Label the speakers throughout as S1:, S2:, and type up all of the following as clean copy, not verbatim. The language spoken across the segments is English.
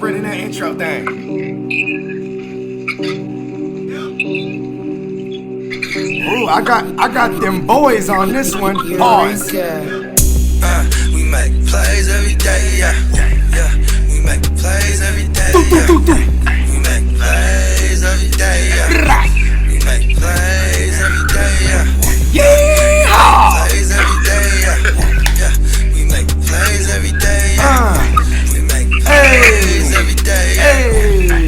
S1: in that intro thing. Ooh, I got them boys on this one. Pause.
S2: We make plays every day, yeah. We make plays every day, yeah. We make plays every day, yeah. We make plays every day, yeah.
S1: Yeah.
S2: Plays every day, yeah. We make plays every day, yeah. We make plays every day, yeah.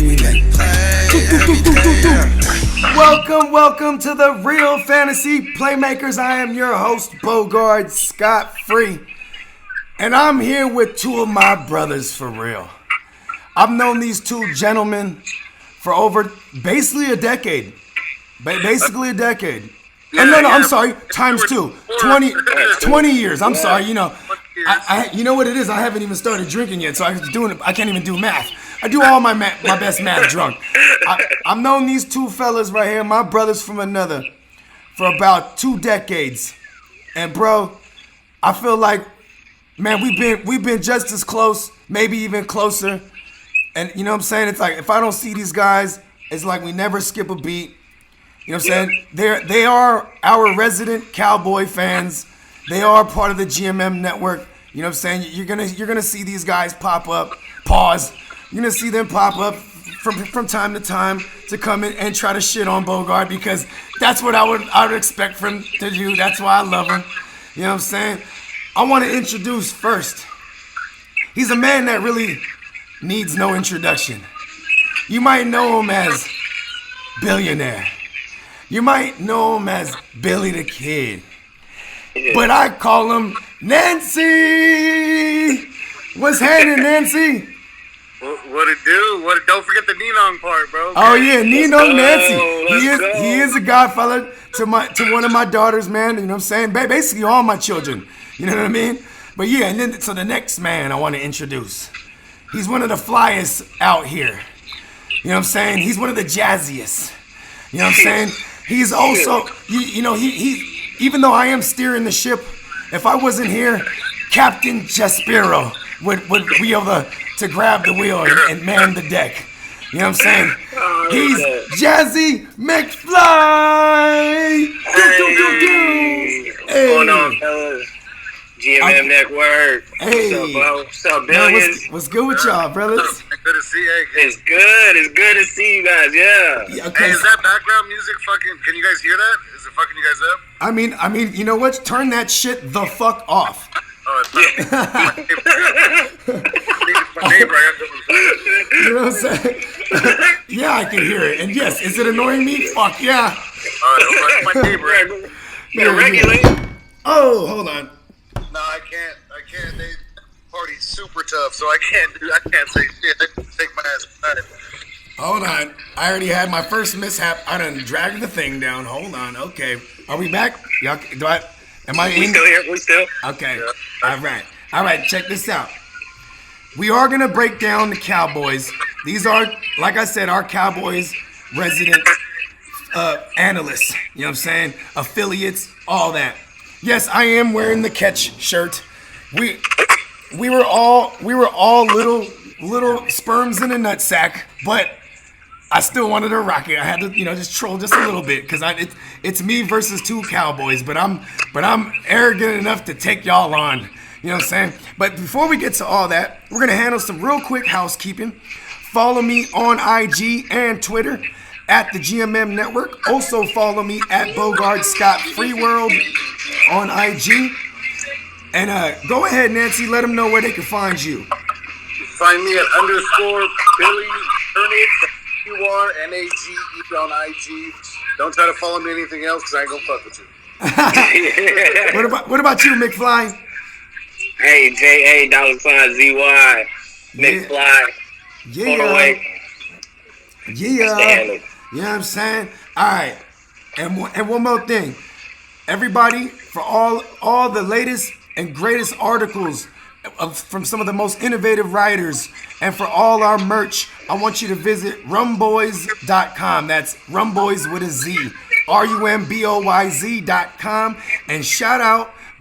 S2: We make plays every day, yeah.
S1: Welcome to the Real Fantasy Playmakers. I am your host, Bogard Scott-Free. And I'm here with two of my brothers for real. I've known these two gentlemen for over basically a decade. Basically a decade. I'm sorry, times two. 20 years. I'm sorry, you know. You know what it is? I haven't even started drinking yet, so I can't even do math. I do all my best math drunk. I've known these two fellas right here, my brothers from another, for about 2 decades. And bro, I feel like, man, we've been just as close, maybe even closer. And you know what I'm saying? It's like if I don't see these guys, it's like we never skip a beat. You know what I'm saying? They are our resident Cowboy fans. They are part of the GMM network. You know what I'm saying? You're gonna see these guys pop up. Pause. You're gonna see them pop up from time to time to come in and try to shit on Bogard because that's what I would expect from to do. That's why I love him. You know what I'm saying? I want to introduce first. He's a man that really needs no introduction. You might know him as Billionaire. You might know him as Billy the Kid. But I call him Nancy. What's happening, Nancy?
S3: What it do? Don't forget the Ninong part, bro. Okay?
S1: Oh yeah, Ninong Nancy. He is a godfather to one of my daughters, man. You know what I'm saying? Basically all my children. You know what I mean? But yeah, and then so the next man I want to introduce. He's one of the flyest out here. You know what I'm saying? He's one of the jazziest. You know what I'm saying? He's also, he even though I am steering the ship, if I wasn't here, Captain Jasper would be able to grab the wheel and man the deck. You know what I'm saying? He's Jazzy McFly!
S3: What's going on, fellas? GMM Network.
S1: Hey.
S3: What's up, bro? What's up, Billions?
S1: What's good with y'all, brothers?
S3: Good to see you. It's good to see you guys, yeah.
S1: Okay.
S3: Hey, is that background music fucking, can you guys hear that? Is it fucking you guys up?
S1: I mean, you know what? Turn that shit the fuck off.
S3: Oh, it's not. My neighbor,
S1: You know what I'm saying? Yeah, I can hear it. And yes, is it annoying me? Fuck yeah.
S3: My neighbor.
S1: Yeah,
S3: regulate.
S1: Oh, hold on.
S3: No, I can't. They party's super tough, so I can't say shit. I can take my ass aside.
S1: Hold on. I already had my first mishap. I done dragged the thing down. Hold on. Okay. Are we back? Y'all, am I in?
S3: We still here. We still.
S1: Okay.
S3: Yeah.
S1: All right. Check this out. We are going to break down the Cowboys. These are, like I said, our Cowboys resident analysts. You know what I'm saying? Affiliates, all that. Yes, I am wearing the Catch shirt. We were all little sperms in a nutsack, but I still wanted to rock it. I had to, just troll just a little bit because it's me versus 2 Cowboys, but I'm arrogant enough to take y'all on. You know what I'm saying? But before we get to all that, we're gonna handle some real quick housekeeping. Follow me on IG and Twitter at the GMM Network. Also follow me at Bogard Scott Free World on IG. And go ahead, Nancy. Let them know where they can find you.
S3: Find me at _Billy Ernest, QRNAGE on IG. Don't try to follow me anything else because I ain't gonna fuck with you.
S1: What about you, McFly?
S4: Hey, JA$ZY, McFly.
S1: Yeah. You know what I'm saying? All right. And one more thing. Everybody, for all the latest and greatest articles from some of the most innovative writers, and for all our merch, I want you to visit rumboys.com. That's rumboys with a Z. RUMBOYZ.com. And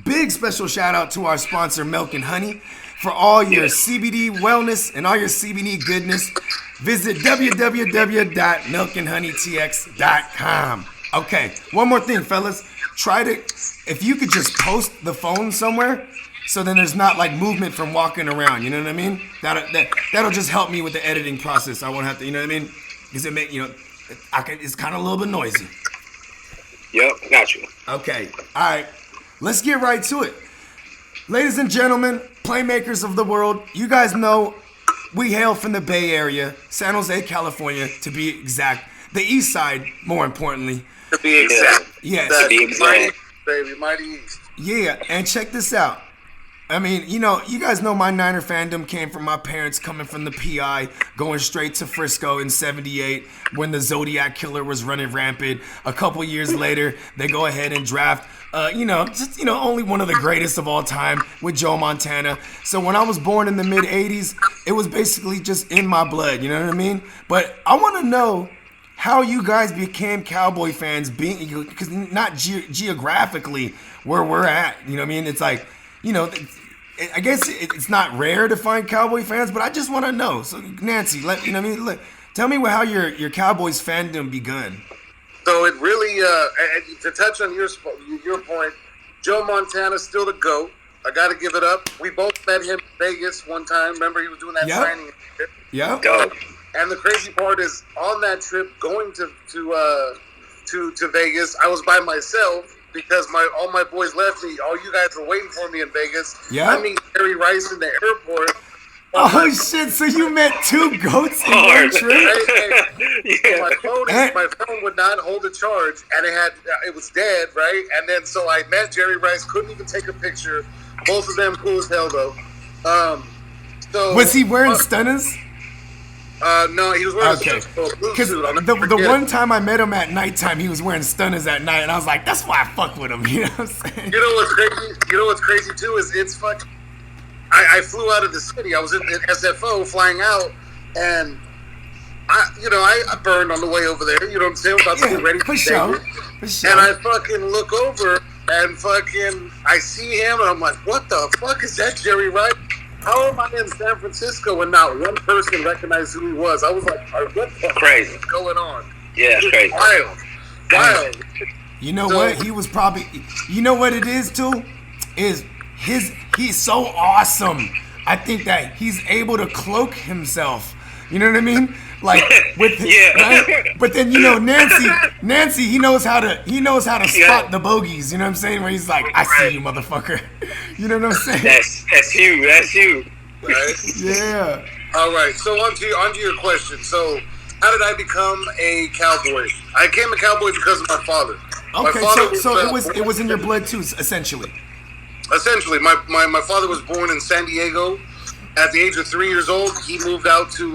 S1: big special shout out to our sponsor, Milk and Honey, for all your CBD wellness and all your CBD goodness, visit www.milkandhoneytx.com. Okay, one more thing, fellas. If you could just post the phone somewhere, so then there's not like movement from walking around. You know what I mean? That'll just help me with the editing process. I won't have to. You know what I mean? Because it's kind of a little bit noisy.
S4: Yep, got you.
S1: Okay, all right. Let's get right to it. Ladies and gentlemen, playmakers of the world, you guys know we hail from the Bay Area, San Jose, California, to be exact. The East Side, more importantly.
S3: To be exact.
S1: Yes.
S4: To be exact.
S3: Baby, mighty East.
S1: Yeah, and check this out. I mean, you guys know my Niner fandom came from my parents coming from the PI, going straight to Frisco in '78 when the Zodiac Killer was running rampant. A couple years later, they go ahead and draft, only one of the greatest of all time with Joe Montana. So when I was born in the mid '80s, it was basically just in my blood. You know what I mean? But I want to know how you guys became Cowboy fans, because not geographically where we're at. You know what I mean? It's like, I guess it's not rare to find Cowboy fans, but I just want to know. So Nancy, tell me how your Cowboys fandom begun.
S3: So it really, to touch on your point, Joe Montana's still the GOAT. I got to give it up. We both met him in Vegas one time. Remember, he was doing that signing.
S1: Yeah.
S3: And the crazy part is, on that trip going to Vegas, I was by myself because all my boys left me. All you guys were waiting for me in Vegas.
S1: Yeah.
S3: I meet Jerry Rice in the airport.
S1: Oh shit! So you met two goats in one trip?
S3: So my phone would not hold a charge, and it was dead, right? And then so I met Jerry Rice. Couldn't even take a picture. Both of them cool as hell though.
S1: Was he wearing stunners?
S3: No, he was wearing a blue suit.
S1: The one time I met him at nighttime, he was wearing stunners at night, and I was like, "That's why I fuck with him." You know what I'm saying?
S3: You know what's crazy too is it's fucking. I flew out of the city. I was in SFO flying out, and I burned on the way over there. You know what I'm saying? About to get ready for
S1: sure.
S3: And I fucking look over and I see him, and I'm like, "What the fuck is that, Jerry Rice? How am I in San Francisco and not one person recognized who he was?" I was like, "What the fuck is going on?"
S4: Yeah, it's crazy.
S3: Wild.
S1: You know what? He was probably. You know what it is too? He's so awesome. I think that he's able to cloak himself. You know what I mean? Like with right? But then Nancy, he knows how to spot the bogeys. You know what I'm saying? Where he's like, "I see you, motherfucker." You know what I'm saying?
S4: That's you.
S3: Right?
S1: Yeah.
S3: All right. So onto your question. So how did I become a Cowboy? I became a Cowboy because of my father.
S1: Okay. So it was in your blood too, essentially.
S3: Essentially, my father was born in San Diego. At the age of 3 years old, he moved out to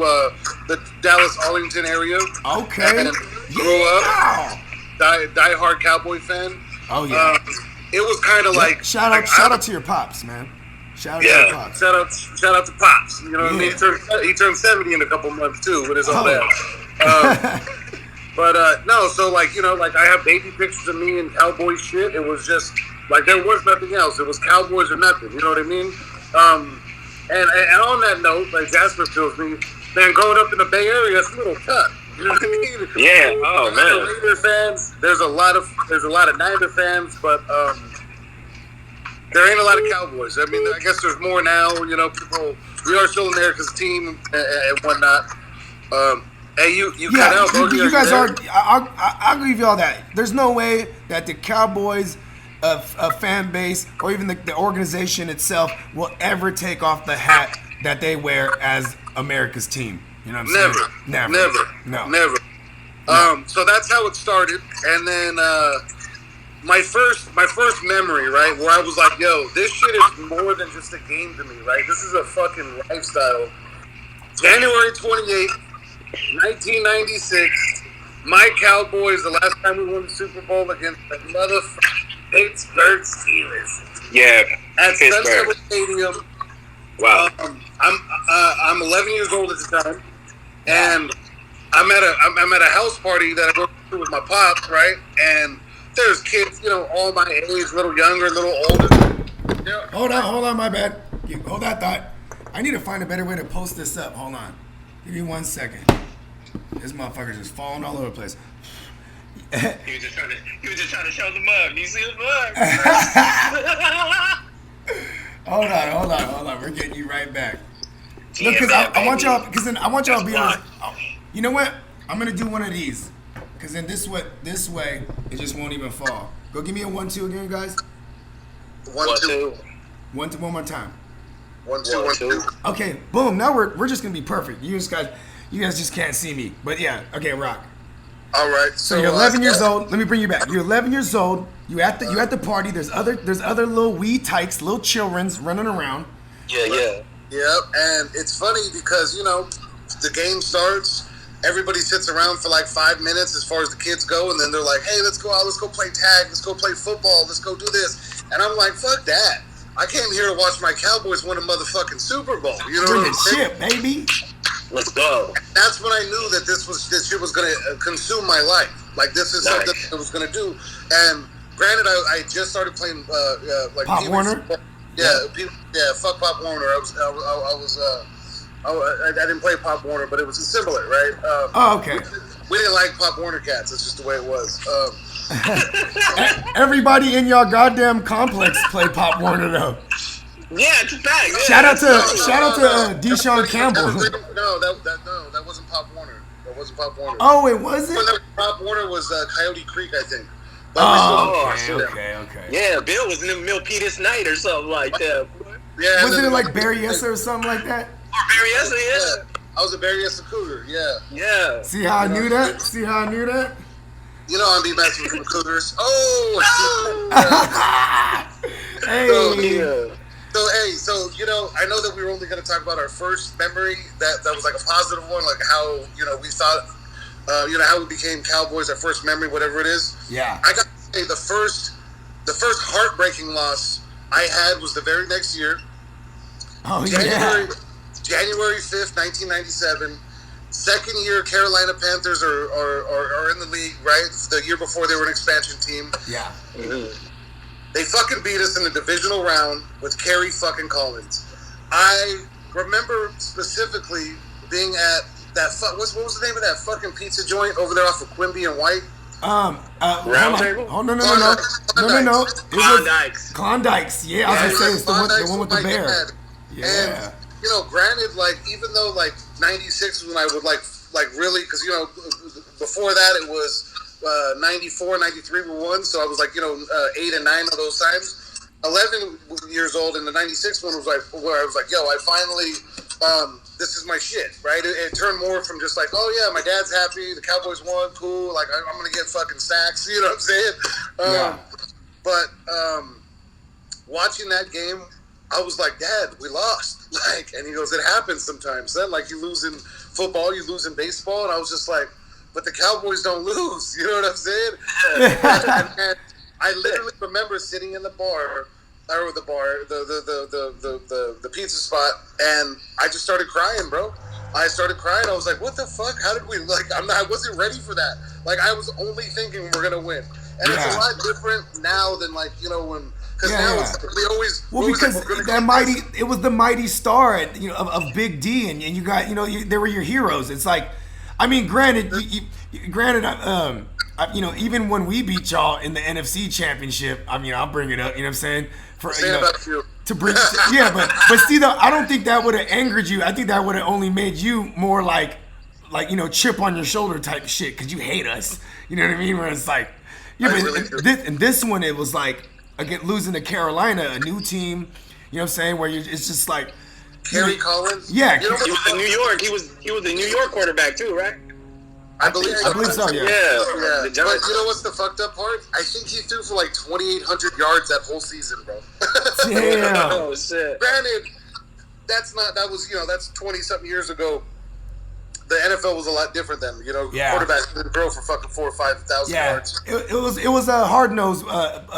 S3: the Dallas-Arlington area.
S1: Okay.
S3: And grew up, die-hard Cowboy fan.
S1: Oh, yeah.
S3: It was kind of like...
S1: Shout out to your pops, man. Shout out to your pops.
S3: Shout out to Pops. You know what I mean? He turned 70 in a couple months, too, with his own dad. But, no, so, I have baby pictures of me in Cowboy shit. It was just... there was nothing else. It was Cowboys or nothing. You know what I mean? And on that note, like Jasper tells me, man, growing up in the Bay Area, it's a little tough. You know what I mean?
S4: Yeah. Oh man.
S3: Niner fans. There's a lot of Niner fans, but there ain't a lot of Cowboys. I mean, I guess there's more now. You know, people. We are still in the America's team and whatnot. Hey, you cut out.
S1: You guys are. I'll give you all that. There's no way that the Cowboys. A fan base or even the organization itself will ever take off the hat that they wear as America's team. You know what I'm saying? Never.
S3: So that's how it started, and then my first memory, right, where I was like, "Yo, this shit is more than just a game to me, right? This is a fucking lifestyle." January 28th, 1996. My Cowboys. The last time we won the Super Bowl against the motherfucking Pittsburgh Steelers.
S4: Yeah,
S3: at
S4: Pittsburgh
S3: Sunset Stadium.
S4: Wow.
S3: I'm 11 years old at the time, and I'm at a house party that I go to with my pops, right? And there's kids, all my age, a little younger, a little older.
S1: Hold on, my bad. Hold that thought. I need to find a better way to post this up. Hold on. Give me 1 second. This motherfucker's just falling all over the place.
S4: He was just trying to show the mug. Do you see the mug?
S1: Hold on. We're getting you right back. Look,
S4: Yeah,
S1: because
S4: man,
S1: I want
S4: baby.
S1: y'all, because then I want y'all to be
S4: That's
S1: honest. You know what? I'm gonna do one of these, because then this way, it just won't even fall. Go give me a 1-2 again, guys.
S3: 1-2.
S1: 1-2, one more time.
S3: 1-2, 1-2.
S1: Okay, boom. Now we're just gonna be perfect. You guys just can't see me. But yeah, okay, rock.
S3: All right.
S1: So you're 11 years old. Let me bring you back. You're 11 years old. You at the party. There's other little wee tykes, little children's running around.
S4: Yeah.
S3: Yep, and it's funny because, the game starts, everybody sits around for like 5 minutes as far as the kids go, and then they're like, hey, let's go out, let's go play tag, let's go play football, let's go do this. And I'm like, fuck that. I came here to watch my Cowboys win a motherfucking Super Bowl. You know
S1: Bring
S3: what I'm
S1: the
S3: saying?
S1: shit, baby.
S4: Let's go.
S3: That's when I knew that this shit was going to consume my life. Like, this is something I was going to do. And granted, I just started playing like
S1: Pop Warner?
S3: Football. Yeah, fuck Pop Warner. I didn't play Pop Warner, but it was similar, right?
S1: Okay.
S3: We didn't like Pop Warner cats. It's just the way it was.
S1: Everybody in y'all goddamn complex play Pop Warner though.
S4: Yeah, it's a fact. Yeah.
S1: Shout out to Deshaun Campbell.
S3: No, that wasn't Pop Warner. That wasn't Pop Warner.
S1: Oh, it wasn't.
S3: Pop Warner was Coyote Creek, I think. But
S1: Okay.
S4: Yeah, Bill was in the Milpitas Night or something like that.
S3: Yeah,
S1: Wasn't it like Barry Esser or something like that?
S4: Or Barry Esser, yeah.
S3: I was a Barry Esser Cougar, yeah.
S4: Yeah.
S1: See how I knew that?
S3: You know I'm be messing with the Cougars. Oh!
S1: Hey.
S3: So I know that we were only going to talk about our first memory that was like a positive one, like how we thought, how we became Cowboys, our first memory, whatever it is.
S1: Yeah.
S3: I got to say the first heartbreaking loss I had was the very next year,
S1: Oh
S3: January
S1: yeah.
S3: 5th, 1997. Second year Carolina Panthers are in the league, right? The year before they were an expansion team.
S1: Yeah.
S4: Mm-hmm.
S3: They fucking beat us in the divisional round with Kerry fucking Collins. I remember specifically being at that. What was the name of that fucking pizza joint over there off of Quimby and White?
S4: Round table?
S1: Oh no. It
S4: Klondike's.
S1: was Klondike's. Yeah, I was gonna say it's the one with the bear.
S3: Dad.
S1: Yeah.
S3: And granted, like even though like '96 when I would like really, because before that it was 94, 93 we won, so I was like 8 and 9 of those times. 11 years old, and the '96 one was like where I was like, yo, I finally this is my shit, right? It turned more from just like, oh yeah, my dad's happy, the Cowboys won, cool, like I'm gonna get fucking sacks, you know what I'm saying?
S1: Yeah.
S3: But watching that game, I was like, Dad, we lost. And he goes, it happens sometimes. Then, like, you lose in football, you lose in baseball, and I was just like, but the Cowboys don't lose. You know what I'm saying? and I literally remember sitting in the bar, the pizza spot, and I just started crying, bro. I started crying. I was like, what the fuck? How did we, I wasn't ready for that. Like, I was only thinking we're going to win. And it's a lot different now than, when, because now it's, we always,
S1: because it was the mighty star of Big D, and you got, they were your heroes. It's like, I mean, granted, even when we beat y'all in the NFC Championship, I mean, I'll bring it up. You know what I'm saying? To bring, but see, though, I don't think that would have angered you. I think that would have only made you more like chip on your shoulder type shit because you hate us. You know what I mean? Where it's like, but this one, it was like again losing to Carolina, a new team. You know what I'm saying? Where it's just like
S3: Kerry Collins.
S1: Yeah,
S4: he was in New York. He was the New York quarterback too, right?
S3: I believe so.
S4: Yeah.
S3: But you know what's the fucked up part? I think he threw for like 2,800 yards that whole season, bro.
S1: Damn.
S4: Oh shit.
S3: Granted, that's 20-something years ago. The NFL was a lot different then. Quarterbacks didn't throw for fucking 4,000 or 5,000 yards.
S1: It was a hard nose, type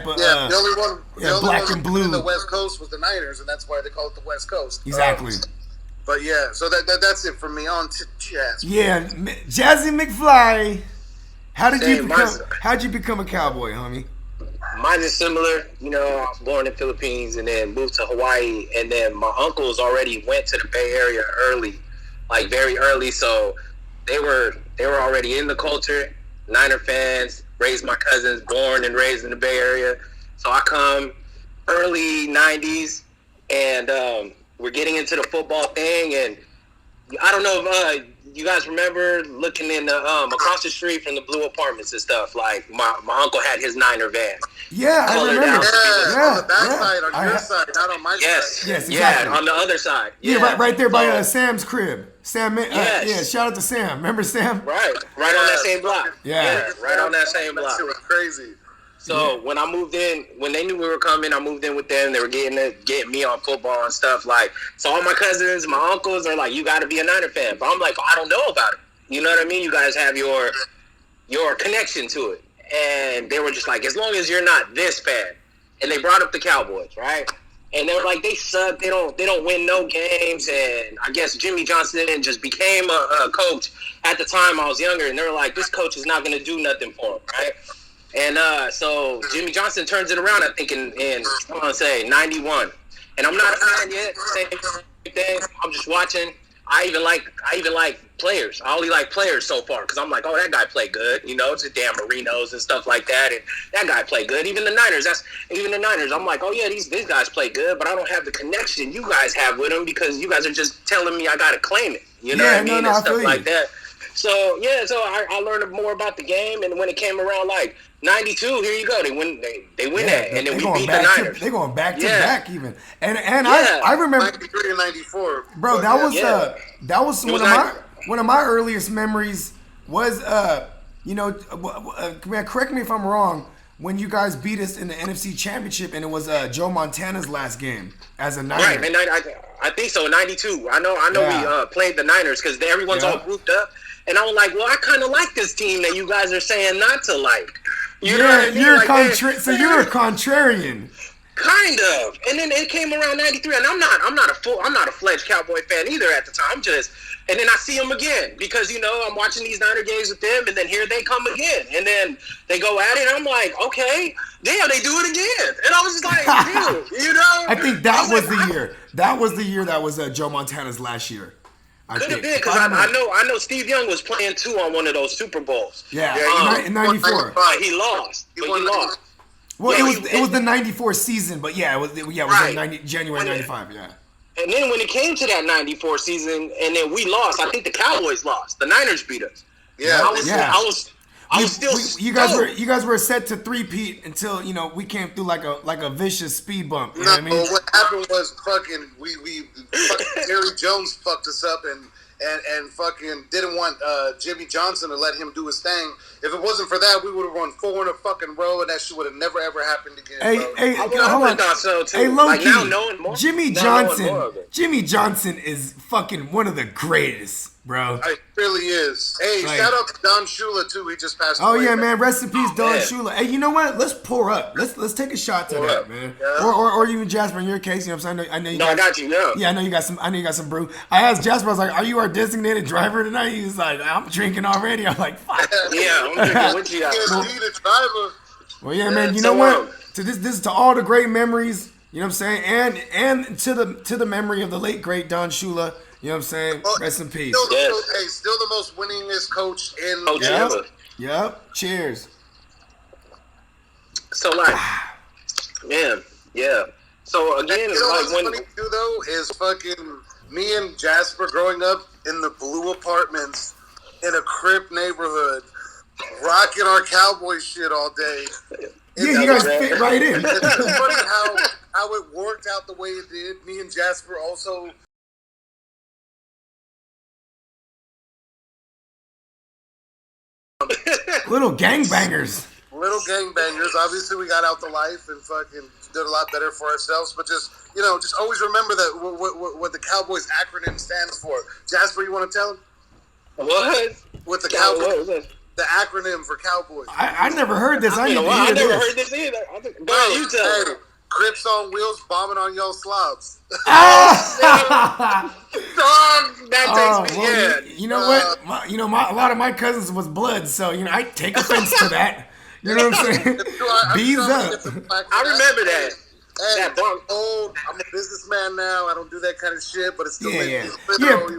S1: of
S3: the only one,
S1: black and blue.
S3: In the West Coast was the Niners, and that's why they call it the West Coast.
S1: Exactly.
S3: But yeah, so that's it for me. On to Jazz.
S1: Yeah, Jazzy McFly. How'd you become a Cowboy, homie?
S5: mine is similar. You know, I was born in Philippines and then moved to Hawaii, and then my uncles already went to the Bay Area early, like very early. So they were already in the culture. Niner fans, raised my cousins, born and raised in the Bay Area. So I come early 90s, and we're getting into the football thing. And I don't know if you guys remember looking in the across the street from the blue apartments and stuff. Like my uncle had his Niner van.
S1: Yeah, I remember.
S3: On the back side, on your side, not on my side.
S1: Yes, exactly.
S5: Yeah, on the other side.
S1: Yeah, right there by Sam's crib. Sam,
S5: Yes.
S1: yeah, shout out to Sam. Remember Sam?
S5: Right on that same block.
S1: Yeah.
S5: Right on that same block.
S3: That shit was crazy.
S5: So when I moved in, when they knew we were coming, I moved in with them. They were getting me on football and stuff. Like, so all my cousins, my uncles are like, "You got to be a Niner fan." But I'm like, I don't know about it. You know what I mean? You guys have your connection to it, and they were just like, as long as you're not this fan. And they brought up the Cowboys, right? And they were like, they suck. They don't win no games. And I guess Jimmy Johnson just became a coach. At the time, I was younger, and they were like, this coach is not going to do nothing for him, right? And so Jimmy Johnson turns it around, I think, in I want to say 91. And I'm not a fan yet. Same thing. I'm just watching. I even like players. I only like players so far because I'm like, oh, that guy played good. You know, it's a Dan Marino's and stuff like that. And that guy played good. Even the Niners. I'm like, oh, yeah, these guys play good, but I don't have the connection you guys have with them because you guys are just telling me I got to claim it. You know what I mean? And stuff like that. So I learned more about the game. And when it came around, like, 92, here you go. They win that, and then we beat the Niners.
S1: They're going back to back even. And I remember
S3: 93 and 94.
S1: Bro, that was one of my earliest memories was man, correct me if I'm wrong, when you guys beat us in the NFC Championship and it was Joe Montana's last game as a Niner.
S5: Right, and I think so, 92. I know we played the Niners because everyone's all grouped up. And I was like, well, I kind of like this team that you guys are saying not to like. You know what I mean?
S1: So you're a contrarian.
S5: Kind of. And then it came around 93, and I'm not a fledged Cowboy fan either at the time. And then I see them again because, you know, I'm watching these Niner games with them, and then here they come again. And then they go at it, and I'm like, okay, damn, they do it again. And I was just like, dude, you know?
S1: I think that was the year. That was the year that was Joe Montana's last year.
S5: Could have been because I know Steve Young was playing too on one of those Super Bowls.
S1: In 94.
S5: He lost.
S1: Well, it was the 94 season, but it was in January 95, yeah.
S5: And then when it came to that 94 season, and then we lost, I think the Cowboys lost. The Niners beat us.
S3: Yeah.
S5: I was still
S1: you guys were set to three-peat until, you know, we came through like a vicious speed bump. You know what I mean?
S3: What happened was fucking Jerry Jones fucked us up and fucking didn't want Jimmy Johnson to let him do his thing. If it wasn't for that, we would have won 4 in a fucking row, and that shit would have never ever happened again.
S5: Hold on. So too.
S1: Hey,
S5: like now knowing more,
S1: Jimmy Johnson is fucking one of the greatest, bro.
S3: It really is. Hey, shout out to Don Shula too. He just passed away.
S1: Oh yeah, man. Rest in peace, Don Shula. Hey, you know what? Let's pour up. Let's take a shot to that, man. Yeah. Or even Jasper in your case. You know what I'm saying? I know you.
S5: I got you. Yeah.
S1: Yeah, I know you got some brew. I asked Jasper. I was like, "Are you our designated driver tonight?" He was like, "I'm drinking already." I'm like, "Fuck."
S5: Yeah, I'm drinking with you.
S3: The driver.
S1: Well, yeah, man. You know what? To this is to all the great memories. You know what I'm saying? And to the memory of the late great Don Shula. You know what I'm saying? Rest in peace.
S3: Still the most winningest coach in
S5: ever.
S1: Yep. Cheers.
S5: So like, man, yeah. So again,
S3: you know
S5: like
S3: what's funny too though is fucking me and Jasper growing up in the blue apartments in a Crip neighborhood, rocking our cowboy shit all day.
S1: Yeah, you guys fit right in.
S3: It's funny how it worked out the way it did. Me and Jasper also.
S1: Little gangbangers.
S3: Obviously, we got out the life and fucking did a lot better for ourselves. But just always remember that what the Cowboys acronym stands for. Jasper, you want to tell him? What the Cowboys? The acronym for Cowboys.
S1: I never heard this.
S5: I never heard this either. Bro, you tell me.
S3: Crips on wheels, bombing on y'all slobs.
S5: That takes me.
S1: Well, you know what? A lot of my cousins was blood, so I take offense to that. You know what I'm saying? Bees up.
S5: I remember that.
S3: Hey,
S5: That bunk.
S3: old. I'm a businessman now. I don't do that kind of shit, but it's still
S1: Yeah.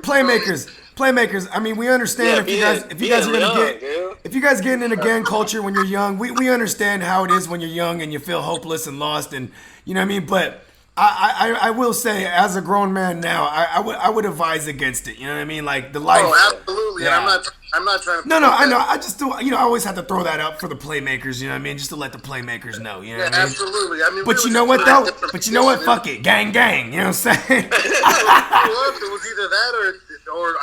S1: Playmakers. I mean, we understand if you guys are gonna if you guys getting into gang culture when you're young, we understand how it is when you're young and you feel hopeless and lost, and you know what I mean. But I will say, as a grown man now, I would advise against it. You know what I mean? Like the life.
S3: Oh, absolutely.
S1: Yeah.
S3: And I'm not trying to.
S1: No, I know. I just do. I always have to throw that out for the playmakers. You know what I mean? Just to let the playmakers know. You know what I mean?
S3: Absolutely. I mean,
S1: But you know what though? But you know what? Fuck it, gang. You know what I'm saying?
S3: It was either that or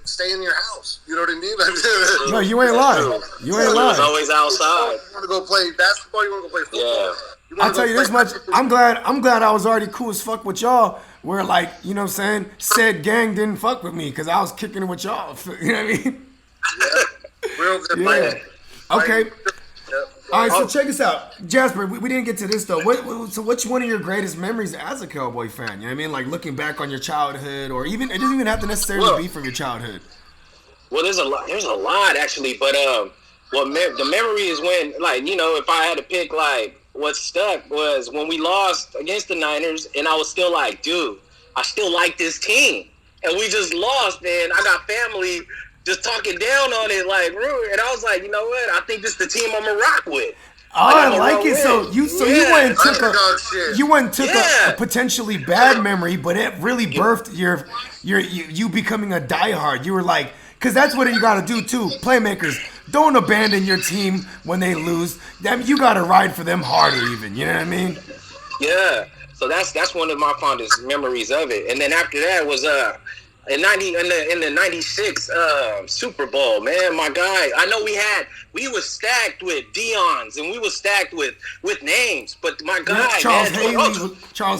S3: stay in your house. You know what I mean?
S1: No, you ain't lying. You ain't
S5: It was
S1: lying.
S5: always outside.
S3: You want to go play basketball? You want to go play football?
S5: Yeah.
S1: I'll tell you this much. I'm glad I was already cool as fuck with y'all. Where like, you know what I'm saying? Said gang didn't fuck with me because I was kicking it with y'all. You know what I mean?
S3: Real good
S1: Yeah.
S3: player.
S1: Okay.
S3: Yeah.
S1: All right, so check this out, Jasper. We didn't get to this though. So what's one of your greatest memories as a Cowboy fan? You know what I mean? Like looking back on your childhood, or even it doesn't even have to necessarily be from your childhood.
S5: Well, there's a lot actually, but the memory is when, like, you know, if I had to pick, like, what stuck was when we lost against the Niners, and I was still like, dude, I still like this team, and we just lost, and I got family just talking down on it, like, and I was like, you know what? I think this is the team I'm gonna rock with.
S1: Oh, I like it. So you went and took
S5: Yeah.
S1: a potentially bad memory, but it really birthed you becoming a diehard. You were like, because that's what you got to do too. Playmakers, don't abandon your team when they lose. You got to ride for them harder, even. You know what I mean?
S5: Yeah. So that's one of my fondest memories of it. And then after that was in the 96 Super Bowl, man, my guy. I know we were stacked with Dion's and we were stacked with names, but my guy,
S1: Charles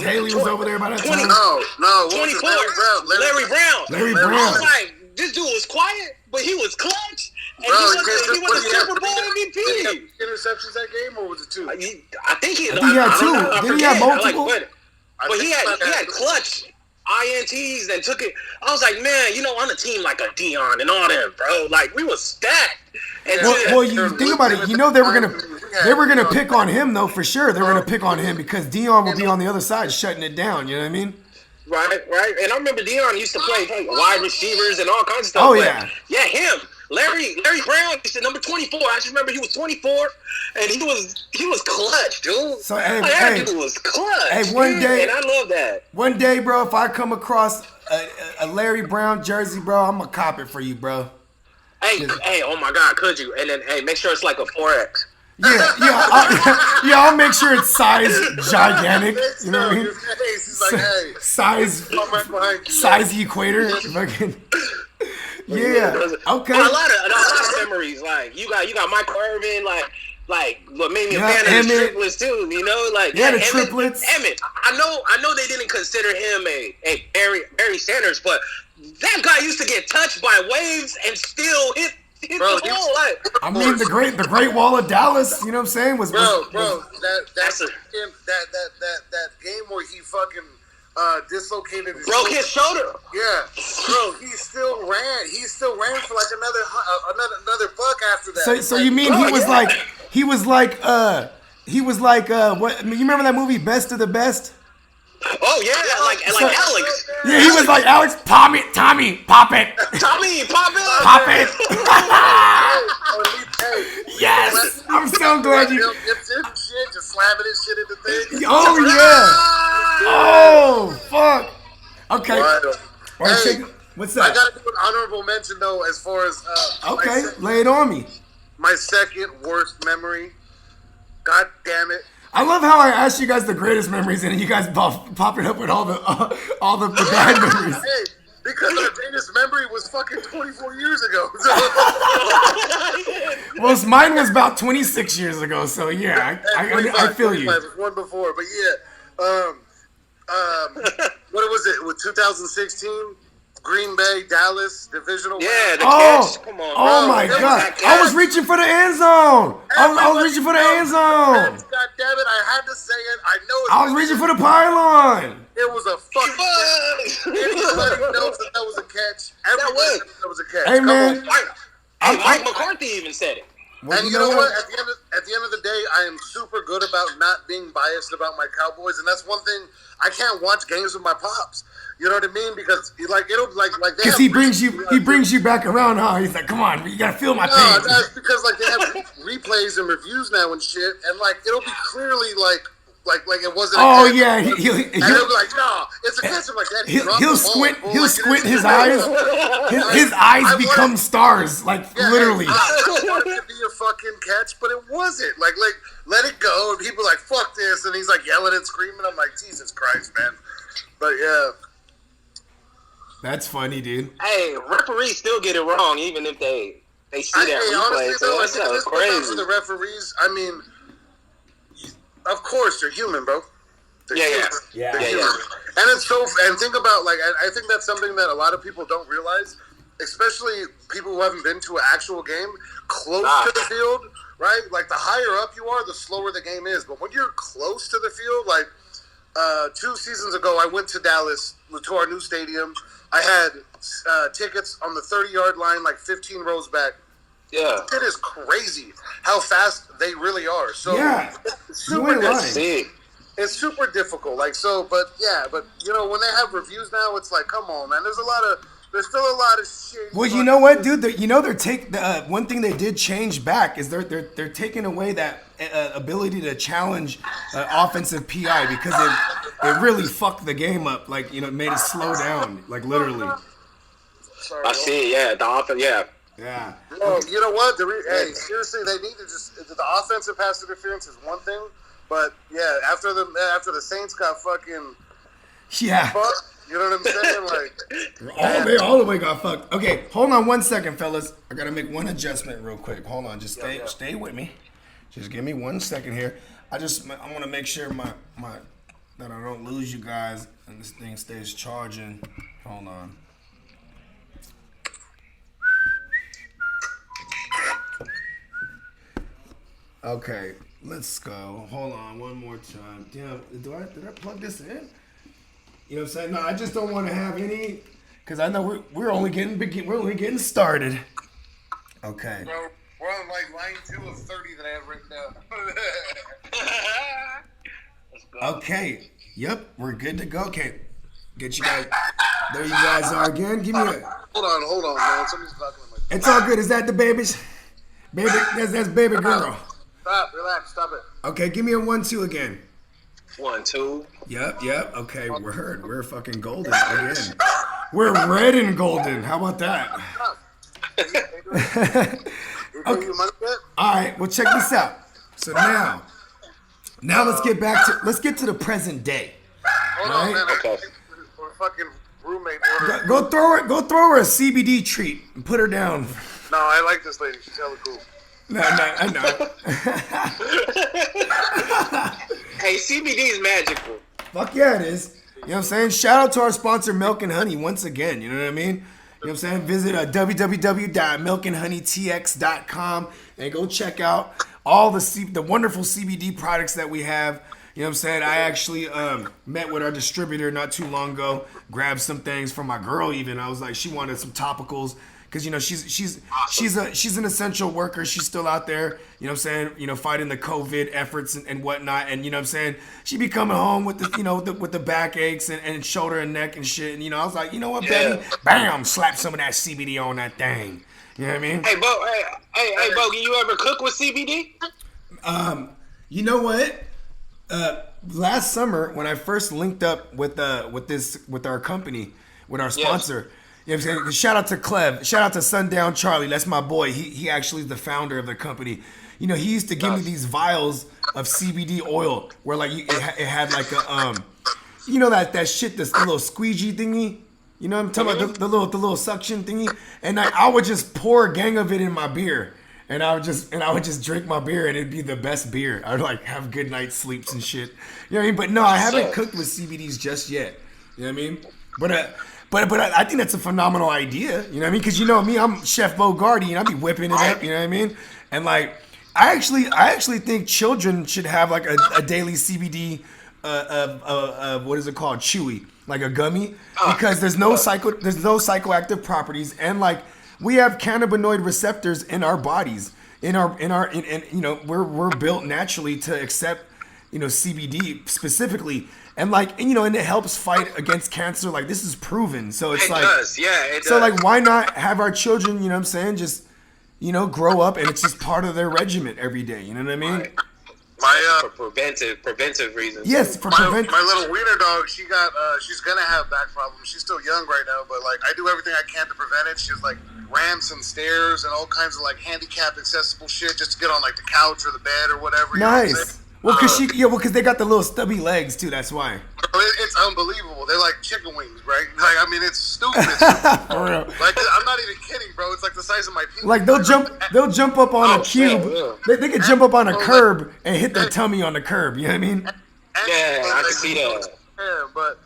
S1: Haley was over there by that time.
S3: No,
S5: 24. Larry Brown.
S1: Larry
S5: I
S1: Brown.
S5: was like, this dude was quiet, but he was clutch. And
S3: Bro,
S5: he was a Super Bowl MVP.
S3: Interceptions that game, or was it two?
S5: I think he had
S1: two. Didn't he have multiple?
S5: But he had clutch INTs and took it. I was like, man, you know, on a team like a Dion and all them, bro. Like, we were stacked. And
S1: Well, you think about it. You know they were gonna pick on him though, for sure. They were gonna pick on him because Dion will be on the other side shutting it down. You know what I mean?
S5: Right. And I remember Dion used to play wide receivers and all kinds of stuff.
S1: Oh,
S5: but
S1: yeah.
S5: Yeah, him. Larry Brown used to number 24. I just remember he was 24 and he was clutch, dude.
S1: So
S5: that dude was clutch.
S1: Hey, one day,
S5: and I love that.
S1: One day, bro, if I come across a Larry Brown jersey, bro, I'm gonna cop it for you, bro.
S5: Hey, oh my God, could you? And then, hey, make sure it's like a 4X.
S1: I'll make sure it's size gigantic. You know what I mean?
S3: He's like, hey,
S1: size equator. Fucking. Yeah. Okay.
S5: A lot of memories. Like you got Michael Irvin. Like what made me a fan of the triplets too. You know, like
S1: the triplets.
S5: Emmett. I know they didn't consider him a Barry Sanders, but that guy used to get touched by waves and still hit the ball. Like,
S1: I mean, the great Wall of Dallas. You know what I'm saying?
S3: Bro, that game where he fucking dislocated
S5: his shoulder.
S3: Yeah, bro, he still ran for like another buck after that.
S1: So you mean he was like what? You remember that movie Best of the Best?
S5: Oh yeah, like Alex.
S1: Yeah, he was like Alex. Tommy, pop it.
S5: Tommy, pop it.
S1: Pop it. Yes, I'm so glad you.
S3: Just slamming his shit into things.
S1: Oh yeah. Oh fuck. Okay.
S3: Hey,
S1: what's up?
S3: I gotta do an honorable mention though, as far as
S1: okay, lay it on me.
S3: My second worst memory. God damn it.
S1: I love how I asked you guys the greatest memories, and you guys popping up with all the bad memories.
S3: Hey, because our greatest memory was fucking 24 years ago.
S1: Well, mine was about 26 years ago, so yeah, I feel you.
S3: It was one before, but yeah. What was it? With 2016? Green Bay, Dallas, divisional.
S5: Yeah, the catch. Come on,
S1: oh my God! I was reaching for the end zone. I was reaching for the end zone.
S3: God damn it! I had to say it. I know it.
S1: I was reaching for the pylon.
S3: It was a fucking catch. Everybody knows that was a catch. Everybody knows that was a catch.
S1: Hey man,
S5: Mike McCarthy even said it.
S3: And you know what? At the the end of the day, I am super good about not being biased about my Cowboys, and that's one thing. I can't watch games with my pops. You know what I mean? Because it'll like they
S1: Because
S3: have
S1: he brings you back around, huh? He's like, come on, you gotta feel my
S3: no,
S1: pain.
S3: that's because like they have replays and reviews now and shit, and like it'll be clearly like it wasn't.
S1: Oh
S3: a catch.
S1: yeah,
S3: And he'll be like, no, it's a catch. I'm like that.
S1: he'll squint. He'll squint his eyes. His eyes become stars, like literally.
S3: I wanted it to be a fucking catch, but it wasn't. Like let it go. And people are like, fuck this, and he's like yelling and screaming. I'm like, Jesus Christ, man. But yeah.
S1: That's funny, dude.
S5: Hey, referees still get it wrong, even if they see that replay.
S3: Honestly,
S5: So
S3: though,
S5: that's crazy.
S3: The referees, I mean, of course they're human, bro. They're human. And it's so. And think about I think that's something that a lot of people don't realize, especially people who haven't been to an actual game close to the field, right? Like the higher up you are, the slower the game is. But when you're close to the field, like 2 seasons ago, I went to Dallas to our new stadium. I had tickets on the 30-yard line, like 15 rows back.
S5: Yeah.
S3: It is crazy how fast they really are. So
S1: Yeah.
S3: it's super
S1: You ain't lying.
S3: difficult. It's super difficult. But you know, when they have reviews now, it's like, come on, man. There's still a lot of shit.
S1: Well, you know what, dude? One thing they did change back is they're taking away that ability to challenge offensive PI because it really fucked the game up. Like, you know, it made it slow down, like literally.
S3: Sorry,
S5: I see. Yeah, the offense. Yeah.
S1: Yeah.
S3: Well, you know what? Hey, seriously, they need to the offensive pass interference is one thing, but yeah, after the Saints got fucking
S1: Yeah.
S3: fucked, you know what I'm saying? Like,
S1: They all the way got fucked. Okay, hold on 1 second, fellas. I gotta make one adjustment real quick. Hold on, just stay with me. Just give me 1 second here. I want to make sure my that I don't lose you guys and this thing stays charging. Hold on. Okay, let's go. Hold on one more time. Damn, did I plug this in? You know what I'm saying? No, I just don't want to have any, because I know we're only getting started. Okay.
S3: bro, we're on like line 2 of 30 that I have written down.
S4: Let's go.
S1: Okay. Yep, we're good to go. Okay, get you guys. There you guys are again. Give me a.
S3: Hold on, man. Somebody's talking to my.
S1: It's all good. Is that the babies? Baby, that's baby girl.
S3: Stop, relax, stop it.
S1: Okay, give me a 1-2 again.
S5: 1, 2.
S1: Yep. Okay, we're fucking golden again. We're red and golden. How about that?
S3: Okay. You money yet?
S1: All right, well check this out. So now let's get to the present day.
S3: Hold
S1: Right?
S3: on, man.
S5: Okay.
S3: Our fucking roommate ordered.
S1: Go throw her a CBD treat and put her down.
S3: No, I like this lady. She's hella cool.
S1: No, I know.
S5: Hey, CBD is magical.
S1: Fuck yeah, it is. You know what I'm saying? Shout out to our sponsor, Milk and Honey, once again. You know what I mean? You know what I'm saying? Visit www.milkandhoneytx.com and go check out all the wonderful CBD products that we have. You know what I'm saying? I actually met with our distributor not too long ago, grabbed some things from my girl even. I was like, she wanted some topicals. Because, you know, she's an essential worker. She's still out there, you know what I'm saying, you know, fighting the COVID efforts and whatnot. And, you know what I'm saying, she be coming home with the, you know, with the back aches and shoulder and neck and shit. And, you know, I was like, you know what, Betty? Bam, slap some of that CBD on that thing. You know what I mean?
S5: Hey, Bo, you ever cook with CBD?
S1: You know what? Last summer when I first linked up with our company, with our sponsor, you know what I'm saying? Shout out to Clev. Shout out to Sundown Charlie. That's my boy. He actually is the founder of the company. You know, he used to give me these vials of CBD oil where like it had like a you know that shit, this little squeegee thingy. You know what I'm talking about? The little suction thingy. And I would just pour a gang of it in my beer. And I would just drink my beer and it'd be the best beer. I would like have good night sleeps and shit. You know what I mean? But no, I haven't cooked with CBDs just yet. You know what I mean? But I think that's a phenomenal idea. You know what I mean? Because you know me, I'm Chef Bogard, and I be whipping it up. You know what I mean? And like, I actually think children should have like a daily CBD. What is it called? Chewy, like a gummy, because there's no psychoactive properties, and like we have cannabinoid receptors in our bodies. we're built naturally to accept, CBD specifically, and and it helps fight against cancer. Like, this is proven. So it's
S5: It
S1: like,
S5: does, yeah, it
S1: so
S5: does.
S1: like, why not have our children, just, grow up and it's just part of their regiment every day. You know what I mean?
S5: Right.
S3: My
S5: For preventive reasons.
S1: Yes, for
S3: my
S1: prevent.
S3: little wiener dog, she's gonna have back problems. She's still young right now, but like I do everything I can to prevent it. She's like ramps and stairs and all kinds of like handicap accessible shit just to get on like the couch or the bed or whatever. You know what I'm
S1: Nice.
S3: saying?
S1: Well, because they got the little stubby legs too. That's why.
S3: It's unbelievable. They're like chicken wings, right? Like, I mean, it's stupid.
S1: For real.
S3: Like, I'm not even kidding, bro. It's like the size of my penis.
S1: Like they'll jump up on a cube.
S5: yeah.
S1: They could jump up on a curb and hit their tummy on the curb. You know what I mean?
S5: Yeah, I can see that.
S3: Yeah, but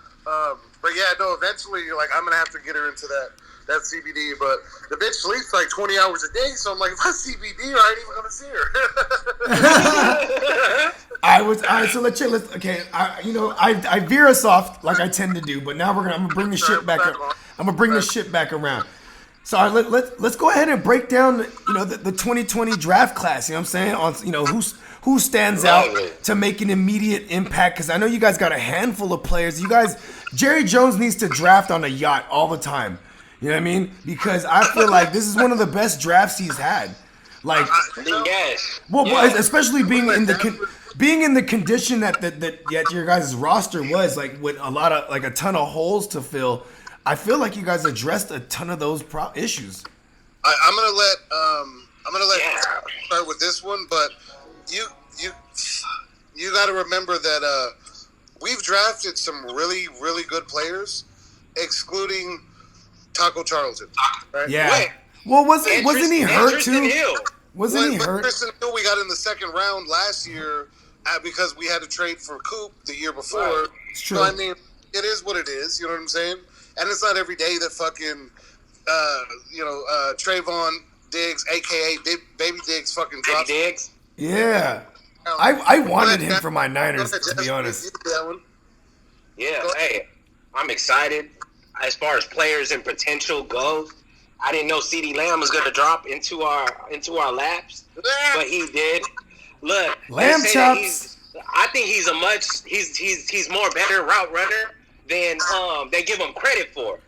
S3: yeah, no. Eventually, like, I'm gonna have to get her into that CBD. But the bitch sleeps like 20 hours a day, so I'm like, if I CBD, I ain't even gonna see her.
S1: So I veer us off like I tend to do, but now I'm gonna bring the shit back. I'm gonna bring the shit back around. So let's go ahead and break down the 2020 draft class. You know what I'm saying? On who stands out to make an immediate impact, because I know you guys got a handful of players. Jerry Jones needs to draft on a yacht all the time. You know what I mean? Because I feel like this is one of the best drafts he's had. Like,
S5: Yes.
S1: well,
S5: Yeah.
S1: especially being in the condition that your guys' roster was, like, with a ton of holes to fill. I feel like you guys addressed a ton of those issues.
S3: I'm gonna let start with this one, but you got to remember that we've drafted some really, really good players, excluding Taco Charlton. Right?
S1: Yeah.
S5: Wait.
S1: Well, wasn't he hurt
S5: Tristan
S1: too?
S5: Hill.
S1: Wasn't he hurt?
S3: Tristan Hill, we got in the second round last year because we had to trade for Coop the year before.
S5: Right.
S1: It's true.
S3: So, I mean, it is what it is. You know what I'm saying? And it's not every day that fucking, Trayvon Diggs, a.k.a. Baby Diggs, fucking
S5: Baby
S3: drops.
S5: Diggs.
S1: Yeah. I wanted him for my Niners, to be honest.
S3: That one.
S5: Yeah, hey, I'm excited. As far as players and potential goes, I didn't know CeeDee Lamb was going to drop into our laps, but he did. Look,
S1: Lamb
S5: they say
S1: chops.
S5: I think he's more better route runner than they give him credit for.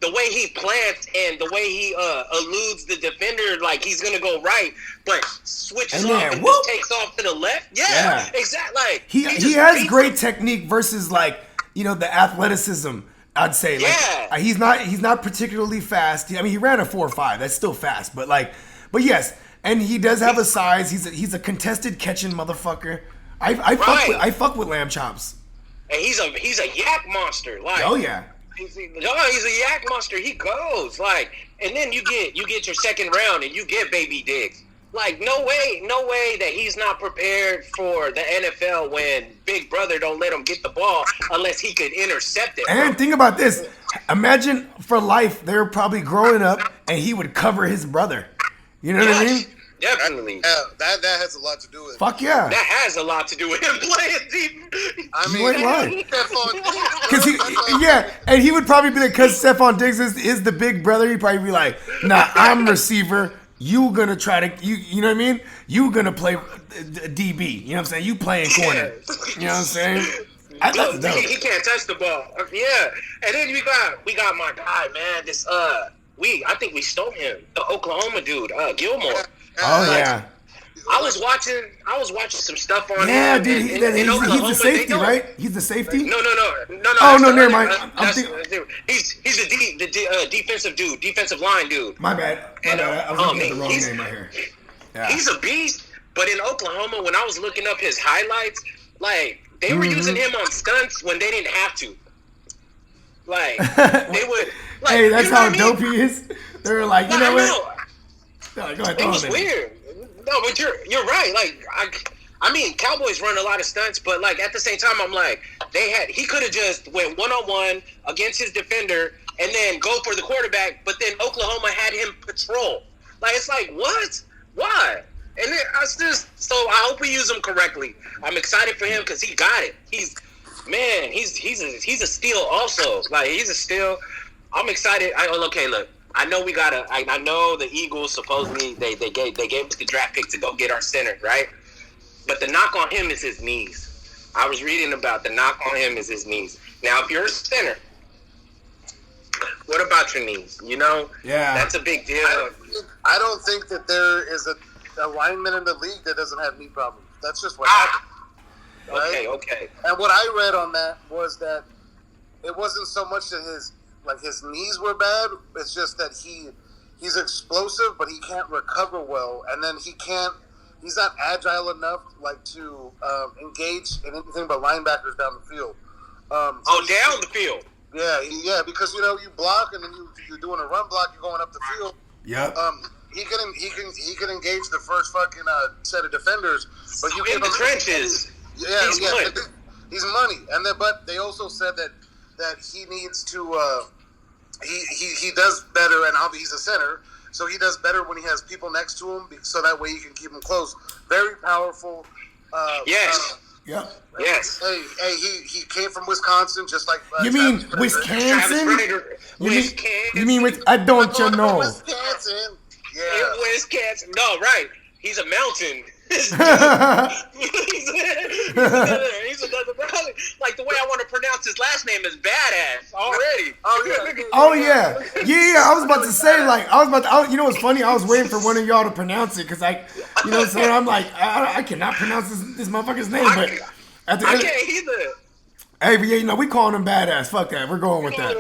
S5: The way he plants and the way he eludes the defender, like he's gonna go right, but switches
S1: And
S5: off
S1: then,
S5: and
S1: whoop.
S5: just takes off to the left. Yeah. Exactly. Like,
S1: He
S5: just
S1: has
S5: beats
S1: great
S5: him.
S1: technique versus the athleticism. I'd say
S5: Yeah.
S1: he's not particularly fast. I mean, he ran a 4.5. That's still fast, but yes, and he does have a size. He's a contested catching motherfucker. I fuck with lamb chops.
S5: And he's a yak monster. Like,
S1: Oh yeah.
S5: he's a yak monster. He goes like, and then you get your second round and you get Baby Diggs. Like, no way that he's not prepared for the NFL when Big Brother don't let him get the ball unless he could intercept it.
S1: And think about this. Imagine for life they're probably growing up and he would cover his brother. You know what I mean?
S5: Definitely.
S3: Yeah, that has a lot to do with it.
S1: Fuck yeah.
S5: That has a lot to do with him playing deep.
S3: I
S1: You ain't lying.
S3: Stephon Diggs,
S1: And he would probably be like, because Stephon Diggs is the big brother, he'd probably be like, nah, I'm receiver. You gonna try to, you know what I mean? You gonna play DB. You know what I'm saying? You playing corner. You know what I'm saying? That's dope.
S5: He can't touch the ball. Yeah. And then we got my guy, man. This I think we stole him. The Oklahoma dude, Gilmore.
S1: Oh yeah.
S5: I was watching some stuff on
S1: Yeah,
S5: him.
S1: dude.
S5: in
S1: He's
S5: Oklahoma.
S1: the safety,
S5: They don't-
S1: right? He's the safety.
S5: No.
S1: Oh, no, never mind. I'm
S5: He's the defensive line dude.
S1: My bad. I was looking at the wrong name right here. Yeah.
S5: He's a beast. But in Oklahoma, when I was looking up his highlights, like they were using him on stunts when they didn't have to. Like they would. Like,
S1: Hey, that's
S5: you know
S1: how
S5: what I mean?
S1: dope he is. They were like, you know
S5: I
S1: what? Go ahead,
S5: It
S1: throw
S5: was
S1: him in.
S5: weird. No, but you're right. Like I mean, Cowboys run a lot of stunts, but like at the same time, I'm like, he could have just went 1-on-1 against his defender and then go for the quarterback. But then Oklahoma had him patrol. Like it's like what? Why? And then I hope we use him correctly. I'm excited for him because he got it. He's a steal also. Like he's a steal. I'm excited. Look. I know we gotta. I know the Eagles supposedly they gave us the draft pick to go get our center, right? But the knock on him is his knees. I was reading about the knock on him is his knees. Now, if you're a center, what about your knees? You know, that's a big deal.
S3: I don't think that there is a lineman in the league that doesn't have knee problems. That's just what happened. Right?
S5: Okay.
S3: And what I read on that was that it wasn't so much that his knees were bad. It's just that he's explosive, but he can't recover well, and then he's not agile enough to engage in anything but linebackers down the field.
S5: Down the field.
S3: Yeah, because you block and then you're doing a run block. You're going up the field.
S1: Yep.
S3: He can engage the first fucking set of defenders, but you
S5: in the trenches.
S3: He's money, but they also said that he needs to. He does better, and he's a center, so he does better when he has people next to him, so that way you can keep him close. Very powerful.
S5: Yes.
S1: Yep.
S5: Yes.
S3: Hey, he came from Wisconsin, just like.
S1: You mean Wisconsin? You mean with? I don't you know?
S3: Wisconsin. Yeah.
S5: In Wisconsin. No, right. He's a mountain. he's another brother. Like the way I want to pronounce his last name is badass already.
S1: Oh yeah. I was about to say you know what's funny? I was waiting for one of y'all to pronounce it because you know what I'm saying? I'm like I cannot pronounce this motherfucker's name, but at the
S5: I
S1: end,
S5: can't either.
S1: Hey, but yeah, we calling him badass. Fuck that. We're going with that.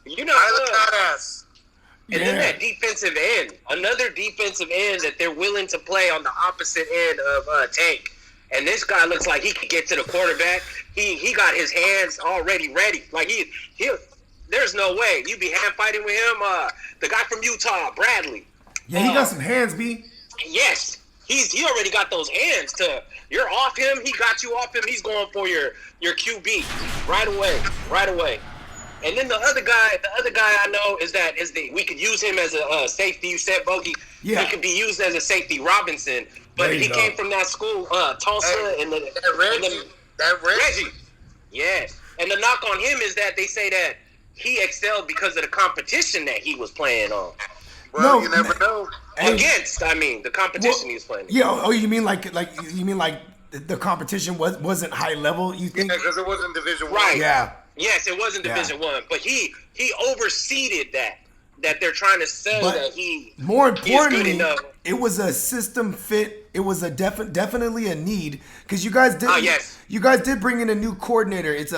S5: You know,
S3: badass.
S5: And then that defensive end, another defensive end that they're willing to play on the opposite end of Tank. And this guy looks like he could get to the quarterback. He got his hands already ready. Like he there's no way you be hand fighting with him. The guy from Utah, Bradley.
S1: Yeah, he got some hands, B.
S5: Yes, he already got those hands. You're off him. He got you off him. He's going for your QB right away. And then the other guy I know we could use him as a safety. You said Bogey.
S1: Yeah.
S5: He could be used as a safety, Robinson. But he came from that school, Tulsa, Reggie. Yes. And the knock on him is that they say that he excelled because of the competition that he was playing on.
S3: Well, you never know.
S5: The competition he was playing.
S1: Yeah. Oh, you mean like the competition wasn't high level? You think?
S3: Yeah, because it wasn't Division
S5: Right.
S3: 1.
S1: Yeah.
S5: Yes, it wasn't Division 1, but he overseeded that they're trying to say that he
S1: more importantly,
S5: is good enough.
S1: It was a system fit. It was a definitely a need because you guys did. You guys did bring in a new coordinator. It's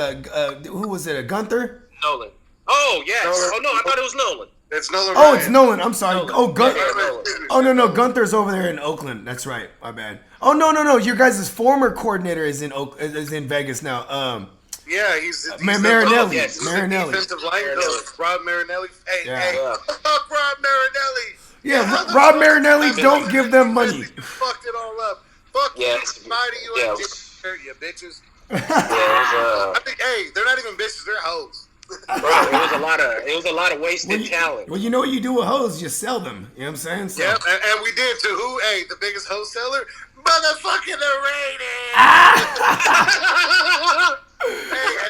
S1: who was it? A Gunther?
S5: Nolan. Oh yes.
S3: Nolan.
S5: Oh no, I thought it was Nolan.
S3: It's Nolan.
S1: Oh, it's Nolan. I'm sorry.
S5: Nolan.
S1: Oh, Gunther.
S5: Yeah,
S1: Oh no, Gunther's over there in Oakland. That's right. My bad. Oh no. Your guys' former coordinator is in Vegas now.
S3: Yeah, he's
S1: Marinelli.
S5: Yes.
S1: Marinelli.
S3: Defensive line coach, Rob Marinelli. Hey, fuck Rob Marinelli.
S1: Yeah, Rob Marinelli. Don't give them money.
S3: Fucked it all up. Fuck everybody, you bitches. I think, they're not even bitches. They're hoes.
S5: Bro, it was a lot of wasted talent.
S1: Well, you know what you do with hoes? You sell them. You know what I'm saying? So.
S3: Yep, and we did to who? Hey, the biggest hose seller? Motherfucking the Raiders.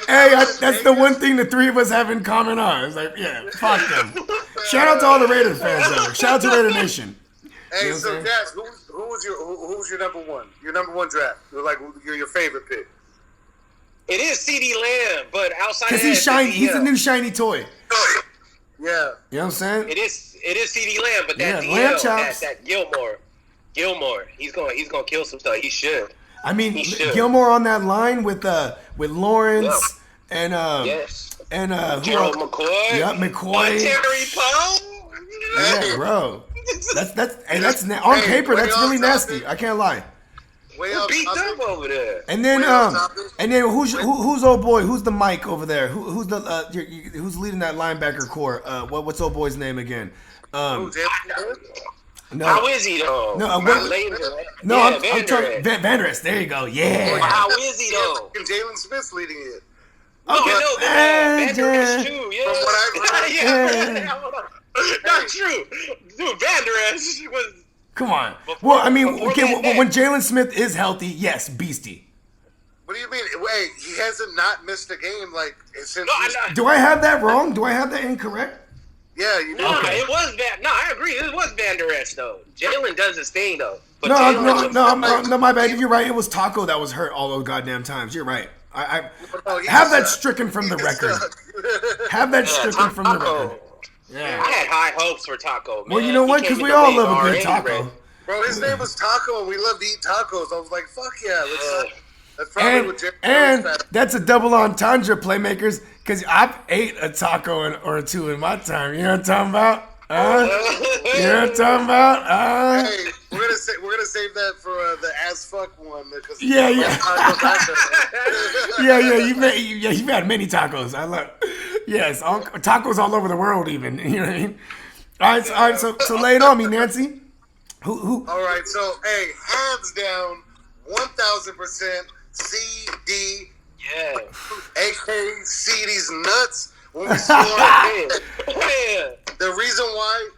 S1: Hey, that's the one thing the three of us have in common. It's like, yeah, fuck them. Shout out to all the Raiders fans, though. Shout out to Raider Nation.
S3: Hey,
S1: you know
S3: so Jazz, who was your number one? Your number one draft? Your favorite pick?
S5: It is CeeDee Lamb, but outside of that,
S1: because he's shiny. He's a new shiny toy.
S3: Yeah.
S1: You know what I'm saying?
S5: It is CeeDee Lamb, but that
S1: Lamb
S5: DL,
S1: chops.
S5: that Gilmore, he's gonna kill some stuff. He should.
S1: I mean, Gilmore on that line with Lawrence and
S5: Gerald McCoy.
S1: Yep, McCoy.
S5: Terry Poe.
S1: Yeah, bro. That's on paper. That's really nasty. I can't lie.
S5: We're beat up over there.
S1: And then who's old boy? Who's the Mike over there? Who's who's leading that linebacker core? What's old boy's name again?
S3: Who,
S1: No.
S5: How is he though?
S1: I'm talking Van Der Esch. There you go. Yeah.
S5: How is he though?
S3: Jalen Smith's leading it.
S5: Van Der Esch too. Yeah.
S3: From what I've heard.
S5: Not true. Dude, Van Der Esch was.
S1: Come on. Well, I mean, when Jalen Smith is healthy, yes, beastie.
S3: What do you mean? Wait, he hasn't not missed a game since.
S1: Do I have that wrong? Do I have that incorrect?
S3: Yeah, you do.
S5: No, it was bad. No, I agree. It was Van Der Esch, though. Jalen does his thing, though. But
S1: No, my bad. You're right. It was Taco that was hurt all those goddamn times. You're right. I have that stricken from the record. Have that stricken from the record. Yeah.
S5: I had high hopes for Taco, man.
S1: Well, you know what? Because we all love a good taco.
S3: Bro, his name was Taco, and we loved to eat tacos. I was like, fuck yeah. That's probably what Jerry
S1: and that's a double entendre, Playmakers, because I've ate a taco or two in my time. You know what I'm talking about? You know what I'm talking about?
S3: Hey, we're gonna save that for the as fuck one because
S1: yeah. You've had many tacos. I love tacos all over the world, even. You know what I mean? All right. So lay it on me, Nancy. Who?
S3: All right. So hey, hands down, 1,000% CD.
S5: Yeah.
S3: AK CD's nuts. When we scored, the reason why,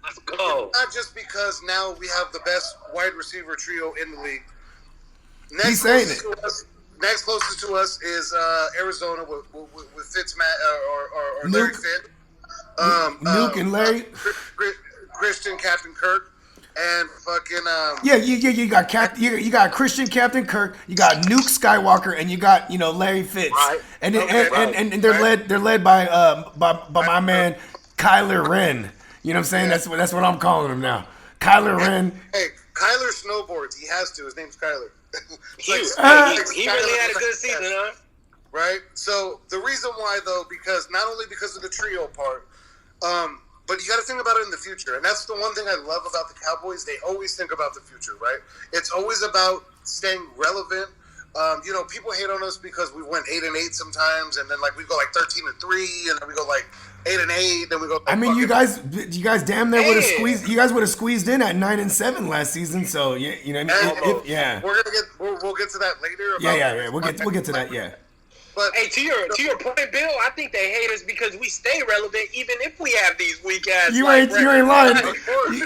S5: let's go.
S3: Not just because now we have the best wide receiver trio in the league.
S1: He's saying it.
S3: Next closest to us is Arizona with or
S1: Nuke.
S3: Larry Fitz.
S1: Nuke and Larry.
S3: Christian Captain Kirk. And fucking
S1: You got you got Christian Captain Kirk, you got Nuke Skywalker, and you got Larry Fitz,
S5: right?
S1: And they're led by my man Kyler Wren. You know what I'm saying?
S3: Yeah.
S1: That's what I'm calling him now, Kyler Wren.
S3: Hey, Kyler snowboards. He has to. His name's Kyler.
S5: He really had a good season, huh?
S3: Right. So the reason why though, because not only because of the trio part, but you got to think about it in the future. And that's the one thing I love about the Cowboys. They always think about the future, right? It's always about staying relevant. People hate on us because we went 8-8 sometimes, and then we go 13-3, and then we go 8-8, then we go.
S1: I mean, you guys damn near would have squeezed. You guys would have squeezed in at 9-7 last season. So yeah, yeah.
S3: We'll get to that later.
S1: Yeah. We'll get to that. Yeah.
S5: But hey, to your point, Bill, I think they hate us because we stay relevant even if we have these weak ass.
S1: You ain't lying.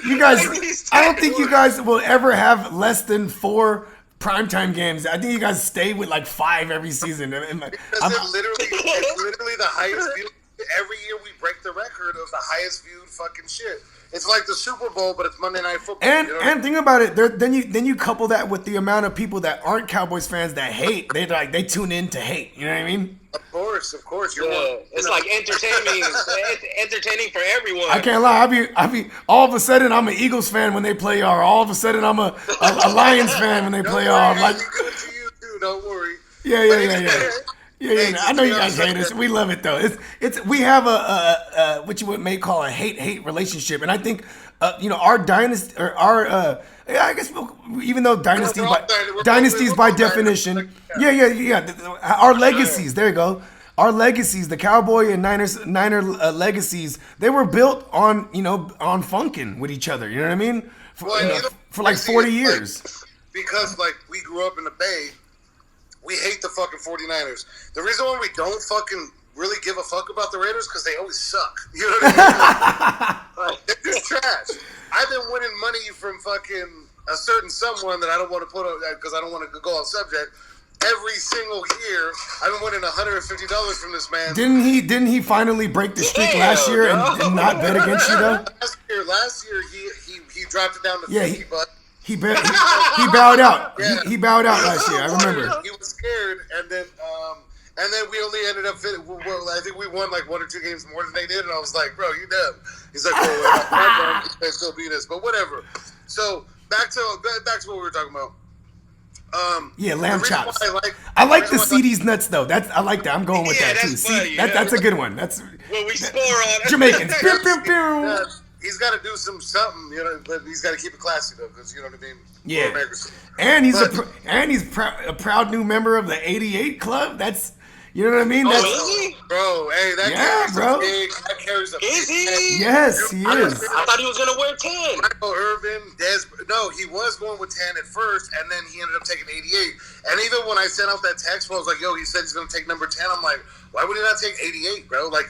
S1: You guys, I don't think you guys will ever have less than 4 primetime games. I think you guys stay with 5 every season.
S3: It's literally the highest view. Every year we break the record of the highest viewed fucking shit. It's like the Super Bowl, but it's Monday Night Football.
S1: And think about it. Then you couple that with the amount of people that aren't Cowboys fans that hate. They tune in to hate. You know what I mean?
S3: Of course.
S5: It's like entertaining for everyone.
S1: I can't lie. I be all of a sudden I'm an Eagles fan when they play y'all. All of a sudden I'm a Lions fan when they play y'all.
S3: Good to you too. Don't worry.
S1: Yeah. Yeah, I know you guys hate us. We love it though. We have a what you may call a hate relationship, and I think our dynasty or our I guess even though dynasties by definition, our legacies. There you go. Our legacies, the Cowboy and Niner legacies, they were built on on funking with each other. You know what I mean? For 40 years.
S3: Because we grew up in the Bay. We hate the fucking 49ers. The reason why we don't fucking really give a fuck about the Raiders because they always suck. You know what I mean? They're just trash. I've been winning money from fucking a certain someone that I don't want to put on because I don't want to go off subject. Every single year, I've been winning $150 from this man.
S1: Didn't he finally break the streak last year and not bet against you though?
S3: Last year he dropped it down to $50.
S1: He bowed out. Yeah. He bowed out last year. I remember.
S3: He was scared, and then we only ended up. I think we won 1 or 2 games more than they did, and I was like, "Bro, you dumb." He's like, "Oh, they still beat us," but whatever. So back to what we were talking about.
S1: Lamb chops. I like the CD's nuts though. I like that. I'm going with that too.
S5: Funny,
S1: that's a good one. That's
S5: when we score on
S1: Jamaicans.
S3: He's got to do something, but he's got to keep it classy though, because you know what I mean.
S1: Yeah. And he's a proud new member of the '88 club. That's you know what I mean.
S5: Is he?
S3: Bro, hey, that carries a big.
S5: Is he?
S1: Yes, he is.
S5: I thought he was gonna wear 10.
S3: Michael Irvin, no, he was going with 10 at first, and then he ended up taking 88. And even when I sent out that text, I was like, "Yo, he said he's gonna take number 10." I'm like, why would he not take 88, bro?
S1: I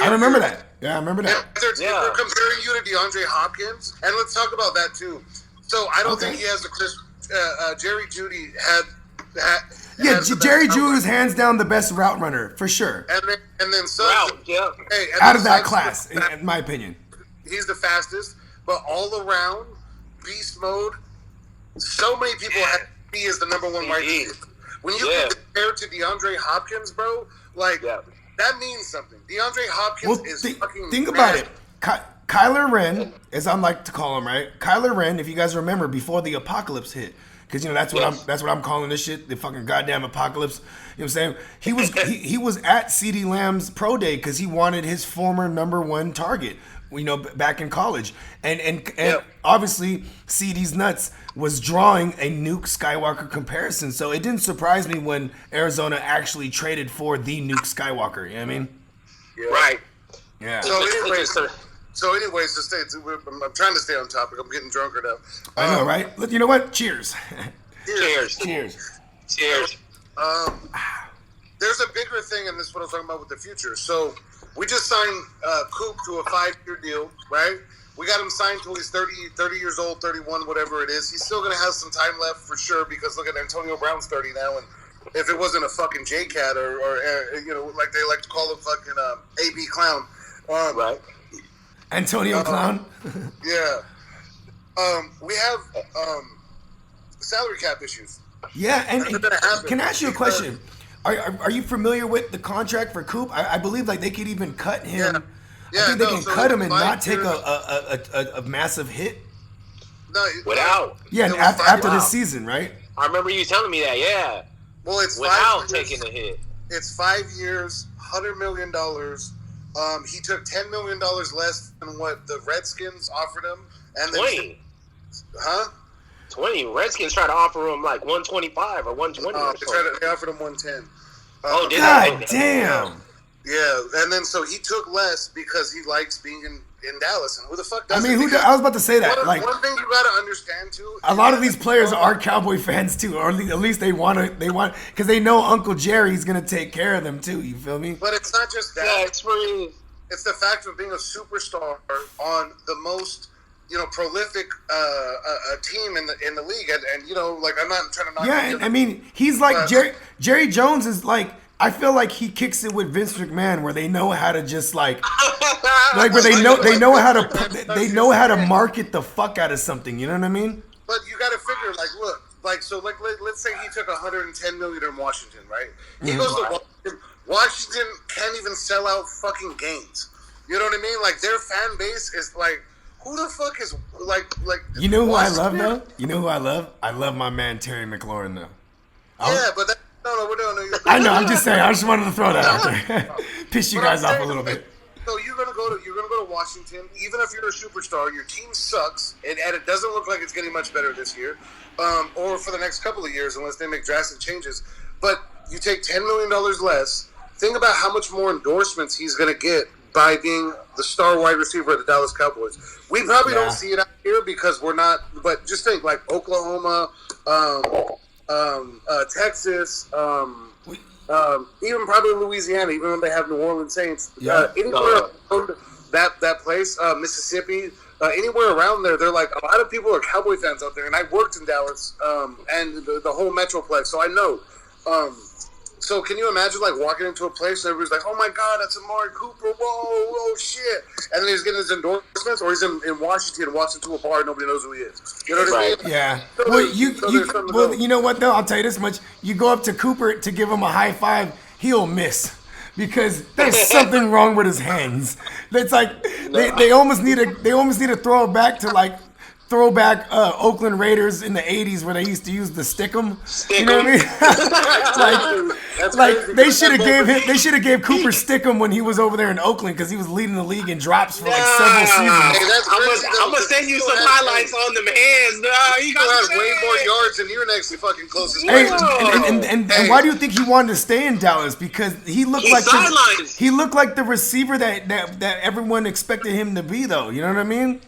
S1: remember that. Yeah, I remember that.
S3: They're comparing you to DeAndre Hopkins, and let's talk about that too. So I don't think he has the Jerry Jeudy had
S1: Yeah,
S3: has the best
S1: Jerry
S3: route
S1: Jeudy is
S3: runner.
S1: hands down the best route runner for sure.
S3: And then Suggs.
S5: Route, yeah.
S3: Hey, and
S1: Out
S3: then
S1: of that
S3: Suggs
S1: class,
S3: is the
S1: in my opinion.
S3: He's the fastest, but all around beast mode. So many people have he is the number one wide receiver. When you compare to DeAndre Hopkins, bro, like that means something. DeAndre Hopkins is fucking.
S1: Think about it. Kyler Wren, as I like to call him, right? Kyler Wren, if you guys remember, before the apocalypse hit, because that's what I'm calling this shit, the fucking goddamn apocalypse. You know what I'm saying? He was at CeeDee Lamb's pro day because he wanted his former number one target. Back in college, and obviously CeeDee's nuts was drawing a Nuke Skywalker comparison, so it didn't surprise me when Arizona actually traded for the Nuke Skywalker. You know what I mean?
S3: Yeah.
S5: Right.
S1: Yeah.
S3: So anyways, I'm trying to stay on topic. I'm getting drunker now.
S1: I know, right? You know what? Cheers.
S5: Cheers.
S3: There's a bigger thing, and this is what I was talking about with the future. So we just signed Coop to a 5-year deal, right? We got him signed till he's 30 years old, 31, whatever it is. He's still going to have some time left for sure because look at Antonio Brown's 30 now, and if it wasn't a fucking J-Cat or like they like to call him fucking AB Clown.
S5: Right.
S1: Antonio Clown?
S3: Yeah. We have salary cap issues.
S1: Yeah, and
S3: That's gonna happen
S1: can I ask you a
S3: because-
S1: question? Are you familiar with the contract for Coop? I believe like they could even cut him.
S3: Yeah,
S1: I think they
S3: no,
S1: can
S3: so
S1: cut him and
S3: 5
S1: not take
S3: years-
S1: a massive hit.
S3: No,
S5: Without.
S1: Yeah,
S3: It was
S1: after
S3: 5
S1: this
S3: years.
S1: season, right?
S5: I remember you telling me that, yeah.
S3: Well, it's
S5: Without
S3: 5 years.
S5: taking the hit.
S3: It's 5 years, $100 million. He took $10 million less than what the Redskins offered him. And then
S5: 20.
S3: Huh?
S5: 20. Redskins tried to offer him like 125 or 120 or something.
S3: They offered him 110.
S5: Oh, did
S1: God
S5: they?
S1: damn.
S3: Yeah, and then so he took less because he likes being in Dallas. And who the fuck
S1: I
S3: doesn't?
S1: mean,
S3: Because
S1: I was about to say that. Like,
S3: one thing you gotta understand too.
S1: a lot of these players are Cowboy fans too, or at least they want because they know Uncle Jerry's gonna take care of them too. You feel me?
S3: But it's not just that.
S5: Yeah, it's free.
S3: It's the fact of being a superstar on the most, prolific team in the league, and like I'm not trying to knock.
S1: Yeah, and I mean, he's like Jerry Jones is like. I feel like he kicks it with Vince McMahon, where they know how to just like where they know how to market the fuck out of something. You know what I mean?
S3: But you got to figure, let's say he took $110 million in Washington, right? He goes to Washington. Washington can't even sell out fucking games. You know what I mean? Like their fan base is like, who the fuck is like?
S1: You know who
S3: Washington?
S1: I love though? You know who I love? I love my man Terry McLaurin though.
S3: Yeah, but we're doing.
S1: I know. I'm just saying. I just wanted to throw that out there, piss you guys off a little bit.
S3: So you're gonna go to Washington. Even if you're a superstar, your team sucks, and it doesn't look like it's getting much better this year, or for the next couple of years, unless they make drastic changes. But you take $10 million less. Think about how much more endorsements he's gonna get by being the star wide receiver of the Dallas Cowboys. We probably don't see it out here because we're not. But just think, like Oklahoma, Texas, even probably Louisiana, even though they have New Orleans Saints. Anywhere around that place, Mississippi, anywhere around there, they're like, a lot of people are Cowboy fans out there. And I worked in Dallas and the whole Metroplex, so I know. So can you imagine like walking into a place and everybody's like, "Oh my God, that's Amari Cooper! Whoa, shit!" And then he's getting his endorsements, or he's in Washington and walks into a bar and nobody knows who he is. You know what I mean?
S1: Yeah.
S3: So
S1: Well, you know what though? I'll tell you this much: you go up to Cooper to give him a high five, he'll miss because there's something wrong with his hands. It's like they almost need to throw it back to like. Throwback Oakland Raiders in the 80s where they used to use the stickum. You know what I mean? like they should have gave Cooper stickum when he was over there in Oakland because he was leading the league in drops for like several seasons.
S3: Hey,
S5: I'm gonna send you some highlights on them hands, dog.
S3: You have way more yards than your next fucking closest.
S1: Hey,
S3: player.
S1: and why do you think he wanted to stay in Dallas? Because he looked like the receiver that everyone expected him to be, though. You know what I mean?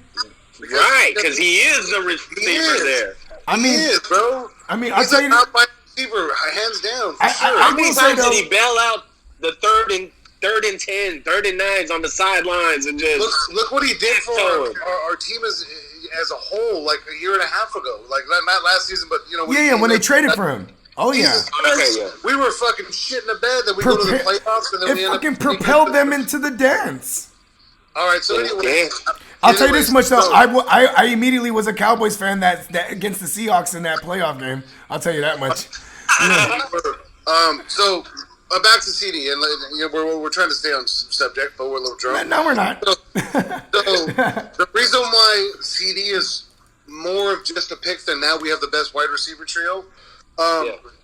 S5: Right, because he is the receiver there.
S1: I mean,
S3: he is, bro.
S1: I mean, I'll
S3: He's
S1: tell
S3: a
S1: you.
S3: top five receiver, hands down. For sure.
S5: How many
S1: will say,
S5: times did
S1: though-
S5: he bail out the third and 10, 3rd and 9s on the sidelines and just
S3: Look what he did for our team as a whole, like a year and a half ago. Like not last season, but
S1: When they traded for him. Oh yeah.
S3: Jesus Christ.
S5: Okay, yeah.
S3: We were fucking shit in the bed that we go to the playoffs and then we
S1: It
S3: end up
S1: fucking propelled them into the dance.
S3: All right, so anyway,
S5: Okay.
S1: I'll tell you this much though.
S3: so-
S1: I immediately was a Cowboys fan that against the Seahawks in that playoff game. I'll tell you that much.
S3: So back to CD, and you know, we're trying to stay on subject, but we're a little drunk.
S1: No, we're not.
S3: So the reason why CD is more of just a pick than now we have the best wide receiver trio.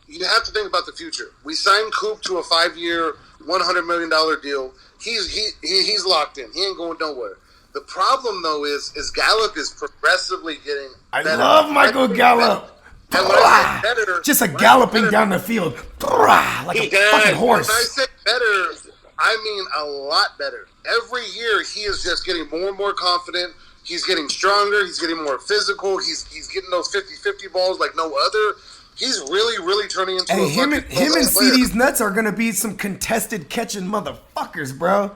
S3: You have to think about the future. We signed Coop to a 5-year, $100 million deal. He's locked in. He ain't going nowhere. The problem though is Gallup is progressively getting better.
S1: I love Michael Gallup.
S3: And when I say better,
S1: Just a
S3: when I say
S1: galloping
S3: better,
S1: down the field like
S5: He
S1: a
S5: does.
S1: fucking
S3: When I
S1: horse.
S3: say better, I mean a lot better. Every year he is just getting more and more confident. He's getting stronger. He's getting more physical. He's getting those 50-50 balls like no other. He's really turning into
S1: Hey,
S3: a
S1: him
S3: fucking
S1: and
S3: player.
S1: CD's nuts are gonna be some contested catching motherfuckers, bro.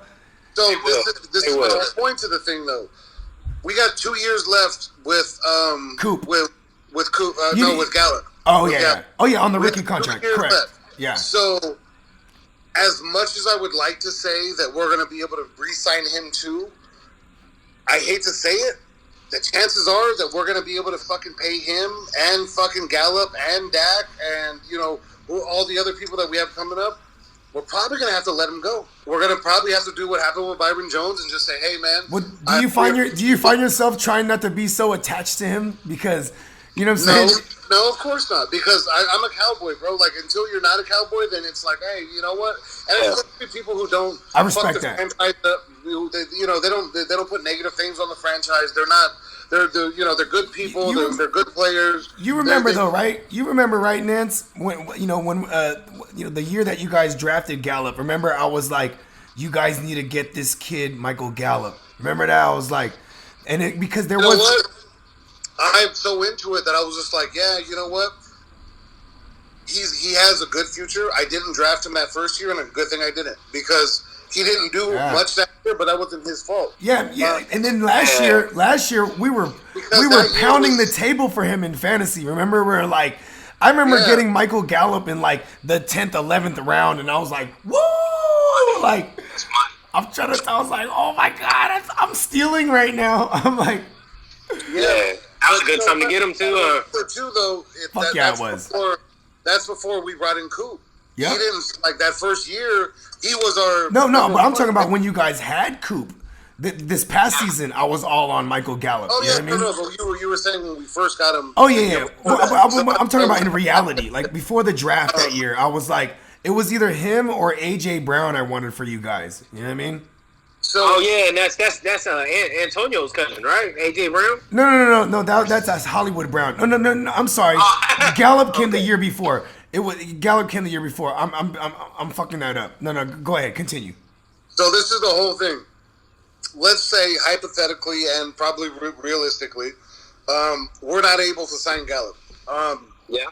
S3: So this is
S5: will.
S3: my point to the thing though. We got 2 years left with
S1: Coop.
S3: with Coop.
S1: You-
S3: With Gallup.
S1: Oh
S3: With
S1: yeah,
S3: Gallup.
S1: yeah. Oh yeah, on the
S3: With
S1: rookie
S3: 2
S1: contract,
S3: years
S1: correct.
S3: left.
S1: Yeah.
S3: So, as much as I would like to say that we're going to be able to re-sign him too, I hate to say it. The chances are that we're going to be able to fucking pay him and fucking Gallup and Dak and, you know, all the other people that we have coming up. We're probably going to have to let him go. We're going to probably have to do what happened with Byron Jones and just say, hey, man.
S1: Do you find yourself trying not to be so attached to him because you know what I'm saying?
S3: No, of course not. Because I'm a cowboy, bro. Like, until you're not a cowboy, then it's like, hey, you know what? And it's like people who don't.
S1: I respect
S3: fuck the
S1: that.
S3: franchise up. They don't put negative things on the franchise. They're not. They're they're good people. They're good players.
S1: You remember though, right? You remember, right, Nance? When the year that you guys drafted Gallup. Remember, I was like, you guys need to get this kid Michael Gallup. Remember that? I was like, because there
S3: You know
S1: was.
S3: what? I'm so into it that I was just like, yeah, you know what? He has a good future. I didn't draft him that first year, and a good thing I didn't because he didn't do much that year, but that wasn't his fault.
S1: Yeah. And then last year we were
S3: that year
S1: pounding
S3: was-
S1: the table for him in fantasy. Remember, we were like, I remember getting Michael Gallup in like the 10th, 11th round, and I was like, woo! Like, I was like, oh my god, I'm stealing right now. I'm like,
S5: Yeah. That was a good time to get him too.
S3: Too though.
S1: It was.
S3: That's before we brought in Coop.
S1: Yeah.
S3: He didn't like that first year. He was our
S1: No, but I'm talking about when you guys had Coop. This past season, I was all on Michael Gallup.
S3: Oh
S1: you
S3: yeah,
S1: know what I mean?
S3: but you were saying when we first got him.
S1: Oh yeah. I'm talking about in reality. Like before the draft that year, I was like, it was either him or AJ Brown I wanted for you guys. You know what I mean?
S3: So
S5: Oh yeah, and that's Antonio's cousin, right? AJ Brown.
S1: No. That's Hollywood Brown. No. I'm sorry. Gallup came the year before. Gallup came the year before. I'm fucking that up. No. Go ahead. Continue.
S3: So this is the whole thing. Let's say hypothetically and probably realistically, we're not able to sign Gallup.
S5: Yeah.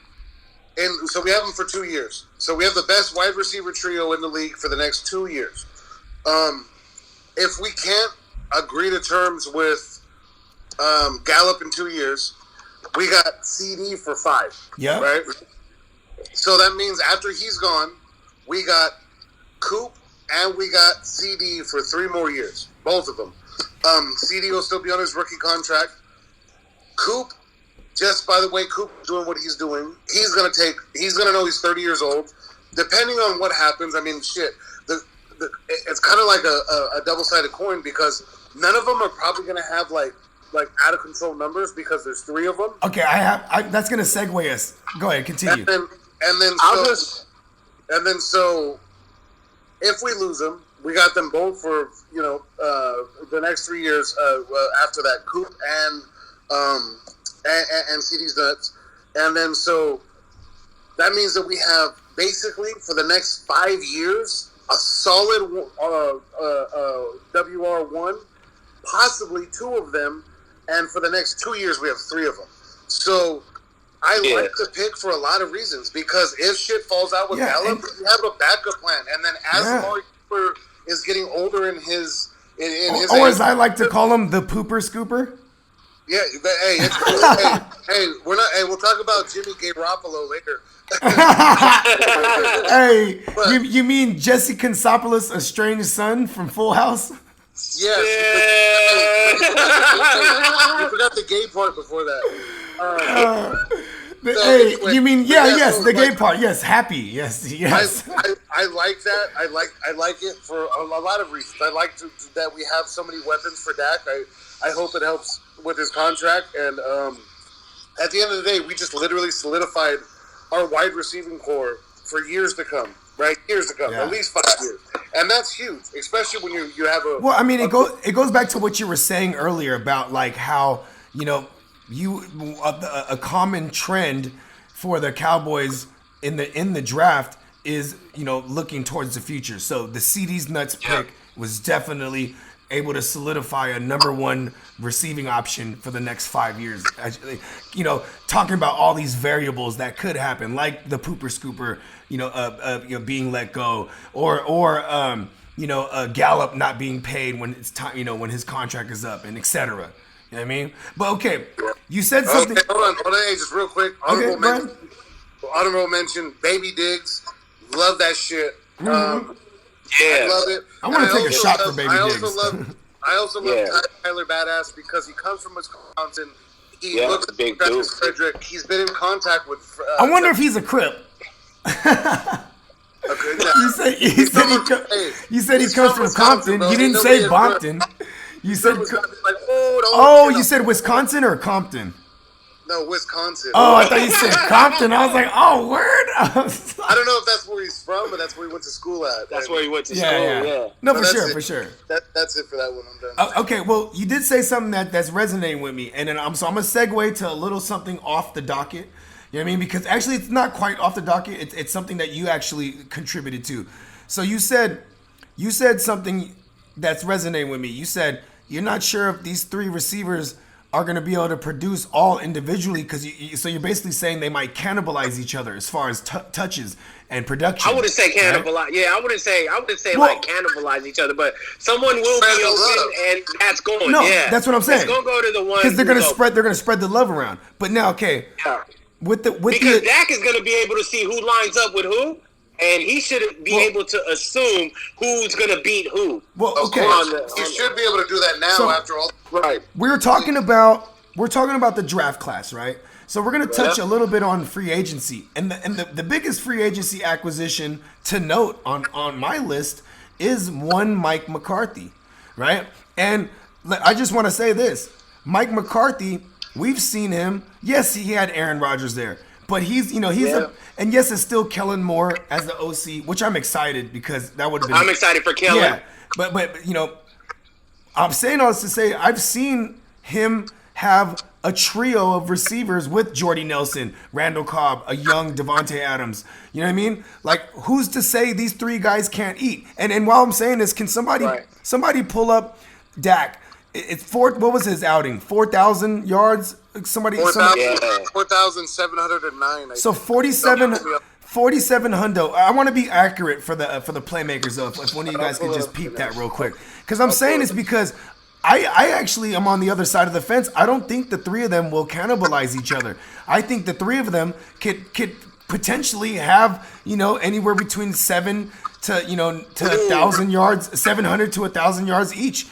S3: And so we have him for 2 years. So we have the best wide receiver trio in the league for the next 2 years. If we can't agree to terms with Gallup in 2 years, we got CD for 5.
S1: Yeah.
S3: Right? So that means after he's gone, we got Coop and we got CD for 3 more years. Both of them. CD will still be on his rookie contract. Coop, just by the way, Coop doing what he's doing, he's gonna know he's 30 years old. Depending on what happens, I mean, shit. It's kind of like a double-sided coin because none of them are probably gonna have like out of control numbers because there's 3 of them.
S1: Okay, that's gonna segue us. Go ahead, continue.
S3: And then so if we lose them, we got them both for the next 3 years after that. Coop and CD's nuts, and then so that means that we have basically for the next 5 years a solid WR1, possibly 2 of them, and for the next 2 years we have 3 of them. So I like the pick for a lot of reasons because if shit falls out with Gallup, we have a backup plan, and then as Amari Cooper is getting older in his
S1: or as I like to call him, the pooper scooper.
S3: Yeah, but, hey, it's cool. hey, we're not. Hey, we'll talk about Jimmy Garoppolo later.
S1: Hey, you mean Jesse Consopoulos, estranged son from Full House?
S3: Yes. You forgot the gay part before that.
S1: Hey,
S3: anyway,
S1: you mean yes,
S3: so,
S1: the gay part. Yes, happy. Yes.
S3: I like that. I like it for a lot of reasons. I like that we have so many weapons for Dak. I hope it helps with his contract. And at the end of the day, we just literally solidified our wide receiving core for years to come. Right, years to come, at least 5 years, and that's huge, especially when you have a.
S1: Well, I mean, it goes back to what you were saying earlier about like how a common trend for the Cowboys in the draft is looking towards the future. So the CD's nuts pick was definitely able to solidify a number one receiving option for the next 5 years. Talking about all these variables that could happen, like the pooper scooper, being let go, or Gallup not being paid when it's time, when his contract is up, and etc. You know what I mean? But okay, you said something.
S3: Okay, hold on, hey, just real quick. Honorable mention, Baby Diggs, love that shit. I love it.
S1: I want to take a shot for Baby Diggs.
S3: I also love Tyler Badass because he comes from Wisconsin. He looks like
S5: big
S3: Travis Frederick. He's been in contact with.
S1: I wonder if he's a Crip.
S3: Okay,
S1: you said he comes from Compton. You didn't say Bompton. You said you said Wisconsin or Compton?
S3: No, Wisconsin.
S1: Oh, I thought you said Compton. I was like, oh, word.
S3: I don't know if that's where he's from, but that's where he went to school at.
S5: That's where he went to school. Yeah.
S1: No, for sure.
S3: That's it for that one. I'm done.
S1: Okay, well, you did say something that's resonating with me, and then I'm gonna segue to a little something off the docket. You know what I mean? Because actually, it's not quite off the docket. It's something that you actually contributed to. So you said something that's resonating with me. You said you're not sure if these three receivers are going to be able to produce all individually because so you're basically saying they might cannibalize each other as far as touches and production.
S5: I wouldn't say cannibalize. Right? Yeah, I wouldn't say like cannibalize each other, but someone will be open and that's going.
S1: No,
S5: yeah,
S1: that's what I'm saying.
S5: It's going to go to the one
S1: because they're going to spread. They're going to spread the love around. But now, okay, because
S5: Dak is going to be able to see who lines up with who. And he should be able to assume who's going to beat who.
S1: Well, okay.
S3: You should be able to do that now after all.
S5: Right.
S1: We're talking about the draft class, right? So we're going to touch a little bit on free agency. And the biggest free agency acquisition to note on my list is one Mike McCarthy, right? And I just want to say this. Mike McCarthy, we've seen him. Yes, he had Aaron Rodgers there. But and yes, it's still Kellen Moore as the OC, which I'm excited because that would have been.
S5: I'm excited for Kellen.
S1: Yeah, but I'm saying all this to say I've seen him have a trio of receivers with Jordy Nelson, Randall Cobb, a young Devontae Adams. You know what I mean? Like, who's to say these three guys can't eat? And while I'm saying this, can somebody pull up Dak? It's what was his outing? 4,000 yards.
S3: 4,709.
S1: So 47 hundo. I want to be accurate for the playmakers though. If one of you guys could just peep that real quick, because I'm saying this because I actually am on the other side of the fence. I don't think the three of them will cannibalize each other. I think the three of them could potentially have anywhere between 700 to 1,000 yards, 700 to 1,000 yards each.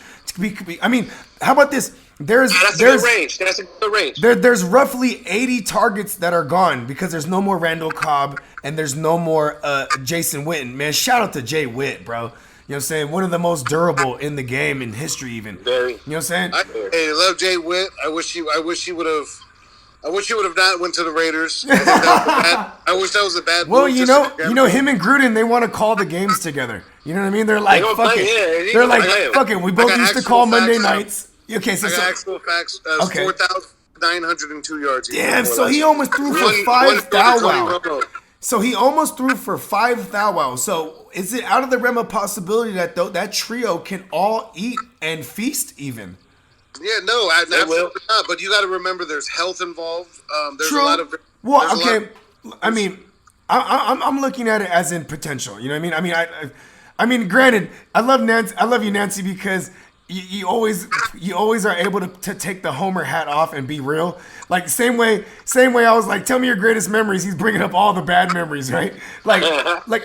S1: I mean, how about this? That's a good range. That's a good range. There's roughly 80 targets that are gone because there's no more Randall Cobb and there's no more Jason Witten. Man, shout out to Jay Witt, bro. You know what I'm saying? One of the most durable in the game in history, even.
S5: Very.
S1: You know what I'm saying?
S3: I love Jay Witt. I wish he would have not went to the Raiders. I wish that was a bad.
S1: Well, him and Gruden, they want to call the games together. You know what I mean? They're like, fuck it.
S5: Yeah,
S1: they're like, fuck it. We both used to call Monday nights. Okay, so
S3: I got actual facts. 4,902 yards.
S1: Damn, so he almost threw for 5 thou wow. So he almost threw for 5 thou wow. So is it out of the realm of possibility that that trio can all eat and feast even?
S3: Yeah, no, absolutely not. But you got to remember, there's health involved. There's
S1: True.
S3: a lot of.
S1: Well, okay. I mean, I'm looking at it as in potential. You know what I mean? I mean, granted, I love you, Nancy, because you always are able to take the Homer hat off and be real. Like same way I was like, tell me your greatest memories. He's bringing up all the bad memories, right? Like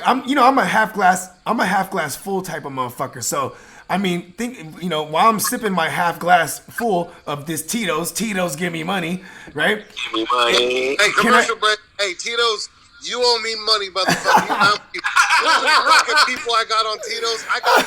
S1: I'm a half glass full type of motherfucker. So I mean, while I'm sipping my half glass full of this Tito's give me money, right?
S5: Give me money.
S3: Hey, commercial break. Hey, Tito's, you owe me money, motherfucker. Fucking people I got on Tito's. I got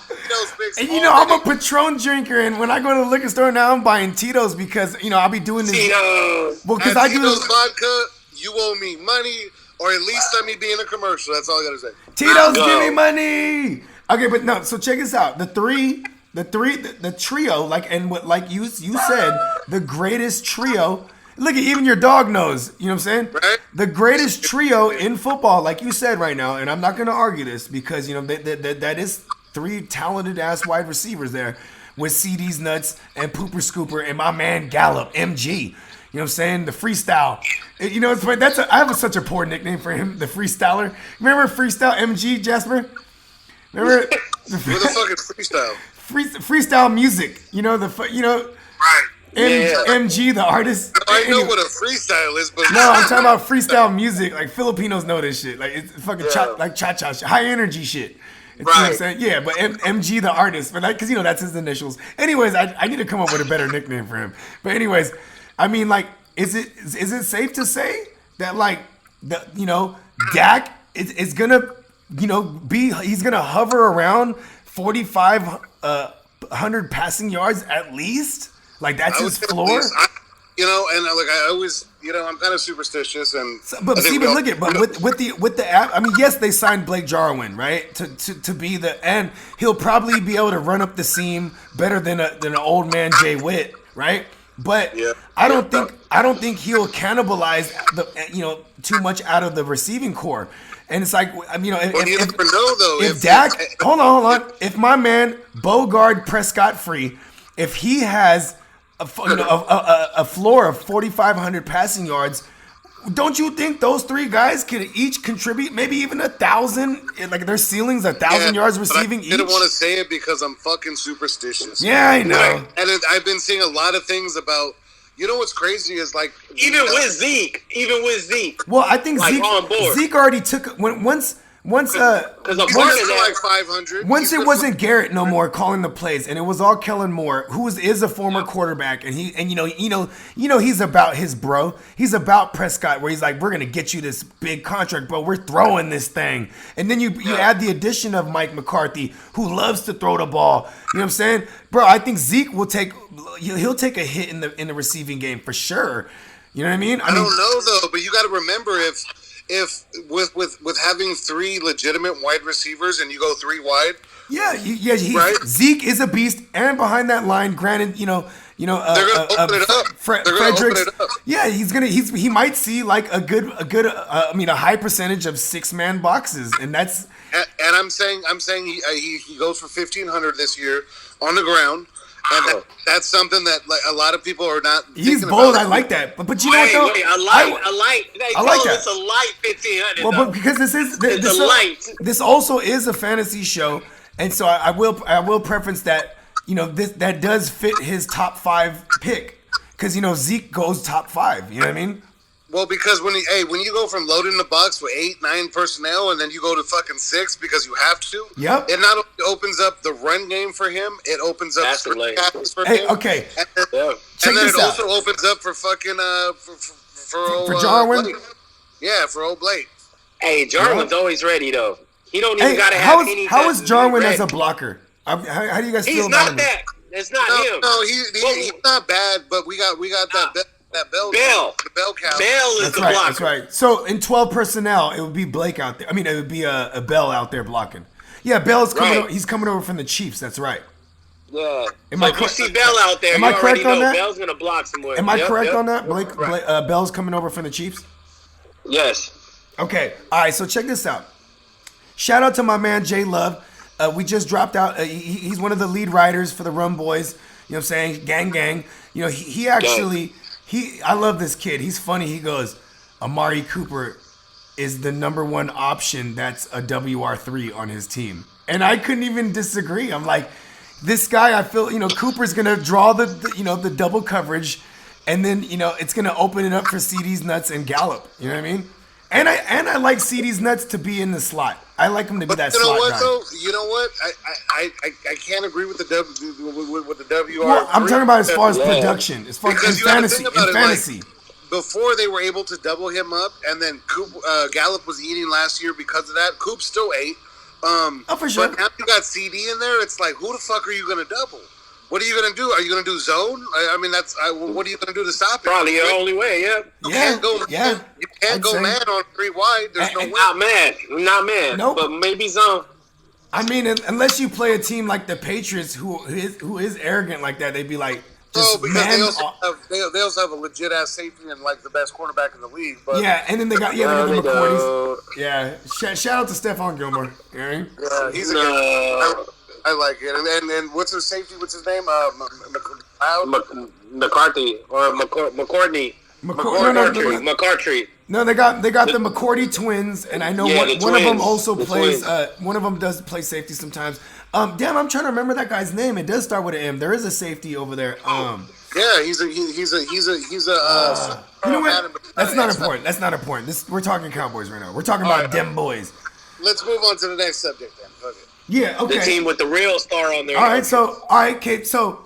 S3: Tito's big.
S1: And I'm a Patron drinker, and when I go to the liquor store now, I'm buying Tito's because I'll be doing this.
S5: Tito's.
S1: Well, because
S3: I
S1: I do
S3: Tito's vodka. You owe me money, or at least let me be in a commercial. That's all I gotta say.
S1: Tito's give me money. Okay, but no. So check this out. The trio, like you said, the greatest trio. Look at even your dog knows. You know what I'm saying?
S3: Right.
S1: The greatest trio in football, like you said right now, and I'm not going to argue this because that is three talented ass wide receivers there with CD's nuts and Pooper Scooper and my man Gallup MG. You know what I'm saying? The freestyle. It's funny. I have such a poor nickname for him, the freestyler. Remember freestyle MG, Jasper? Remember
S3: With a fucking freestyle.
S1: Freestyle music.
S3: Right.
S1: MG, the artist.
S3: I know what a freestyle is, but
S1: No, I'm talking about freestyle music. Like Filipinos know this shit. Like it's fucking cha-cha shit, high energy shit. You know what I'm saying? Yeah, but MG, the artist, but because that's his initials. Anyways, I need to come up with a better nickname for him. But anyways, I mean, like, is it safe to say that Dak is gonna he's gonna hover around 4,500 passing yards at least? Like that's his floor.
S3: I always, I'm kind of superstitious, and
S1: but with the app, I mean, yes, they signed Blake Jarwin, right, to be and he'll probably be able to run up the seam better than an old man Jay Witt, right? But I don't think he'll cannibalize too much out of the receiving core. And it's like, you never
S3: know though.
S1: If Dak, hold on, if my man Bogard Prescott free, if he has a floor of 4,500 passing yards, don't you think those three guys could each contribute maybe even 1,000? Like their ceilings 1,000 yards receiving each.
S3: I didn't want to say it because I'm fucking superstitious.
S1: Yeah, I know.
S3: And I've been seeing a lot of things about. What's crazy is like
S5: even with Zeke.
S1: Well, I think
S5: like
S1: Zeke already took once
S3: because like 500.
S1: Once it wasn't Garrett no more calling the plays, and it was all Kellen Moore, who is a former quarterback, and he's about his bro. He's about Prescott, where he's like, we're gonna get you this big contract, bro. We're throwing this thing, and then you add the addition of Mike McCarthy, who loves to throw the ball. You know what I'm saying, bro? I think Zeke he'll take a hit in the receiving game for sure. You know what I mean?
S3: I don't know though, but you got to remember if with having three legitimate wide receivers and you go three wide.
S1: Right? Zeke is a beast, and behind that line, granted, they're gonna
S3: open it up.
S1: Fredericks, he might see like a high percentage of 6-man boxes, and that's.
S3: And I'm saying he goes for 1,500 this year on the ground. And that's something that like a lot of people are not.
S1: He's bold. I like that, but you know what though?
S5: I like that. It's a light 1,500.
S1: Well, but because this also is a fantasy show, and so I will preference that that does fit his top 5 pick because Zeke goes top 5. You know what I mean?
S3: Well, because when you go from loading the box with 8-9 personnel and then you go to fucking 6 because you have to.
S1: Yep.
S3: It not only opens up the run game for him, it opens up screen passes for him.
S1: Okay.
S3: And then it also opens up for fucking for
S1: Jarwin.
S3: Blake. Yeah, for old Blake.
S5: Hey, Jarwin's always ready though. He don't even gotta have any.
S1: How is Jarwin as a blocker? How do you guys feel about him?
S5: He's not that. It's not him.
S3: No, he's not bad, but we got that. That Bell.
S5: The
S3: Bell count.
S5: Bell is the blocker.
S1: That's right. So in 12 personnel, it would be Blake out there. I mean, it would be a Bell out there blocking. Yeah, Bell's coming. Right. He's coming over from the Chiefs. That's right.
S5: Yeah. If you see Bell out there,
S1: am I correct on that?
S5: Bell's gonna block somewhere.
S1: Am I correct on that? Blake, Bell's coming over from the Chiefs.
S5: Yes.
S1: Okay. All right. So check this out. Shout out to my man Jay Love. We just dropped out. He's one of the lead writers for the Rum Boys. You know what I'm saying? Gang. He actually. I love this kid. He's funny. He goes, Amari Cooper is the number one option that's a WR3 on his team. And I couldn't even disagree. I'm like, this guy, I feel, Cooper's gonna draw the double coverage, and then it's gonna open it up for CD's nuts and Gallup. You know what I mean? And I like CD's nuts to be in the slot. I like him to be that slot guy.
S3: You know what though? You know what? I can't agree with the WR.
S1: Well, I'm talking about as far as production, as far as fantasy.
S3: Before they were able to double him up, and then Gallup was eating last year because of that. Coop still ate.
S1: For sure.
S3: But now you got CD in there. It's like, who the fuck are you going to double? What are you going to do? Are you going to do zone? I mean, what are you going to do to stop it?
S5: Probably your only way, yeah.
S3: You can't go man on 3 wide. There's no way.
S5: Not man.
S1: Nope.
S5: But maybe zone.
S1: I mean, unless you play a team like the Patriots, who is arrogant like that, they'd be like,
S3: because they also have a legit ass safety and like the best cornerback in the league. But
S1: yeah, and then they got the McCourties. Yeah, shout out to Stephon Gilmore. You know what I mean?
S3: Yeah, he's I like it. And what's his safety? What's his name?
S5: McCarthy or McCourtney. McCartry.
S1: No, they got the McCourty twins, and I know one of them also plays. One of them does play safety sometimes. Damn, I'm trying to remember that guy's name. It does start with an M. There is a safety over there.
S3: Yeah, he's a. You
S1: know what? That's not important. That's not important. We're talking Cowboys right now. We're talking about them boys.
S3: Let's move on to the next subject then. Fuck it.
S1: Yeah. Okay.
S5: The team with the real star on there.
S1: All right, Kate. So,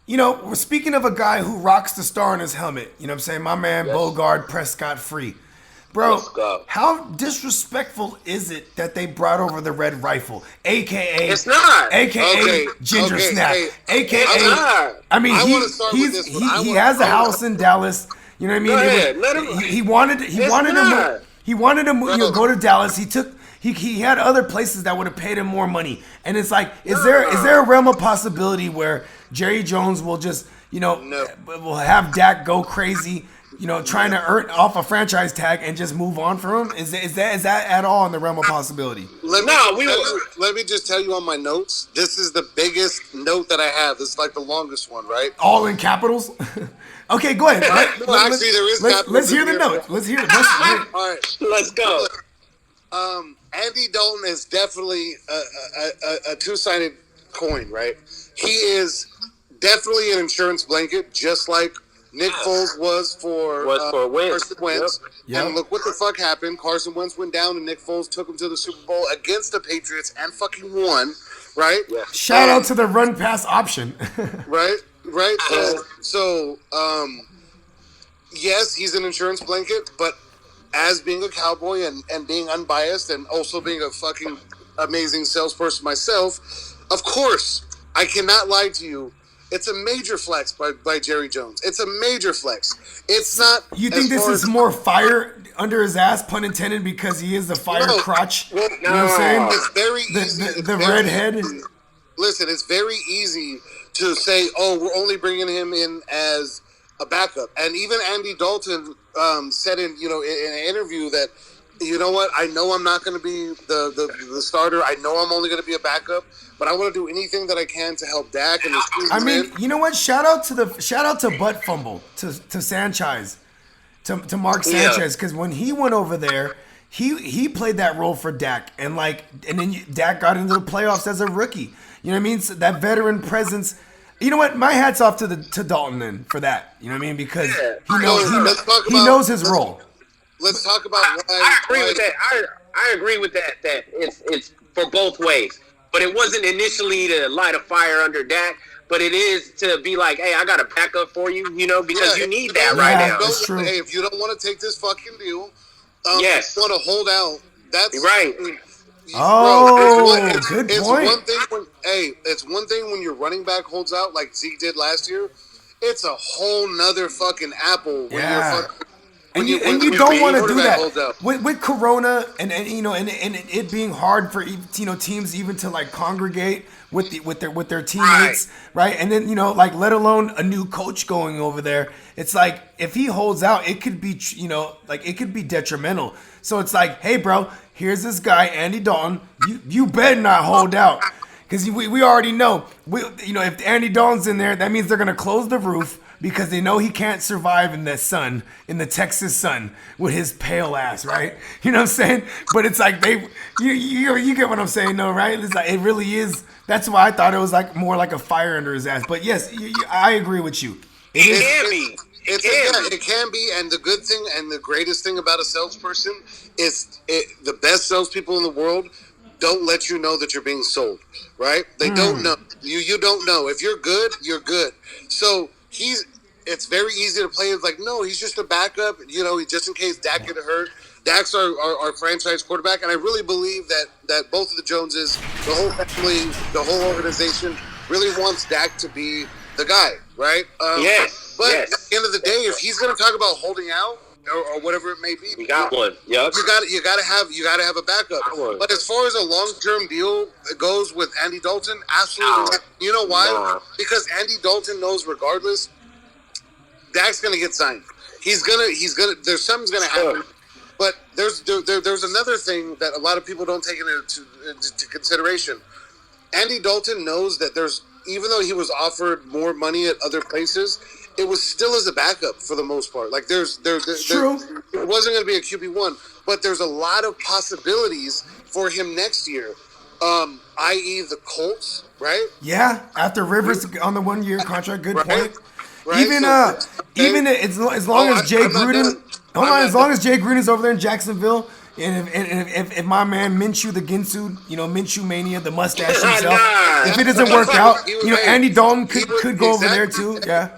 S1: we're speaking of a guy who rocks the star on his helmet. You know what I'm saying? My man, Bogard, Prescott Free. Bro, how disrespectful is it that they brought over the red rifle, a.k.a.
S5: It's not.
S1: A.k.a. Ginger Snap, a.k.a. I mean, he has a house in Dallas. You know what I mean?
S5: Go ahead. Let him.
S1: He wanted to go to Dallas. He had other places that would have paid him more money. And it's like, is there a realm of possibility where Jerry Jones will just, will have Dak go crazy, trying to earn off a franchise tag and just move on from him? Is that at all in the realm of possibility?
S3: Let me just tell you on my notes. This is the biggest note that I have. This is like the longest one, right?
S1: All in capitals? Okay, go ahead.
S3: Actually, there is capitals.
S1: Let's hear the notes. Let's hear it.
S3: All right.
S5: Let's go.
S3: Andy Dalton is definitely a two-sided coin, right? He is definitely an insurance blanket, just like Nick Foles was for Carson Wentz. Yep. And look what the fuck happened. Carson Wentz went down, and Nick Foles took him to the Super Bowl against the Patriots and fucking won, right? Yeah.
S1: Shout out to the run-pass option.
S3: Right. So, yes, he's an insurance blanket, but as being a Cowboy and being unbiased and also being a fucking amazing salesperson myself, of course, I cannot lie to you. It's a major flex by Jerry Jones. It's a major flex. It's not.
S1: You think this is more fire under his ass, pun intended, because he is the fire crotch?
S3: Well,
S1: you know what I'm saying?
S3: It's very easy.
S1: The redhead.
S3: Listen, it's very easy to say, "Oh, we're only bringing him in as a backup," and even Andy Dalton said in an interview that, you know what, I know I'm not going to be the starter. I know I'm only going to be a backup, but I want to do anything that I can to help Dak and his team.
S1: I mean, you know what? Shout out to Butt Fumble to Sanchez, to Mark Sanchez, because when he went over there, he played that role for Dak, and then Dak got into the playoffs as a rookie. You know what I mean? So that veteran presence. You know what? My hat's off to Dalton then for that. You know what I mean? Because he knows his role.
S3: Let's talk about why.
S5: I agree with that. I agree with that. That it's for both ways. But it wasn't initially to light a fire under Dak, but it is to be like, hey, I got a backup for you, because you need that right now.
S1: That's true.
S3: Hey, if you don't want to take this fucking deal,
S5: yes,
S3: you want to hold out. That's
S5: right.
S1: Good
S3: it's
S1: point.
S3: It's one thing when your running back holds out like Zeke did last year. It's a whole nother fucking apple when you're
S1: you don't want to do that with Corona and it being hard for teams even to congregate with their teammates, right? And then let alone a new coach going over there. It's like if he holds out, it could be it could be detrimental. So it's like, hey, bro, here's this guy Andy Dalton. You better not hold out. Because we already know, if Andy Dalton's in there, that means they're gonna close the roof because they know he can't survive in the Texas sun with his pale ass, right? You know what I'm saying? But it's like you get what I'm saying, though, right? It's like it really is. That's why I thought it was like more like a fire under his ass. But yes, I agree with you.
S3: It can be, and the good thing and the greatest thing about a salesperson is the best salespeople in the world don't let you know that you're being sold, right? They don't know. You don't know. If you're good, you're good. So it's very easy to play. It's like, no, he's just a backup, just in case Dak get hurt. Dak's our franchise quarterback, and I really believe that both of the Joneses, the whole family, the whole organization really wants Dak to be the guy, right? But at the end of the day, if he's going to talk about holding out or whatever it may be,
S5: we got one. Yep.
S3: You got to have a backup. But as far as a long-term deal goes with Andy Dalton, absolutely not. You know why?
S5: No.
S3: Because Andy Dalton knows regardless, Dak's going to get signed. He's gonna. There's something's going to happen. But there's another thing that a lot of people don't take into consideration. Andy Dalton knows that even though he was offered more money at other places, it was still as a backup for the most part. Like true. It wasn't going to be a QB1, but there's a lot of possibilities for him next year, i.e. the Colts, right?
S1: Yeah, after Rivers on the 1-year contract, good point.
S3: Right.
S1: Even as long as Jay Gruden, as long as Jay Gruden's over there in Jacksonville. And if my man Minshew the Ginsu, Minshew Mania, the mustache himself, if it doesn't work out, Andy Dalton could go over there too. Yeah.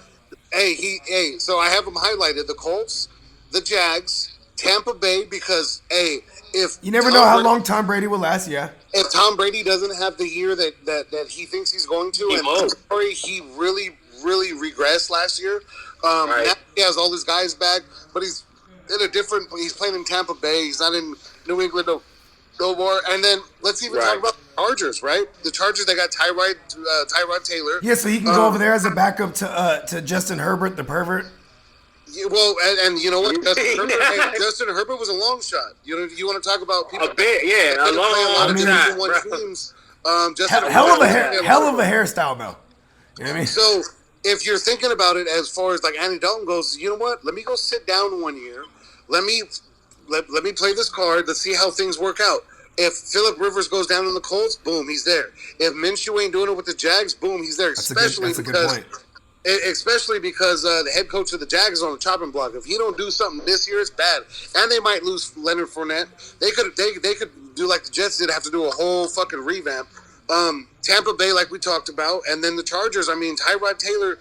S3: So I have them highlighted: the Colts, the Jags, Tampa Bay, because if
S1: you never know how long Tom Brady will last. Yeah.
S3: If Tom Brady doesn't have the year that he thinks he's going to, he really regressed last year. Now he has all his guys back, but he's playing in Tampa Bay. He's not in New England no more. And then let's even talk about the Chargers, right? The Chargers, they got Tyrod Taylor.
S1: Yeah, so he can go over there as a backup to Justin Herbert, the pervert.
S3: Yeah, well, and you know what? Justin Herbert was a long shot. You want to talk about people?
S5: A bit, yeah, a long shot.
S3: Teams,
S1: hell of a hairstyle, though. You know what I mean?
S3: So if you're thinking about it as far as like Andy Dalton goes, you know what? Let me go sit down 1 year. Let me play this card. Let's see how things work out. If Phillip Rivers goes down in the Colts, boom, he's there. If Minshew ain't doing it with the Jags, boom, he's there. Especially because the head coach of the Jags is on the chopping block. If he don't do something this year, it's bad. And they might lose Leonard Fournette. They could do like the Jets did, have to do a whole fucking revamp. Tampa Bay, like we talked about, and then the Chargers. I mean, Tyrod Taylor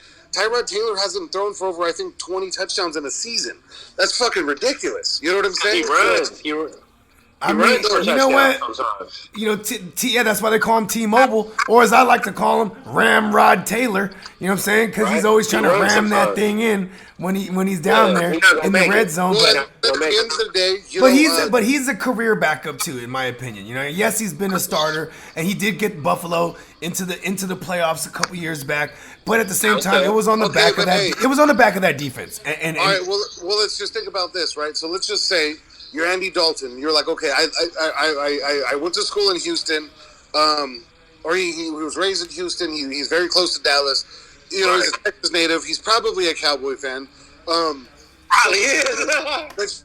S3: hasn't thrown for over, I think, 20 touchdowns in a season. That's fucking ridiculous. You know what I'm saying?
S5: He runs.
S1: You know what? That's why they call him T-Mobile, or as I like to call him, Ramrod Taylor. You know what I'm saying? Because he's always trying to ram that thing in when he's down there in the red zone.
S3: Well, at the end of the day,
S1: but he's a career backup too, in my opinion. Yes, he's been a starter, and he did get Buffalo into the playoffs a couple years back. But at the same time, it was on the back of that. It was on the back of that defense. And
S3: all right, well, let's just think about this, right? So let's just say you're Andy Dalton. You're like, okay, I went to school in Houston, or he was raised in Houston. He's very close to Dallas. He's a Texas native. He's probably a Cowboy fan.
S5: Probably is.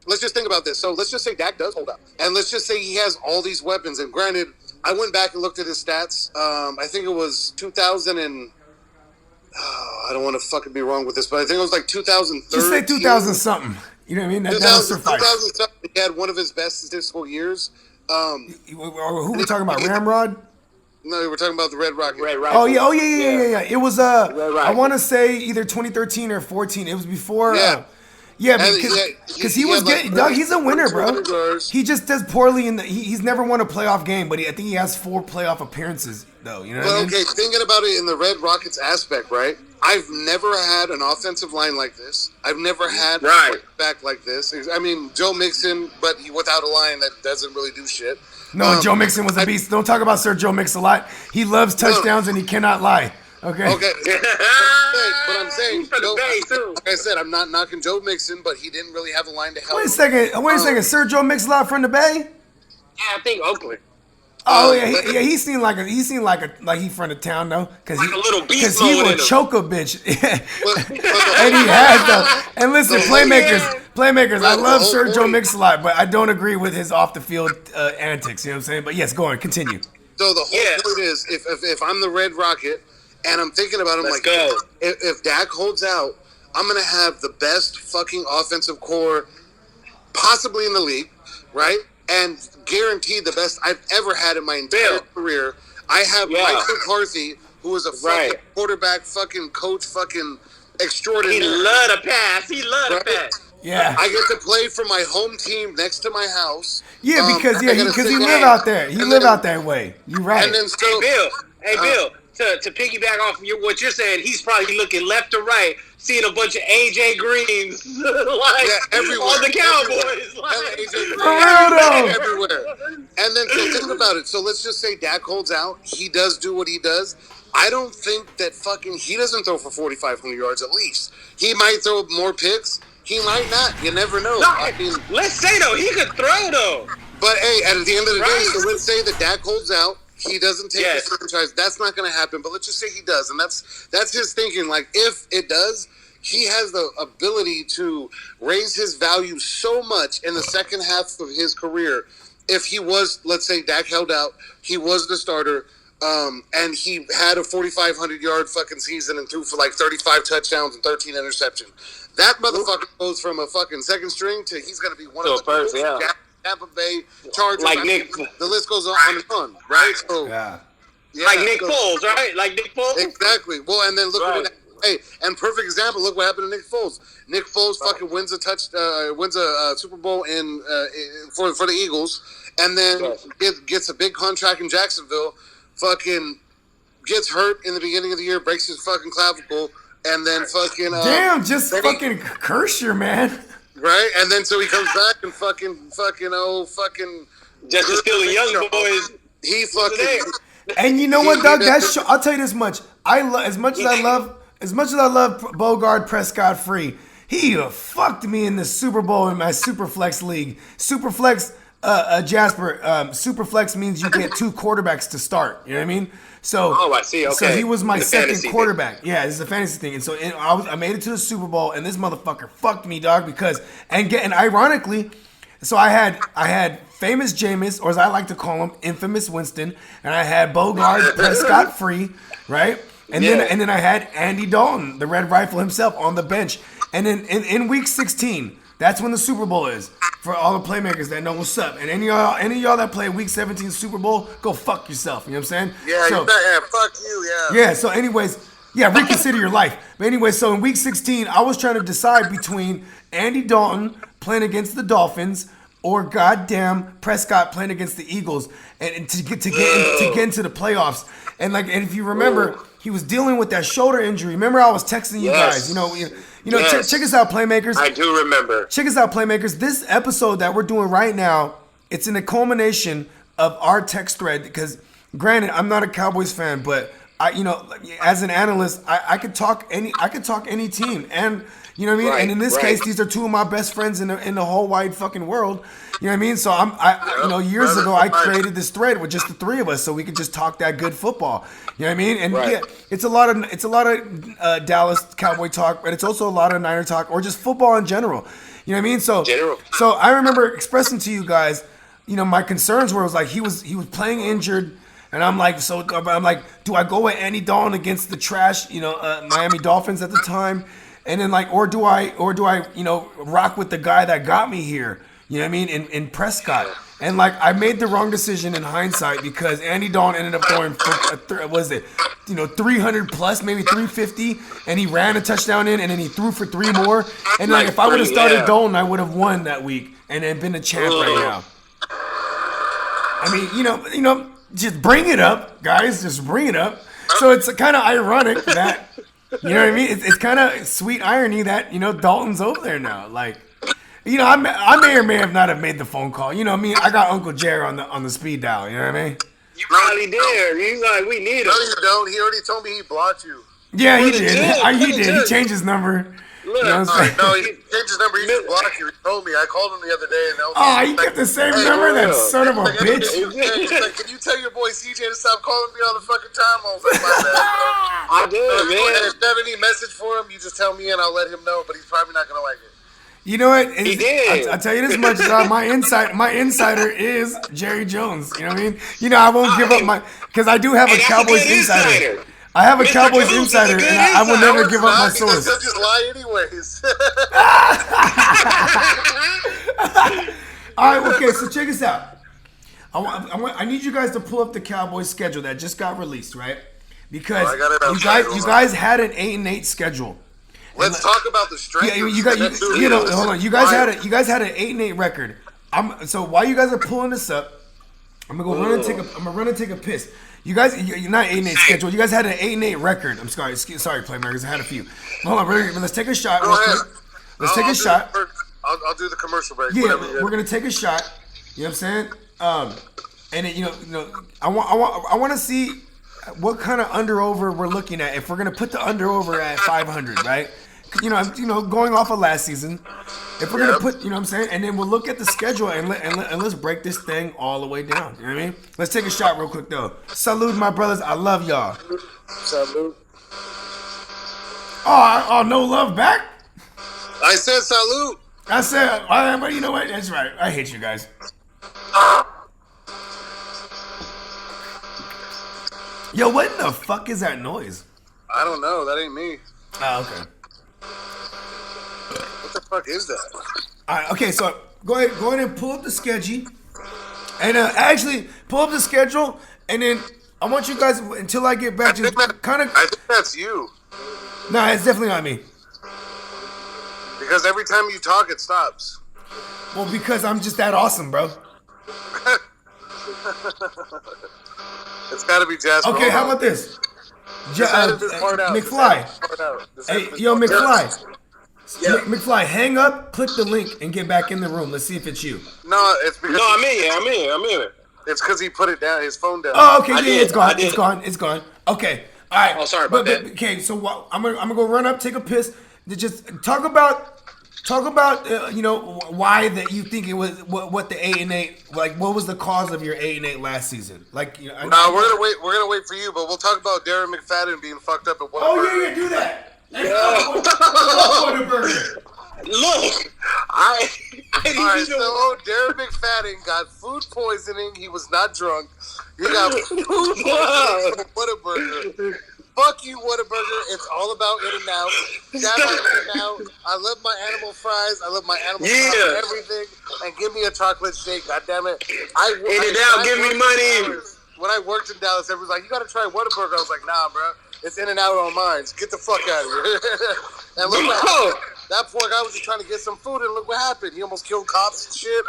S3: Let's just think about this. So let's just say Dak does hold up, and let's just say he has all these weapons. And granted, I went back and looked at his stats. I think it was 2000 and. I don't want to fucking be wrong with this, but I think it was like 2013.
S1: Just say 2000 something. You know what I mean? That
S3: 2000 something. He had one of his best statistical years.
S1: Who we talking about? Ramrod?
S3: No, we're talking about the Red Rocket.
S1: Oh yeah. It was I want to say either 2013 or 14. It was before. Because he was getting. Doug, he's a winner, bro. He just does poorly he's never won a playoff game, but I think he has 4 playoff appearances, though. You know what I mean?
S3: Okay, thinking about it in the Red Rockets aspect, right? I've never had an offensive line like this. I've never had a back like this. I mean, Joe Mixon, but without a line that doesn't really do shit.
S1: No, Joe Mixon was a beast. Don't talk about Sir Joe Mix-a-Lot. He loves touchdowns and he cannot lie. Okay.
S3: But I'm saying, like I said, I'm not knocking Joe Mixon, but he didn't really have a line to help.
S1: Wait a second. Sir Joe Mix-a-Lot from the Bay?
S5: Yeah, I think Oakland.
S1: Oh yeah, he seemed like he from the town though, cause
S5: Like a little beast
S1: he
S5: mode
S1: will
S5: in him.
S1: choke a bitch,
S3: But
S1: and he has though. And listen, Playmakers, I love
S3: whole
S1: Sergio
S3: point-
S1: Mix-a-Lot, but I don't agree with his off the field antics. You know what I'm saying? But yes, go on, continue.
S3: So the whole point is, if I'm the Red Rocket and I'm thinking about him,
S5: Let's
S3: like,
S5: go.
S3: if Dak holds out, I'm gonna have the best fucking offensive core possibly in the league, right? And guaranteed the best I've ever had in my entire career. I have Mike McCarthy, who is a fucking quarterback, fucking coach, fucking extraordinary.
S5: He love to pass. He love to pass.
S1: Yeah.
S3: I get to play for my home team next to my house.
S1: Yeah, because
S3: I gotta
S1: he
S3: sit
S1: live
S3: down.
S1: out there. He
S3: And
S1: live
S3: then-
S1: out that way. You right.
S3: And then still,
S5: Hey Bill, to piggyback off what you're saying, he's probably looking left to right, seeing a bunch of AJ Greens
S3: everywhere.
S5: on the Cowboys.
S3: Hella AJ Green.
S1: For real, though.
S3: Everywhere. And then so think about it. So let's just say Dak holds out. He does do what he does. I don't think that he doesn't throw for 4,500 yards at least. He might throw more picks. He might not. You never know. I mean,
S5: Let's say though, he could throw though.
S3: but hey, at the end of the day,
S5: Right.
S3: so let's say that Dak holds out. He doesn't take the franchise. That's not going to happen. But let's just say he does, and that's his thinking. Like if it does, he has the ability to raise his value so much in the second half of his career. If he was, let's say, Dak held out, he was the starter, and he had a 4,500-yard fucking season and threw for like 35 touchdowns and 13 interceptions. That motherfucker goes from a fucking second string to he's going to be one of the
S5: first,
S3: Tampa Bay Chargers.
S5: Like
S3: I
S5: Nick-
S3: mean, the list goes on and on, right? So,
S1: Yeah.
S5: Like Nick Foles, right? Like Nick Foles.
S3: Exactly. Well, and then look at what. Hey, and perfect example. Look what happened to Nick Foles. Nick Foles fucking wins a Super Bowl for the Eagles, and then gets a big contract in Jacksonville. Fucking gets hurt in the beginning of the year, breaks his fucking clavicle, and then fucking
S1: Damn, just fucking curse your man.
S3: right. And then so he comes back and
S5: Just to steal the young boys.
S3: He fucking.
S1: And you know what, Doug? I'll tell you this much. As much as I love Bogard Prescott Free, he fucked me in the Super Bowl in my Superflex league. Superflex, Jasper. Superflex means you get two quarterbacks to start. You know what I mean? So,
S5: I see. Okay.
S1: So he was my
S5: The
S1: second
S5: fantasy
S1: quarterback. Yeah, this is a fantasy thing. And so I made it to the Super Bowl, and this motherfucker fucked me, dog. And ironically. So I had famous Jameis, or as I like to call him, infamous Winston, and I had Bogard Prescott Free, right? And then I had Andy Dalton, the Red Rifle himself, on the bench. And then in week 16, that's when the Super Bowl is. For all the playmakers that know what's up. And any of y'all that play week 17 Super Bowl, go fuck yourself. You know what I'm saying?
S3: Yeah, fuck you,
S1: Yeah, so anyways, reconsider your life. But anyway, so in week 16, I was trying to decide between Andy Dalton playing against the Dolphins or goddamn Prescott playing against the Eagles and to get into the playoffs. And if you remember, he was dealing with that shoulder injury. Remember I was texting you guys, check us out, Playmakers.
S5: I do remember.
S1: Check us out, Playmakers. This episode that we're doing right now, it's in the culmination of our text thread because granted, I'm not a Cowboys fan, but as an analyst, I could talk any team, and you know what I mean. And in this case, these are two of my best friends in the whole wide fucking world. You know what I mean? So years ago, I created this thread with just the three of us, so we could just talk that good football. You know what I mean? And it's a lot of Dallas Cowboy talk, but it's also a lot of Niner talk, or just football in general. You know what I mean? So I remember expressing to you guys, my concerns were he was playing injured. And I'm like, do I go with Andy Dalton against the trash, Miami Dolphins at the time, and then or do I, rock with the guy that got me here, you know what I mean, in Prescott, and I made the wrong decision in hindsight because Andy Dalton ended up going for 300 plus, maybe 350, and he ran a touchdown in, and then he threw for 3 more, and if I would have started Dalton, I would have won that week and then been a champ right now. I mean, just bring it up, guys. Just bring it up. So it's kind of ironic that, you know what I mean? It's kind of sweet irony that, Dalton's over there now. I may or may have not have made the phone call. You know what I mean? I got Uncle Jerry on the speed dial. You know what I mean?
S5: You probably did. He's like, we need him.
S3: No, you don't. He already told me he blocked you.
S1: Yeah, he did. He did. He changed his number.
S3: Look,
S1: You know what I'm saying?
S3: no, he changed his number. He used to block you. He told me. I called him the other day, and
S1: Oh, you got the same number? That son of a bitch.
S3: He's like, can you tell your boy CJ to stop calling me all the fucking time? I was like, my bad, bro.
S5: I did, man.
S3: If you have any message for him, you just tell me and I'll let him know, but he's probably not going to like it.
S1: You know what?
S5: He did.
S1: I'll tell you this much, my insider is Jerry Jones. You know what I mean? You know, I won't give up because I do have a
S5: Hey, that's
S1: Cowboys
S5: a good
S1: insider. I have a
S5: Mr.
S1: Cowboys
S5: Jones is a
S1: insider,
S5: good
S1: and I will
S5: insider.
S1: never give up my
S3: Because
S1: source.
S3: he'll just lie anyways.
S1: All right, okay, so check this out. I need you guys to pull up the Cowboys schedule that just got released, right? Because
S3: I got it outside.
S1: you guys had an 8-8 schedule.
S3: Let's talk about the strength.
S1: Yeah, you know, hold on. You guys had an 8-8 record. So while you guys are pulling this up, I'm gonna run and take a piss. You guys, you're not 8-8 schedule. You guys had an 8-8 record. I'm sorry, Playmakers. I had a few. Hold on, let's take a shot. Real quick. Let's take a shot.
S3: I'll do the commercial break.
S1: Yeah, we're gonna take a shot. You know what I'm saying? And then, you know, I want to see what kind of under/over we're looking at. If we're gonna put the under/over at 500, right? You know, going off of last season. If we're gonna put, you know what I'm saying, and then we'll look at the schedule and let's break this thing all the way down. You know what I mean? Let's take a shot real quick though. Salute, my brothers. I love y'all.
S3: Salute.
S1: Oh, no love back.
S3: I said salute.
S1: I said, but you know what? That's right. I hate you guys. Yo, what in the fuck is that noise?
S3: I don't know. That ain't me.
S1: Oh, okay.
S3: What the fuck is that?
S1: All right, okay, so go ahead and pull up the schedule. And actually, pull up the schedule, and then I want you guys, until I get back to kind of...
S3: I think that's you.
S1: No, it's definitely not me.
S3: Because every time you talk, it stops.
S1: Well, because I'm just that awesome, bro.
S3: It's got to be Jasper.
S1: Okay, how about this?
S3: Edit this part out.
S1: McFly. Hey, yo, McFly.
S3: Yeah.
S1: McFly, hang up, click the link, and get back in the room. Let's see if it's you.
S3: No, it's because
S5: I'm in it.
S3: it's because he put it down, his phone down.
S1: Oh, okay, it's gone. Okay, all right.
S5: Oh, sorry about that.
S1: Okay, so I'm gonna go run up, take a piss. Just talk about you know, why that you think it was what the 8-8, like what was the cause of your 8-8 last season? Like, you know,
S3: No, we're gonna wait for you, but we'll talk about Darren McFadden being fucked up at one.
S1: Oh yeah, do that.
S5: Look, I didn't
S3: Alright,
S5: know.
S3: so Darren McFadden got food poisoning. He was not drunk. He got food poisoning from Whataburger. Fuck you, Whataburger. It's all about In-N-Out. Shout out In-N-Out. I love my animal fries. I love my animal fries, everything. And give me a chocolate shake. God damn it.
S5: In-N-Out, give me money.
S3: When I worked in Dallas, everyone's like, you gotta try Whataburger. I was like, nah, bro. It's In-N-Out on mine. Get the fuck out of here. And look what happened. That poor guy was just trying to get some food, and look what happened. He almost killed cops and shit.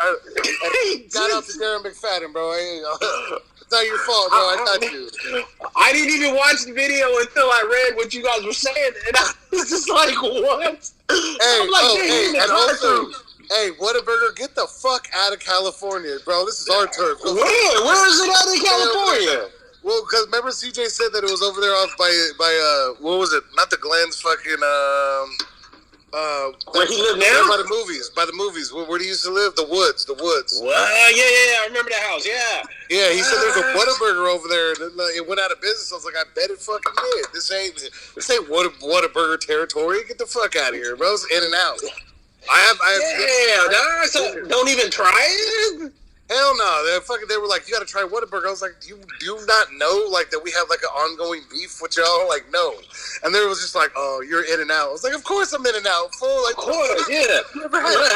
S3: Got out to Darren McFadden, bro. It's not your fault, bro. I got you.
S5: I didn't even watch the video until I read what you guys were saying, and I was just like, what?
S3: And also, Whataburger, get the fuck out of California, bro. This is our turf.
S5: Where is it at in California?
S3: Well, because remember CJ said that it was over there off by what was it? Not the Glens, fucking
S5: where he live now?
S3: By the movies. Where he used to live? The Woods.
S5: What? Yeah, I remember the house. Yeah.
S3: Yeah, he said there's a Whataburger over there, and it went out of business. I was like, I bet it fucking did. This ain't Whataburger territory. Get the fuck out of here, bro. It's In-N-Out.
S5: So don't even try it.
S3: Hell no. They were like, you gotta try Whataburger. I was like, do you not know like that we have like an ongoing beef with y'all? Like, no. And they was just like, oh, you're In-N-Out. I was like, of course I'm In-N-Out. Fool. Like,
S5: of course, yeah.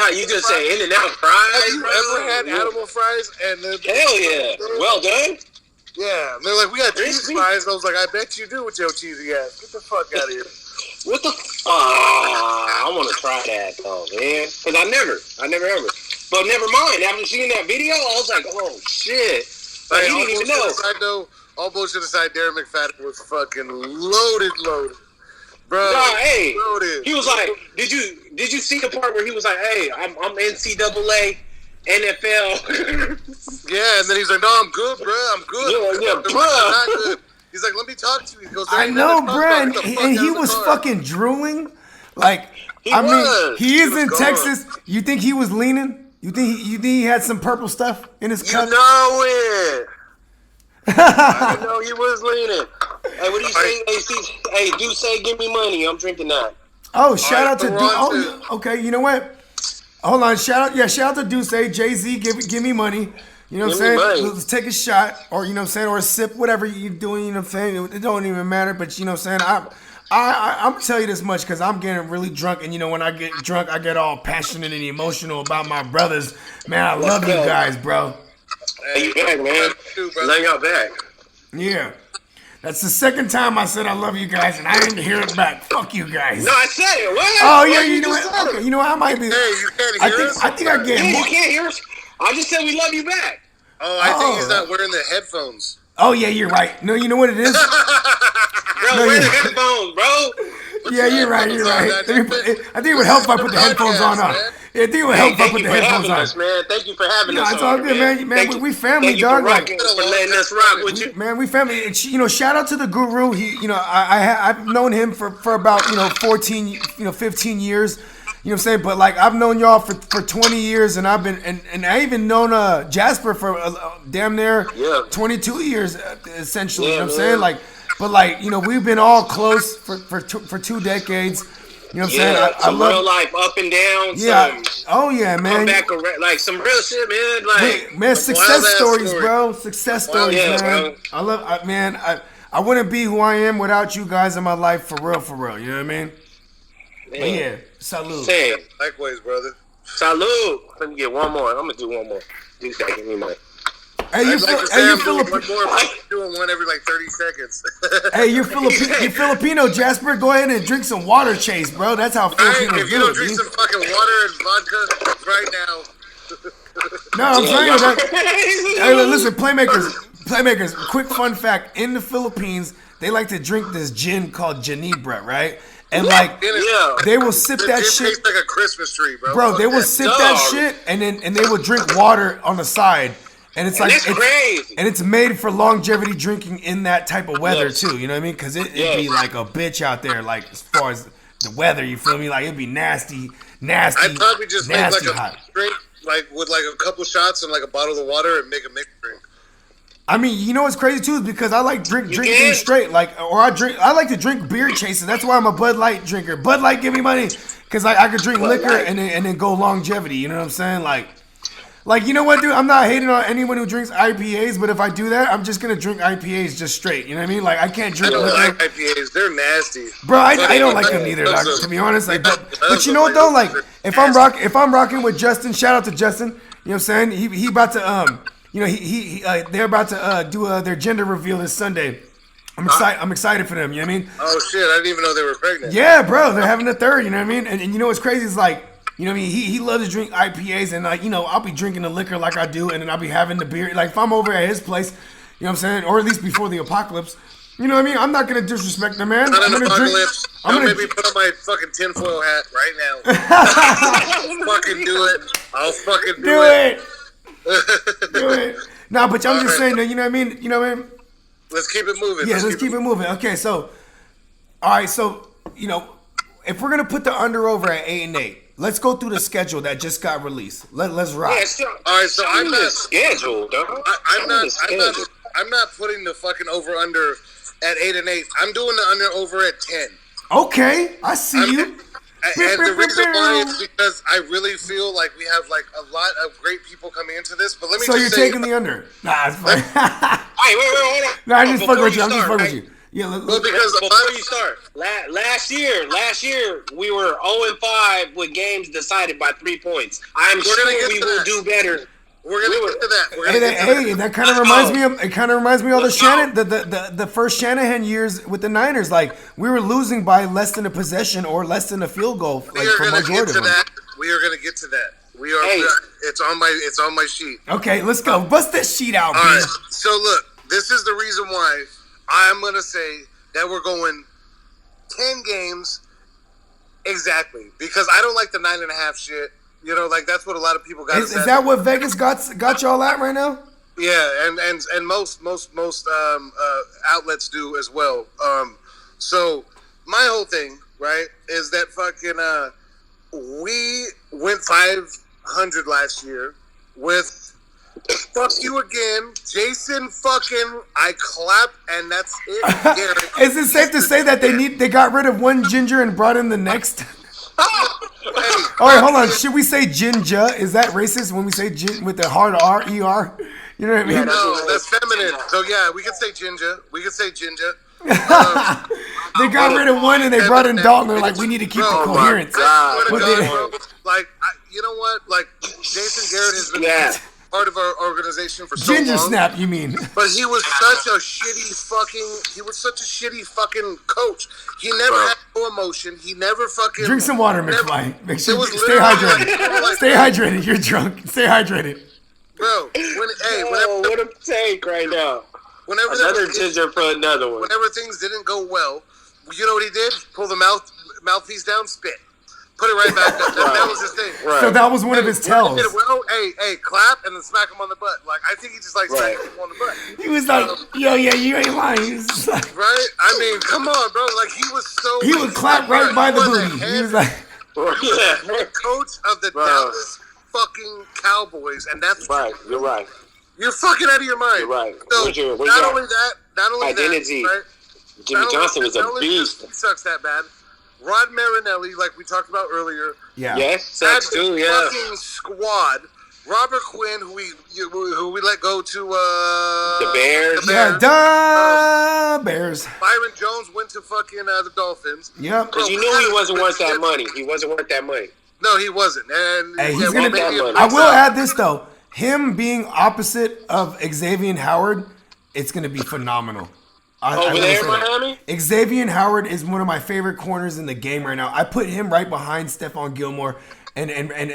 S5: How you just say In-N-Out fries?
S3: Have you ever had animal fries? And
S5: hell yeah. Well done.
S3: Yeah. And they're like, we got cheese fries. I was like, I bet you do with your cheesy ass. Get the fuck out of here.
S5: What the? I want to try that though, man. Cause I never ever. But never mind. After seeing that video, I was like, oh shit. Like, he didn't even know.
S3: All bullshit aside, Darren McFadden was fucking loaded. Bro, loaded.
S5: He was like, did you see the part where he was like, hey, I'm NCAA, NFL?
S3: Yeah, and then he's like, no, I'm good, bro. I'm good.
S5: Yeah, bro.
S3: I'm not good. He's like, let me talk to you. He goes,
S1: I know, bro, and he was fucking drooling. Like,
S5: He
S1: I mean,
S5: was.
S1: he is
S3: He was
S1: in
S3: gone.
S1: Texas. You think he was leaning? You think he had some purple stuff in his
S5: You
S1: cup?
S5: know it. I know he was leaning. Hey, what do you say? Hey, do say give me money. I'm drinking that.
S1: Oh, shout
S3: right,
S1: out to
S3: so
S1: Duce.
S3: we're on
S1: Oh, okay. You know what? Hold on. Shout out to Duce. Jay-Z, give me money. You know what I'm
S5: Give me
S1: saying?
S5: money.
S1: Let's take a shot, or you know what I'm saying, or a sip, whatever you're doing. You know what I'm saying? It don't even matter. But you know what I'm saying? I'm gonna tell you this much because I'm getting really drunk, and you know when I get drunk, I get all passionate and emotional about my brothers. Man, I love you guys, bro.
S5: Hey, you back, man.
S3: Too, brother.
S5: Love y'all back.
S1: Yeah. That's the second time I said I love you guys, and I didn't hear it back. Fuck you guys.
S5: No, I said it. What?
S1: Oh yeah,
S5: What?
S1: you know
S5: just
S1: what?
S5: said
S1: Okay,
S5: it.
S1: you know what? I might be.
S3: Hey, you can't hear us?
S1: I think I
S5: Yeah,
S1: get
S5: you
S1: more.
S5: can't hear us. I just said we love you back.
S3: Oh, I think he's
S1: Oh.
S3: not wearing the headphones.
S1: Oh yeah, you're right. No, you know what it is?
S5: Bro,
S1: No,
S5: wear the
S1: yeah.
S5: headphones, bro.
S1: Yeah, you're right. You're right. I think it would help if I put the headphones on.
S3: Man.
S1: Yeah, I think it would help if I
S5: Thank
S1: put
S5: you
S1: the
S5: for
S1: headphones
S5: having
S1: on.
S5: us, man. Thank you for having
S1: Yeah,
S5: us.
S1: it's all
S5: on,
S1: good, man. Man,
S5: Thank
S1: we family,
S5: thank you
S1: dog.
S5: For,
S1: Like,
S5: rocking, for letting us rock with you.
S1: man, we family. And, you know, shout out to the guru. He, you know, I've known him for about 14, 15 years. You know what I'm saying? But like I've known y'all for 20 years, and I've been and I even known Jasper for damn near 22 years essentially.
S5: Yeah,
S1: you know what I'm
S5: man.
S1: saying? Like, but like we've been all close for 2 decades. You know what I'm saying?
S5: Yeah,
S1: I
S5: some
S1: love.
S5: real life up and down.
S1: Yeah.
S5: Some
S1: Oh yeah, man.
S5: come back around, like some real shit, man. Like
S1: Man, success
S3: wild-ass
S1: stories,
S3: story.
S1: bro. Success stories,
S5: yeah,
S1: man.
S5: bro.
S1: I love, man. I wouldn't be who I am without you guys in my life, for real. You know what I mean? But yeah, salute.
S5: Saying,
S3: Likewise, brother.
S5: salute. Let me get one more. I'm gonna do one more. Do that. Give me money.
S1: Hey, you,
S3: I'd like to say
S1: hey, you
S3: I'm doing
S1: Filipino.
S3: one more. I'm doing one every like 30 seconds.
S1: Hey, you're Filipino, Jasper. Go ahead and drink some water, Chase, bro. That's how
S3: All right,
S1: Filipinos
S3: if you
S1: do
S3: don't
S1: it.
S3: drink
S1: B.
S3: some fucking water and vodka right now,
S1: No, I'm telling you that. Hey, listen, playmakers. Quick fun fact: in the Philippines, they like to drink this gin called Ginebra, right? And like,
S5: Yeah.
S1: they will sip
S3: it
S1: that
S3: tastes
S1: shit.
S3: like a Christmas tree, bro.
S1: Bro,
S3: Fuck
S1: they will
S3: that.
S1: sip that
S5: Dog.
S1: shit and they will drink water on the side, and it's like
S5: That's crazy.
S1: and it's made for longevity drinking in that type of weather
S5: Yes.
S1: too. You know what I mean? Because it'd
S5: Yes.
S1: be like a bitch out there, like as far as the weather. You feel me? Like it'd be nasty,
S3: I'd probably just make
S1: nasty
S3: like a
S1: hot.
S3: drink, like with like a couple shots and like a bottle of water and make a mixed drink.
S1: I mean, you know what's crazy too is because I like drinking
S5: can?
S1: things straight, like I like to drink beer chasing. That's why I'm a Bud Light drinker. Bud Light, give me money, because I could drink liquor and then go longevity. You know what I'm saying? Like you know what, dude? I'm not hating on anyone who drinks IPAs, but if I do that, I'm just gonna drink IPAs just straight. You know what I mean? Like I can't
S3: I
S1: drink
S3: don't
S1: liquor.
S3: like IPAs. They're nasty.
S1: Bro, I don't like them either, dog, to be honest. Like, but you know what though? Like, if I'm rocking with Justin, shout out to Justin. You know what I'm saying? He about to they're about to do their gender reveal this Sunday. I'm excited for them. You know what I mean?
S3: Oh shit! I didn't even know they were pregnant.
S1: Yeah, bro, they're having a third. You know what I mean? And you know what's crazy is like, you know what I mean? He loves to drink IPAs, and like, you know, I'll be drinking the liquor like I do, and then I'll be having the beer. Like if I'm over at his place, you know what I'm saying, or at least before the apocalypse. You know what I mean? I'm not gonna disrespect the man.
S3: Not
S1: I'm
S3: an
S1: gonna drink.
S3: apocalypse.
S1: I'm
S3: Don't
S1: gonna.
S3: make me put on my fucking tinfoil hat right now. I'll fucking do it. I'll fucking do
S1: Do
S3: it.
S1: it. Do it. Nah, but I'm just
S3: Alright.
S1: saying, you know what I mean? You know what I mean?
S3: Let's keep it moving.
S1: Yeah, let's keep it moving. Okay, so, all right, so, you know, if we're going to put the under over at 8-8, let's go through the schedule that just got released. Let's rock.
S5: Yeah, still,
S3: All right, so I'm
S5: the
S3: not.
S5: schedule, dog.
S3: I'm not putting the fucking over under at 8 and 8. I'm doing the under over at 10.
S1: Okay, I see you.
S3: And the reason why is because I really feel like we have like a lot of great people coming into this. But let me
S1: So
S3: just
S1: you're
S3: say,
S1: taking the under. Nah, it's fine.
S5: Hey, wait, hold on.
S1: Nah, I'm just
S5: Before
S1: fucking with you. I'm just
S5: start,
S1: fucking with you. Yeah,
S3: well, because a lot
S5: Before
S3: of
S5: you start, last year we were 0-5 with games decided by 3 points. I'm
S3: We're
S5: sure
S3: gonna get
S5: we
S3: to
S5: will
S3: that.
S5: do better.
S3: we're gonna get to that. We're
S1: Hey,
S3: gonna get to that.
S1: that kind of reminds me of all the
S5: Let's
S1: Shannon,
S5: go.
S1: the first Shanahan years with the Niners. Like we were losing by less than a possession or less than a field goal. Like,
S3: We are
S1: for
S3: gonna get
S1: majority
S3: to
S1: of them.
S3: that. We are gonna get to that. We are.
S5: Hey.
S3: It's on my sheet.
S1: Okay, let's go. Bust that sheet out,
S3: All
S1: B.
S3: right. So look, this is the reason why I'm gonna say that we're going 10 games exactly because I don't like the 9.5 shit. You know, like that's what a lot of people got.
S1: Is that what Vegas got y'all at right now?
S3: Yeah, and most outlets do as well. So my whole thing right, is that fucking we went 500 last year with fuck you again, Jason fucking I clap and that's it. Garrett.
S1: Is it safe to say that they got rid of one ginger and brought in the next? All right, hold on. Should we say ginger? Is that racist when we say gin with the hard R-E-R? You know what I mean?
S3: No, that's feminine. So yeah, we could say ginger. We could say ginger.
S1: They got rid of one and they brought in Dalton. They're like, we need to keep the coherence.
S3: Like, you know what? Like, Jason Garrett has been part of our organization for so long.
S1: Ginger snap, you mean?
S3: But he was such a shitty fucking coach. He never had no emotion. He never fucking
S1: drink some water, McFly. Make sure stay hydrated. Stay hydrated. You're drunk. Stay hydrated.
S3: Bro,
S5: what a take right now.
S3: Whenever
S5: another ginger for another one.
S3: Whenever things didn't go well, you know what he did? Pull the mouthpiece down, spit. Put it right back up. That was his thing.
S1: Right. So that was one of his tells.
S3: Well, hey, clap and then smack him on the butt. Like, I think he just like smacked him on the butt.
S1: He was like, yo, yeah, you ain't lying. He was just like,
S3: right? I mean, come on, bro. Like, he was so.
S1: He would clap right by the booty. He was like,
S3: the coach of the Dallas fucking Cowboys, and that's
S5: right. You're right.
S3: You're fucking out of your mind.
S5: You're right.
S3: So not only that,
S5: identity.
S3: Right?
S5: Jimmy Johnson was a beast.
S3: He sucks that bad. Rod Marinelli, like we talked about earlier.
S1: Yeah.
S5: Yes, sucks too. Yeah.
S3: Fucking squad. Robert Quinn, who we let go to
S5: the Bears.
S1: Yeah, Bears.
S3: Byron Jones went to fucking the Dolphins.
S1: Yep.
S5: Because you knew he wasn't worth that money. He wasn't worth that money.
S3: No, he wasn't. And
S1: hey, he's gonna be. I will add this though. Him being opposite of Xavier Howard, it's gonna be phenomenal.
S5: Over there in Miami?
S1: Xavier Howard is one of my favorite corners in the game right now. I put him right behind Stephon Gilmore and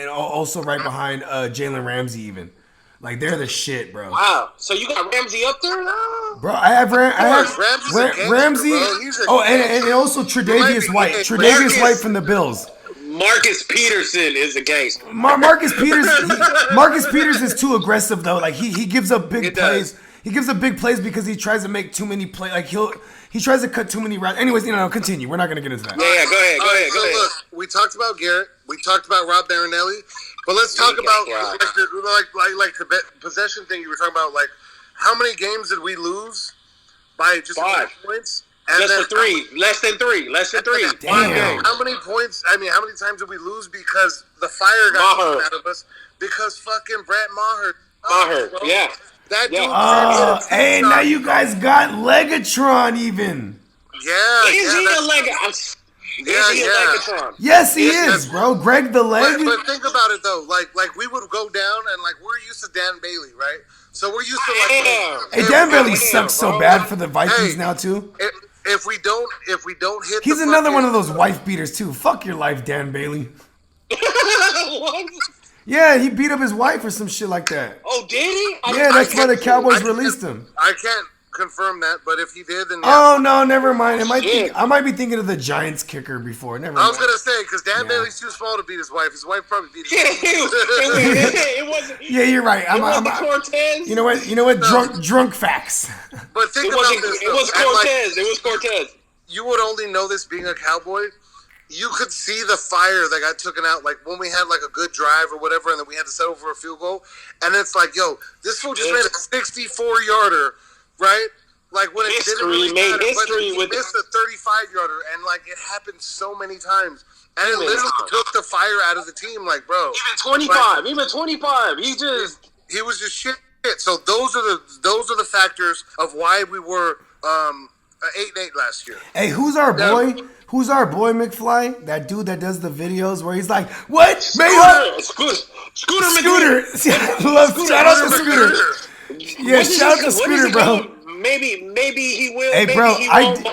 S1: also right behind Jalen Ramsey even. Like, they're the shit, bro.
S5: Wow. So you got Ramsey up there now?
S1: Bro, I have Ramsey. And also Tre'Davious White. Tre'Davious White from the Bills.
S5: Marcus Peterson is a gangster.
S1: Marcus Peters is too aggressive though. Like he gives up big plays. He gives up big plays because he tries to make too many plays. Like he tries to cut too many routes. Anyways, continue. We're not gonna get into that.
S5: Yeah, go ahead.
S3: Look, we talked about Garrett. We talked about Rob Marinelli. But let's talk about the possession thing you were talking about. Like, how many games did we lose by just 5 points? And
S5: less than three.
S1: Damn.
S3: How many points? I mean, how many times did we lose because the fire got taken out of us? Because fucking Brett Maher.
S5: Yeah.
S3: That dude.
S1: Hey, now you guys got Legatron even.
S3: Yeah.
S5: Is he a Legatron?
S1: Yes, he is, bro. Greg the Leg.
S3: But think about it though. Like we would go down and like we're used to Dan Bailey, right? So we're used to like.
S1: Hey, Dan Bailey sucks so bad for the Vikings now too.
S3: If we don't hit,
S1: he's another one of those wife beaters too. Fuck your life, Dan Bailey.
S5: What?
S1: Yeah, he beat up his wife or some shit like that.
S5: Oh, did he?
S1: That's why the Cowboys released him.
S3: I can't confirm that, but if he did, then
S1: oh no, never mind. I might be thinking of the Giants kicker before. Never mind.
S3: I was gonna say because Dan Bailey's too small to beat his wife. His wife probably beat him.
S5: It wasn't.
S1: Yeah, you're right.
S5: It wasn't Cortez.
S1: You know what? Drunk facts.
S3: But think about this.
S5: It was Cortez. It was Cortez.
S3: You would only know this being a Cowboy. You could see the fire that got taken out, like when we had like a good drive or whatever, and then we had to settle for a field goal. And it's like, yo, this fool just made a 64-yarder, right? Like when it didn't really matter, but he missed a 35-yarder, and like it happened so many times, and it literally took the fire out of the team. Like, bro,
S5: even 25, he
S3: was just shit. So those are the factors of why we were 8-8 last year.
S1: Hey, who's our boy? Who's our boy, McFly? That dude that does the videos where he's like, "What?
S5: Scooter.
S1: Shout out to Scooter. Yeah, shout out to Scooter, bro.
S5: Maybe he will.
S1: Hey, bro,
S5: maybe he won't.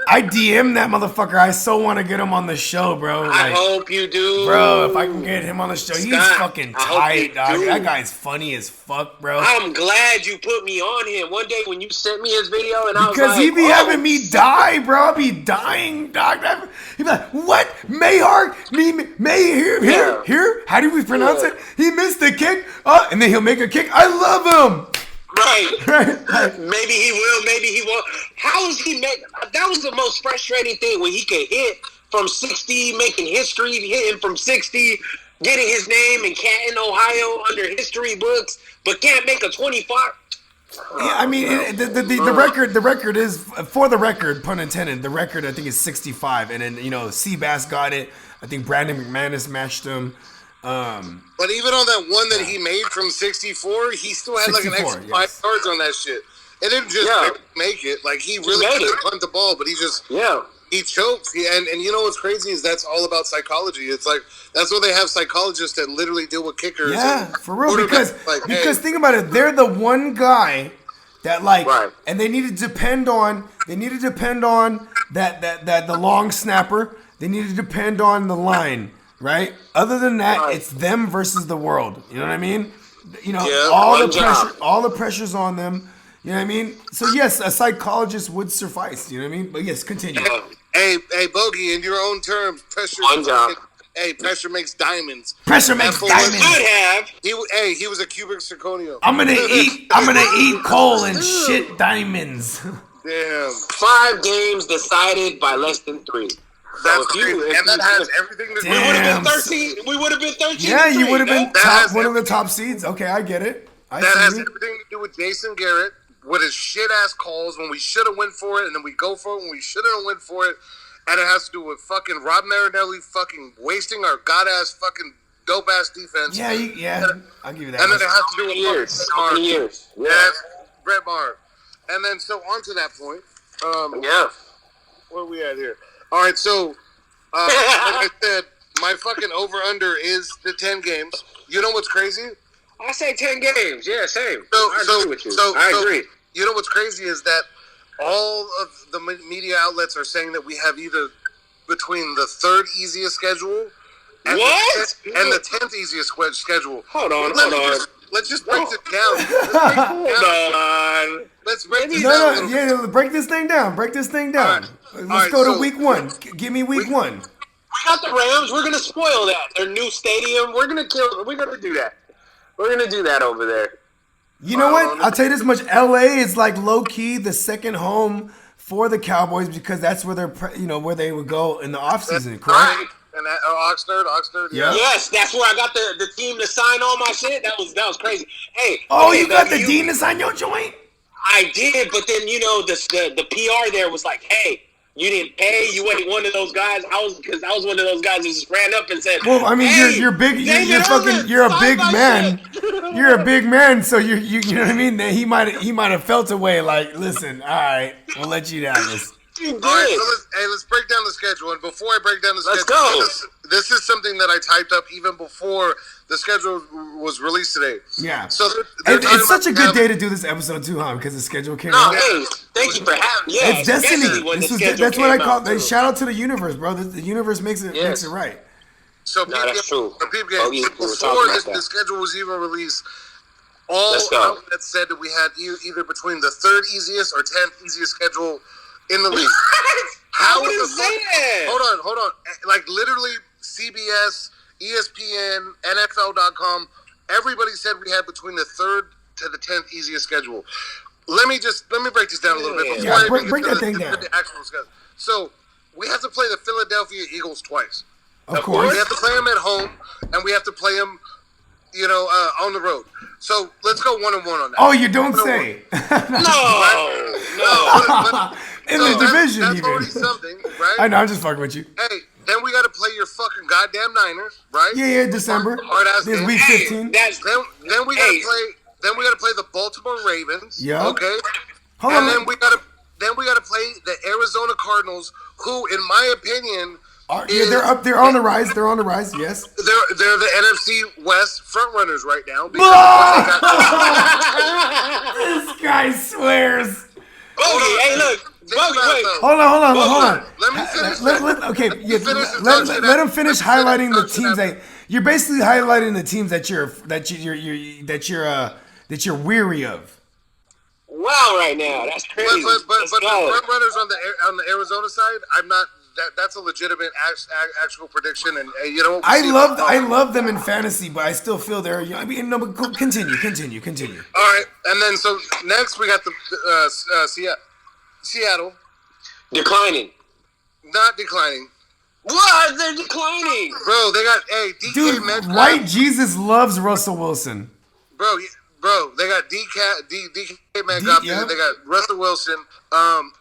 S1: I DM that motherfucker. I so want to get him on the show, bro.
S5: I hope you do,
S1: bro. If I can get him on the show, he's fucking tight, dog. That guy's funny as fuck, bro.
S5: I'm glad you put me on him. One day when you sent me his video, and I was like,
S1: because he be having me die, bro. I be dying, dog. He be like, what? Mayhart? Here? How do we pronounce it? He missed the kick, and then he'll make a kick. I love him.
S5: Right. Maybe he will, maybe he won't. How is he make? That was the most frustrating thing when he could hit from 60, making history, hitting from 60, getting his name in Canton, Ohio, under history books, but can't make a 25.
S1: Yeah, I mean, the record is, for the record, pun intended, the record I think is 65, and then Seabass got it. I think Brandon McManus matched him.
S3: But even on that one that he made from 64, he still had like an extra 5 yards on that shit. It didn't just make it. Like, he really couldn't punt the ball, but he just he choked. And you know what's crazy is that's all about psychology. It's like that's why they have psychologists that literally deal with kickers.
S1: Yeah, for real. Because think about it, they're the one guy that and they need to depend on that the long snapper. They need to depend on the line. Right. Other than that, it's them versus the world. You know what I mean? All the pressure's on them. You know what I mean? So yes, a psychologist would suffice. You know what I mean? But yes, continue.
S3: Hey, Bogey, in your own terms, pressure. Pressure makes diamonds.
S1: Pressure makes diamonds.
S5: Could have.
S3: He was a cubic zirconia.
S1: I'm gonna eat coal and shit diamonds.
S3: Damn.
S5: 5 games decided by less than 3.
S3: That's crazy. And that has everything to do.
S5: We would have been 13. We would have been 13.
S1: Yeah, you would have been one of the top seeds. Okay, I get it.
S3: That has everything to do with Jason Garrett, with his shit ass calls when we should have went for it, and then we go for it when we shouldn't have went for it, and it has to do with fucking Rob Marinelli fucking wasting our god ass fucking dope ass defense.
S1: Yeah, I'll give you that.
S3: And then it has to do with
S5: years.
S3: Yes, Brett Maher. And then so on to that point. Where are we at here? All right, so like I said, my fucking over under is the 10 games. You know what's crazy?
S5: I say 10 games. Yeah, same.
S3: I
S5: agree with you. I agree.
S3: You know what's crazy is that all of the media outlets are saying that we have either between the 3rd easiest schedule and the 10th easiest schedule.
S5: Hold on.
S3: Let's just break this down. Let's break this down.
S1: Yeah, break this thing down. Right. Let's go to week 1. Give me week 1.
S5: We got the Rams. We're gonna spoil that. Their new stadium. We're gonna kill them. We're gonna do that. We're gonna do that over there.
S1: You know what? I'll tell you this much. LA is like low key the second home for the Cowboys because that's where where they would go in the offseason, correct?
S3: Right. And that Oxnard, yeah.
S5: Yes, that's where I got the team to sign all my shit. That was crazy. Hey,
S1: you got the dean to sign your joint?
S5: I did, but then the PR there was like, hey, you didn't pay. You wasn't one of those guys. I was one of those guys who just ran up and said,
S1: "Well, I mean,
S5: hey,
S1: you're big. You're a big man. You're a big man. So you know what I mean? He might have felt a way like, listen, all right, we'll let you down this."
S3: All right, so let's break down the schedule. And before I break down the schedule, this is something that I typed up even before the schedule was released today.
S1: Yeah.
S3: So
S1: it's such a good day to do this episode too, huh? Because the schedule came out.
S5: Hey, thank you for having me. Yeah,
S1: it's destiny. That's what I call it. Shout out to the universe, bro. The universe makes it right.
S3: So
S5: that's true.
S3: Before the schedule was even released, all outlets said that we had either between the 3rd easiest or 10th easiest schedule in the league. How would you say that? Hold on. Like literally CBS, ESPN, NFL.com, everybody said we had between the 3rd to the 10th easiest schedule. Let me break this down a little bit.
S1: Break that thing down.
S3: The actual schedule. So we have to play the Philadelphia Eagles twice.
S1: Of course.
S3: We have to play them at home, and we have to play them, on the road. So let's go 1-1 on that.
S1: Oh, you don't say.
S5: No.
S1: In the division,
S3: that's
S1: even.
S3: Already something, right?
S1: I know. I'm just fucking with you.
S3: Hey, then we got to play your fucking goddamn Niners, right?
S1: Yeah, December. This week 15.
S3: Then we got to play. Then we got to play the Baltimore Ravens.
S1: Yeah.
S3: Okay.
S1: Hold on.
S3: Then we got to play the Arizona Cardinals, who, in my opinion,
S1: they're up. They're on the rise. They're on the rise. Yes.
S3: They're the NFC West front runners right now.
S1: This guy swears.
S5: Bogey, hey, look. Bogey, wait.
S1: Hold on.
S3: Let me finish.
S1: Let him finish highlighting the teams that you're basically highlighting the teams that you're weary of.
S5: Wow, right now that's crazy.
S3: But the front runners on the Arizona side, I'm not. That's a legitimate actual prediction, and you know what?
S1: I love them in fantasy, but I still feel they're. I mean, no, but continue.
S3: All right, and then so next we got the Seattle.
S5: Declining.
S3: Not declining.
S5: What? They're declining.
S3: Bro, they got DK
S1: Dude,
S3: Metcalf.
S1: White Jesus loves Russell Wilson.
S3: Bro, they got DK Metcalf.
S1: yeah.
S3: They got Russell Wilson.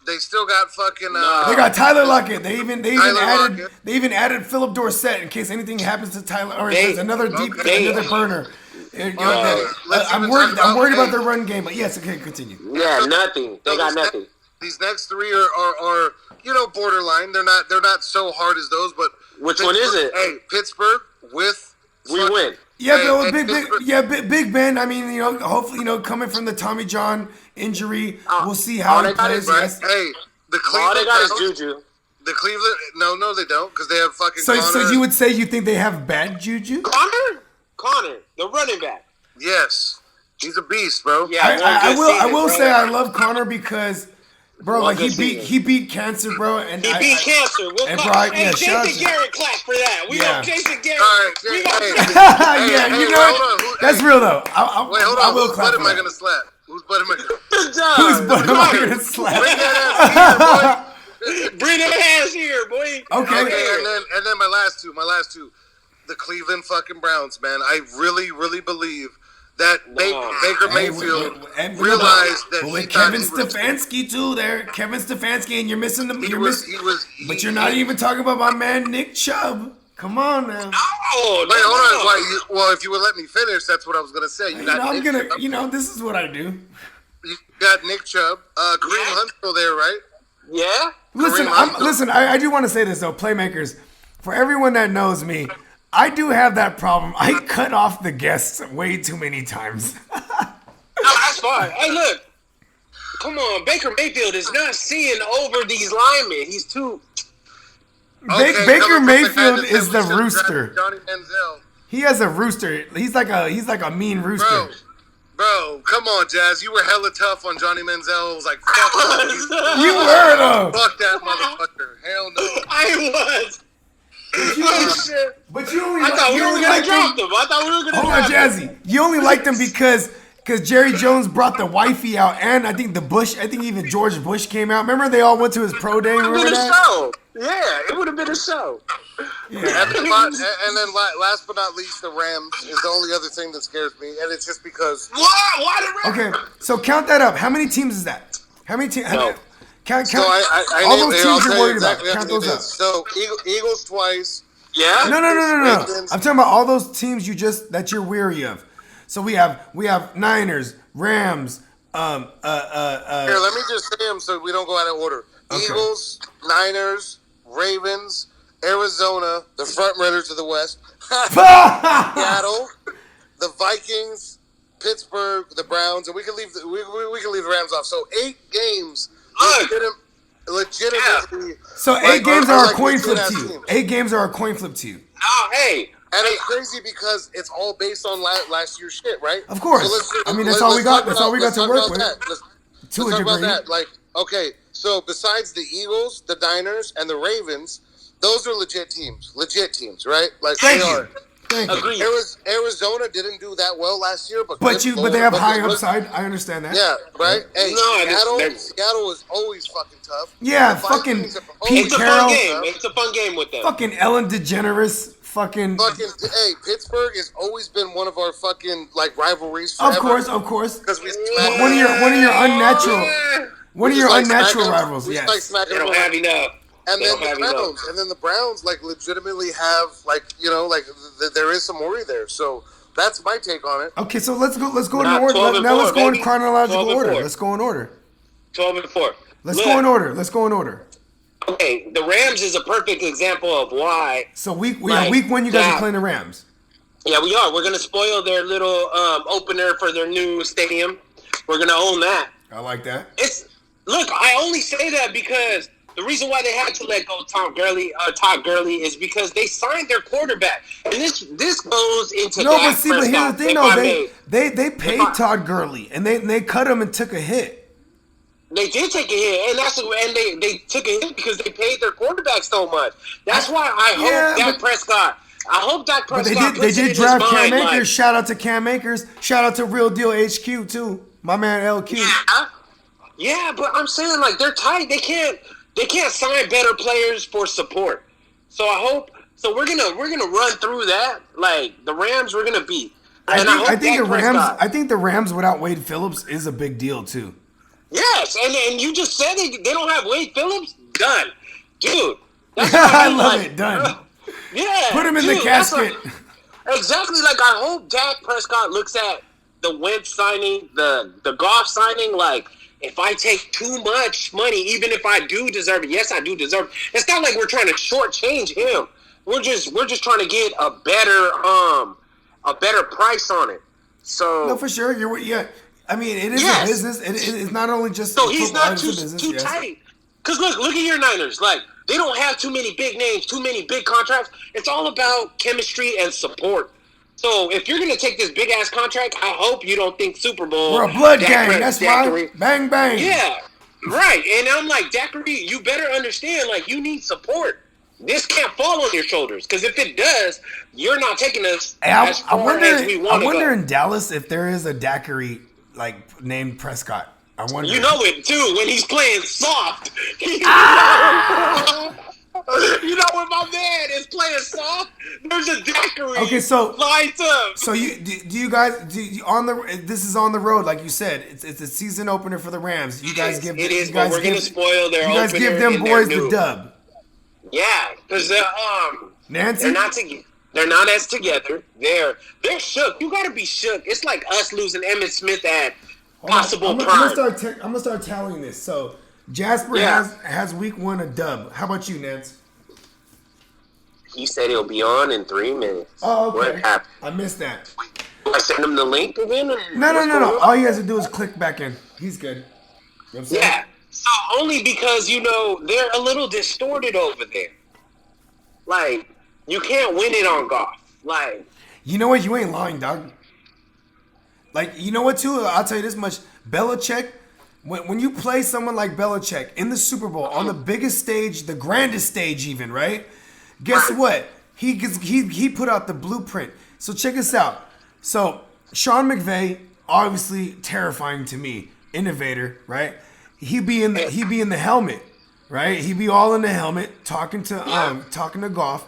S3: They still got fucking.
S1: They got Tyler Lockett. They even
S3: Lockett.
S1: added Philip Dorsett in case anything happens to Tyler or if
S5: They-
S1: there's another
S3: okay.
S1: another burner.
S3: let's
S1: I'm
S3: even
S1: worried.
S3: talk
S1: I'm worried
S3: about-
S1: about their run game, but yes, okay, continue.
S5: Yeah, nothing. They got nothing.
S3: These next three are borderline. They're not so hard as those, but
S5: Which one is it?
S3: Hey, Pittsburgh with
S5: We win.
S1: Yeah,
S3: Hey,
S1: Bill,
S3: hey,
S1: Big Ben. I mean, hopefully, coming from the Tommy John injury, we'll see
S5: all
S1: how
S5: they
S1: he
S5: got
S1: plays.
S5: is
S1: Yes.
S3: Hey, the
S5: All
S3: Cleveland
S5: they got is
S3: Browns-
S5: Juju.
S3: The Cleveland, no, they don't, because they have fucking.
S1: So
S3: Connor.
S1: you would say you think they have bad juju?
S5: Connor, the running back.
S3: Yes, he's a beast, bro.
S5: Yeah,
S1: I will
S5: Season,
S1: say I love Connor because, bro, like
S5: good
S1: he beat cancer, bro, and
S5: He beat cancer. We'll
S1: and
S5: call,
S1: bro,
S5: hey,
S1: yeah, shout out
S5: Jason
S1: to-
S5: Garrett clap for that. We
S1: Yeah.
S5: got Jason Garrett.
S3: All right,
S5: We got
S3: hey,
S1: yeah,
S3: hey,
S1: you know
S3: hold
S1: what?
S3: on,
S1: That's
S3: hey.
S1: real though.
S3: Wait, hold
S1: I
S3: on.
S1: will
S3: Whose
S1: clap
S3: butt am
S1: for
S3: I
S1: that.
S3: gonna slap? Whose butt am I gonna?
S5: Good job.
S1: Whose butt am I
S5: Bring
S1: gonna slap?
S3: Bring that ass here, boy.
S5: Bring them ass here, boy.
S1: Okay.
S3: Okay, and then my last two, the Cleveland fucking Browns, man. I really, really believe that Baker
S1: Hey,
S3: Mayfield
S1: and
S3: realized that
S1: with
S3: he
S1: Kevin
S3: thought he was-
S1: Stefanski too. There, Kevin Stefanski, and you're missing the.
S3: He
S1: You're
S3: was,
S1: missing.
S3: he was,
S1: But you're not even talking about my man Nick Chubb. Come on now.
S5: Oh,
S3: Wait, hold on. Well, if you would let me finish, that's what I was gonna say. You got Nick Chubb.
S1: This is what I do.
S3: You got Nick Chubb. Kareem Hunt's still there, right?
S5: Yeah?
S1: Listen, I do want to say this though, Playmakers. For everyone that knows me, I do have that problem. I cut off the guests way too many times.
S5: No, that's fine. Hey, look. Come on. Baker Mayfield is not seeing over these linemen. He's too...
S3: Okay,
S1: Baker
S3: coming from
S1: Mayfield
S3: the guy that
S1: is
S3: said
S1: the
S3: we should've
S1: rooster.
S3: drafted Johnny Manziel.
S1: He has a rooster. He's like a mean rooster.
S3: Bro, come on, Jazz. You were hella tough on Johnny Manziel. I was like, fuck that.
S1: You were though.
S3: Fuck that motherfucker. Hell no.
S5: I was.
S3: Oh, shit.
S1: But you only
S5: I thought we were going to
S1: liked
S5: drop
S1: him.
S5: them. I thought we were going to
S1: Hold on,
S5: drop them.
S1: Jazzy. You only liked him because Jerry Jones brought the wifey out, and I think even George Bush came out. Remember they all went to his pro day.
S5: It would
S1: Remember
S5: have been a
S1: that?
S5: show. Yeah, it would have been a show.
S3: And then last but not least, the Rams is the only other thing that scares me, and it's just because.
S5: Why the Rams?
S1: Okay, so count that up. How many teams is that? How many teams?
S5: No.
S1: Count.
S3: So I
S1: all
S3: named
S1: those
S3: it. I'll
S1: teams
S3: tell
S1: you're
S3: you
S1: worried
S3: exactly
S1: about.
S3: how
S1: Count
S3: many
S1: those
S3: it
S1: up.
S3: is. So Eagles twice.
S5: Yeah?
S1: No.
S3: Ravens.
S1: I'm talking about all those teams that you're weary of. So we have Niners, Rams.
S3: Here, let me just say them so we don't go out of order.
S1: Okay.
S3: Eagles, Niners, Ravens, Arizona, the front runner to the west, Seattle, the Vikings, Pittsburgh, the Browns, and we can leave the Rams off. So 8 games. Legitimately.
S1: So
S3: like,
S1: 8 games
S3: are
S1: are a
S3: like
S1: coin flip
S3: legit-ass
S1: to you.
S3: teams.
S1: 8 games are a coin flip to you.
S5: Oh, hey.
S3: And it's crazy because it's all based on last year's shit, right?
S1: Of course. I mean, that's all we got. That's all we got to work with.
S3: Let's
S1: To a
S3: talk about
S1: degree.
S3: that. Like, okay, so besides the Eagles, the Niners, and the Ravens, those are legit teams, right? Like
S1: Thank
S3: they
S1: you.
S3: are.
S1: Thank you.
S5: Agreed.
S3: Arizona didn't do that well last year, but
S1: But they have high
S3: good-
S1: upside. I understand that.
S3: Yeah, right. Hey,
S5: No,
S3: Seattle is always fucking tough.
S1: Yeah,
S3: The
S1: fucking
S3: Vikings are
S1: Pete
S5: It's a
S1: Carroll.
S5: fun game. It's a fun game with them.
S1: Fucking Ellen DeGeneres. Fucking.
S3: Hey, Pittsburgh has always been one of our fucking like rivalries. Forever.
S1: Of course.
S3: Because we
S1: One of your unnatural rivals.
S3: We
S1: Yes.
S3: like smacking
S5: They don't
S3: them
S5: have enough.
S3: And
S5: They
S3: then
S5: don't have
S3: the
S5: enough.
S3: Browns, and then the Browns, like legitimately have, like there is some worry there. So that's my take on it.
S1: Okay, so let's go in
S5: Not
S1: order.
S5: 12 and
S1: Now
S5: 4,
S1: let's go in
S5: baby.
S1: chronological
S5: 12 and
S1: order.
S5: 4.
S1: Let's go in order.
S5: 12-4.
S1: Let's
S5: Look,
S1: go in order.
S5: Okay, the Rams is a perfect example of why.
S1: So week 1, you guys
S5: Yeah.
S1: are playing the Rams.
S5: Yeah, we are. We're gonna spoil their little opener for their new stadium. We're gonna own that.
S1: I like that.
S5: Look. I only say that because the reason why they had to let go Todd Gurley is because they signed their quarterback, and this goes into
S1: No,
S5: Dak
S1: but see, but here's
S5: Prescott,
S1: the thing
S5: if
S1: though.
S5: I may.
S1: They paid Todd Gurley, and they cut him and took a hit.
S5: They did take a hit, and they took a hit because they paid their quarterback so much. That's why I hope Dak Prescott. I hope Dak
S1: But
S5: Prescott.
S1: they did draft Cam
S5: mind,
S1: Akers.
S5: like,
S1: Shout out to Cam Akers. Shout out to Real Deal HQ too. My man LQ.
S5: yeah, but I'm saying like they're tight. They can't sign better players for support. So I hope. So we're gonna run through that. Like the Rams, we're gonna beat. And
S1: I think the Rams without Wade Phillips is a big deal too.
S5: Yes, and you just said they don't have Wade Phillips. Done, dude. That's
S1: I love it. Done.
S5: Yeah,
S1: Put him in the casket.
S5: Exactly. Like I hope Dak Prescott looks at the Wentz signing, the Goff signing. Like if I take too much money, even if I do deserve it, yes, I do deserve it. It's not like we're trying to shortchange him. We're just trying to get a better price on it. So
S1: no, for sure. Yeah. I mean, it is a business. It's not only just
S5: so he's
S1: football,
S5: not too tight. Because look at your Niners. Like they don't have too many big names, too many big contracts. It's all about chemistry and support. So if you're gonna take this big ass contract, I hope you don't think Super Bowl.
S1: We're a blood gang. That's right. Bang bang.
S5: Yeah, right. And I'm like, Daiquiri, you better understand. Like you need support. This can't fall on your shoulders because if it does, you're not taking us as far as we want to go.
S1: I wonder in Dallas if there is a Daiquiri like named Prescott. I wonder.
S5: You know it too when he's playing soft. You know when my man is playing soft, there's a Daiquiri.
S1: Okay, so
S5: lights up.
S1: So do you guys on the this is on the road like you said it's a season opener for the Rams. You guys give
S5: it is, but we're gonna spoil their.
S1: You guys give them boys the dub.
S5: Yeah, because
S1: Nancy,
S5: they're not as together. They're shook. You gotta be shook. It's like us losing Emmitt Smith at possible prime.
S1: I'm gonna start tallying this. So Jasper has week 1 a dub. How about you, Nance?
S5: He said he'll be on in 3 minutes.
S1: Oh, okay.
S5: What happened?
S1: I missed that.
S5: I sent him the link again.
S1: No. All he has to do is click back in. He's good. You know what I'm saying?
S5: Yeah. So only because, they're a little distorted over there. Like, you can't win it on golf. Like,
S1: you know what? You ain't lying, dog. Like, you know what, too? I'll tell you this much. Belichick, when you play someone like Belichick in the Super Bowl, on the biggest stage, the grandest stage even, right? Guess what? He put out the blueprint. So check this out. So Sean McVay, obviously terrifying to me. Innovator, right? He'd be in the helmet, right? He'd be all in the helmet talking to Goff,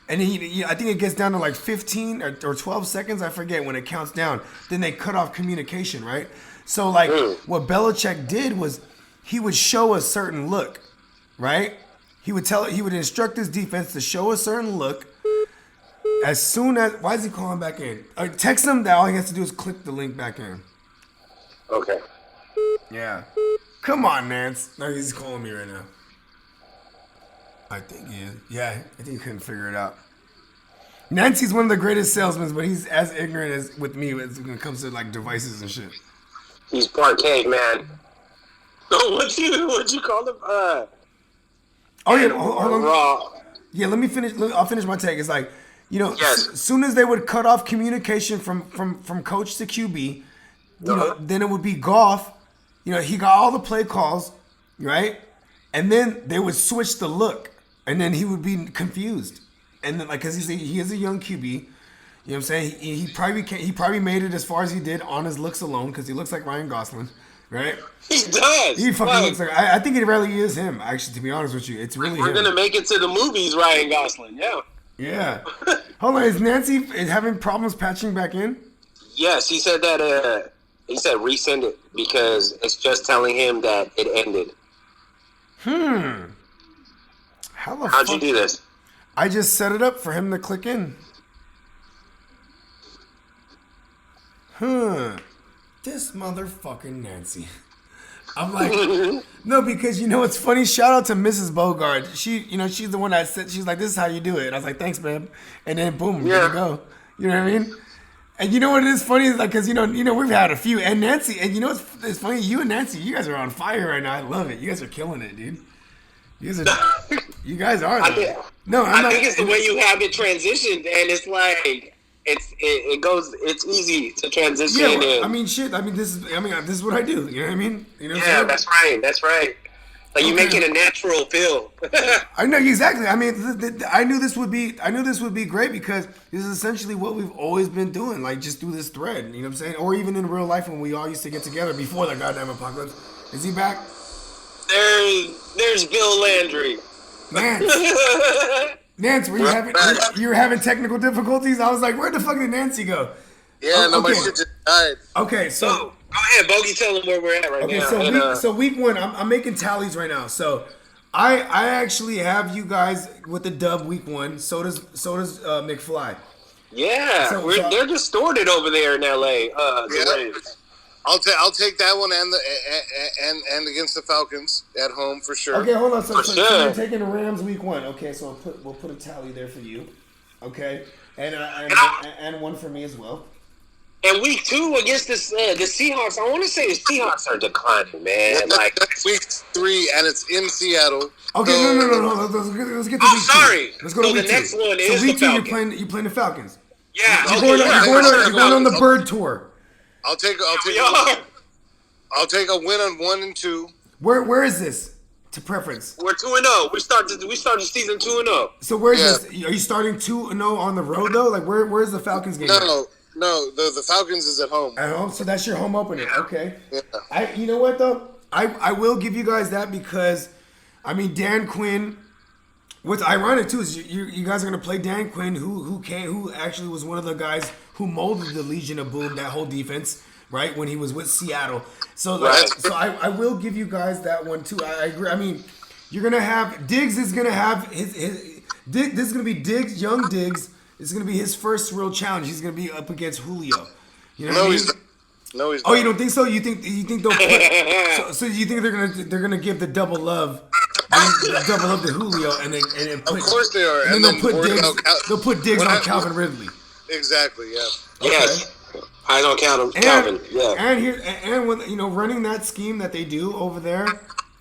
S1: and I think it gets down to like 15 or 12 seconds, I forget when it counts down. Then they cut off communication, right? So like what Belichick did was he would show a certain look, right? He would instruct his defense to show a certain look. As soon as why is he calling back in? Text him that all he has to do is click the link back in.
S5: Okay.
S1: Yeah. Come on, Nance. No, he's calling me right now. I think he is. Yeah, I think he couldn't figure it out. Nancy's one of the greatest salesmen, but he's as ignorant as with me when it comes to like devices and shit.
S5: He's parquet, man. What you call him?
S1: Oh yeah, hold on.
S5: Raw.
S1: Yeah, let me finish. I'll finish my take. It's like,
S5: Yes.
S1: as soon as they would cut off communication from coach to QB, then it would be Goff. He got all the play calls, right? And then they would switch the look, and then he would be confused. And then, like, because he is a young QB, you know what I'm saying? He probably made it as far as he did on his looks alone, because he looks like Ryan Gosling, right?
S5: He does.
S1: He fucking looks like. I think it really is him. Actually, to be honest with you, it's really.
S5: We're
S1: him.
S5: gonna make it to the movies, Ryan Gosling. Yeah.
S1: Yeah. Hold on, is Nancy having problems patching back in?
S5: Yes, he said that. He said resend it because it's just telling him that it ended. How'd you do this?
S1: I just set it up for him to click in. This motherfucking Nancy. I'm like, no, because it's funny. Shout out to Mrs. Bogard. She's the one that said, she's like, this is how you do it. And I was like, thanks, babe. And then boom, here we go. You know what I mean? And you know what it is funny is like, cause we've had a few, and Nancy, and it's funny. You and Nancy, you guys are on fire right now. I love it. You guys are killing it, dude. You guys are.
S5: I think it's the way you have it transitioned, and it's like it goes. It's easy to transition.
S1: Yeah, I mean, shit. I mean, this is what I do. You know what I mean?
S5: Yeah, that's right. That's right. Like you make it a natural feel.
S1: I know exactly. I mean, I knew this would be great because this is essentially what we've always been doing. Like just through this thread. You know what I'm saying? Or even in real life when we all used to get together before the goddamn apocalypse. Is he back?
S5: There's Bill Landry.
S1: Man. Nance, you were having technical difficulties? I was like, where the fuck did Nancy go?
S3: Yeah, no, my
S1: okay.
S3: shit just died.
S1: Okay, so
S5: Go ahead, Bogey. Tell them where we're at right now.
S1: so week 1, I'm making tallies right now. So I actually have you guys with the dub week 1. So does McFly.
S5: Yeah, they're distorted over there in L.A. The Ravens.
S3: I'll take that one and against the Falcons at home for sure.
S1: Okay, hold on. So
S5: sure.
S1: you're taking the Rams week 1. Okay, so we'll put a tally there for you. Okay, and one for me as well.
S5: And week 2 against the Seahawks, I want to say the Seahawks are declining, man. Like
S3: week 3, and it's in Seattle.
S1: Okay,
S3: so,
S1: no. Let's get to week 2.
S5: Sorry.
S1: Let's go to week 2.
S5: Next one is
S1: so week
S5: the
S1: 2,
S5: Falcons.
S1: you're playing the Falcons.
S5: Yeah,
S1: You're going on the bird tour.
S3: I'll take a win on 1 and 2.
S1: Where is this to preference?
S5: We're 2-0. We started season 2-0.
S1: So where's this? Are you starting 2-0 on the road though? Like where's the Falcons game?
S3: No. The Falcons is at home.
S1: At home, so that's your home opener. Okay.
S3: Yeah.
S1: You know what though? I will give you guys that because, I mean, Dan Quinn. What's ironic too is you guys are gonna play Dan Quinn, who actually was one of the guys who molded the Legion of Boom, that whole defense, right, when he was with Seattle. So I will give you guys that one too. I agree. I mean, you're gonna have Diggs is gonna have his this is gonna be Diggs, young Diggs. It's gonna be his first real challenge. He's gonna be up against Julio. You know what I mean?
S3: No, he's
S1: not.
S3: Oh,
S1: you don't think so? You think they'll put, so you think they're gonna give the double love to Julio and then put,
S3: of course they are.
S1: And then they'll put Diggs on Calvin Ridley.
S3: Exactly. Yeah.
S5: Okay. Yes. I don't count him, Calvin. Yeah.
S1: And when running that scheme that they do over there,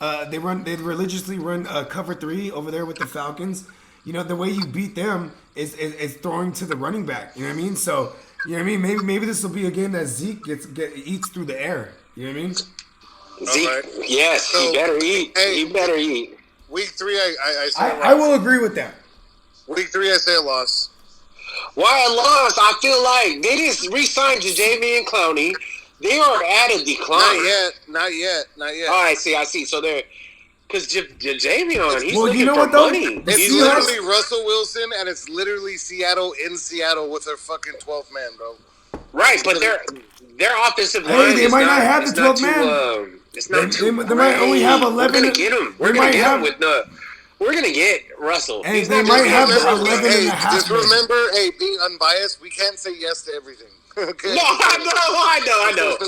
S1: they religiously run cover 3 over there with the Falcons. You know, the way you beat them is throwing to the running back. You know what I mean? So, you know what I mean? Maybe this will be a game that Zeke eats through the air. You know what I mean?
S5: Zeke, right. Yes, so, he better eat. He better eat.
S3: Week 3, I say
S1: I will agree with that.
S3: Week 3, I say a loss.
S5: Why a loss? I feel like they didn't re-sign Jamie and Clowney. They are at a decline.
S3: Not yet.
S5: Oh, I see. So they're... Because Javion, he's looking
S1: you know
S5: for
S1: what, though?
S5: money.
S3: It's literally Russell Wilson, and it's literally Seattle in Seattle with their fucking 12th man, bro.
S5: Right, but their offensive line
S1: they might not have the 12th man.
S5: It's not too
S1: They might only have 11.
S5: We're going to get him. We're going to get him with the... We're going to get Russell.
S1: And they might have the 11 and a half.
S3: Just remember, being unbiased, we can't say yes to everything. Okay.
S5: No, I know.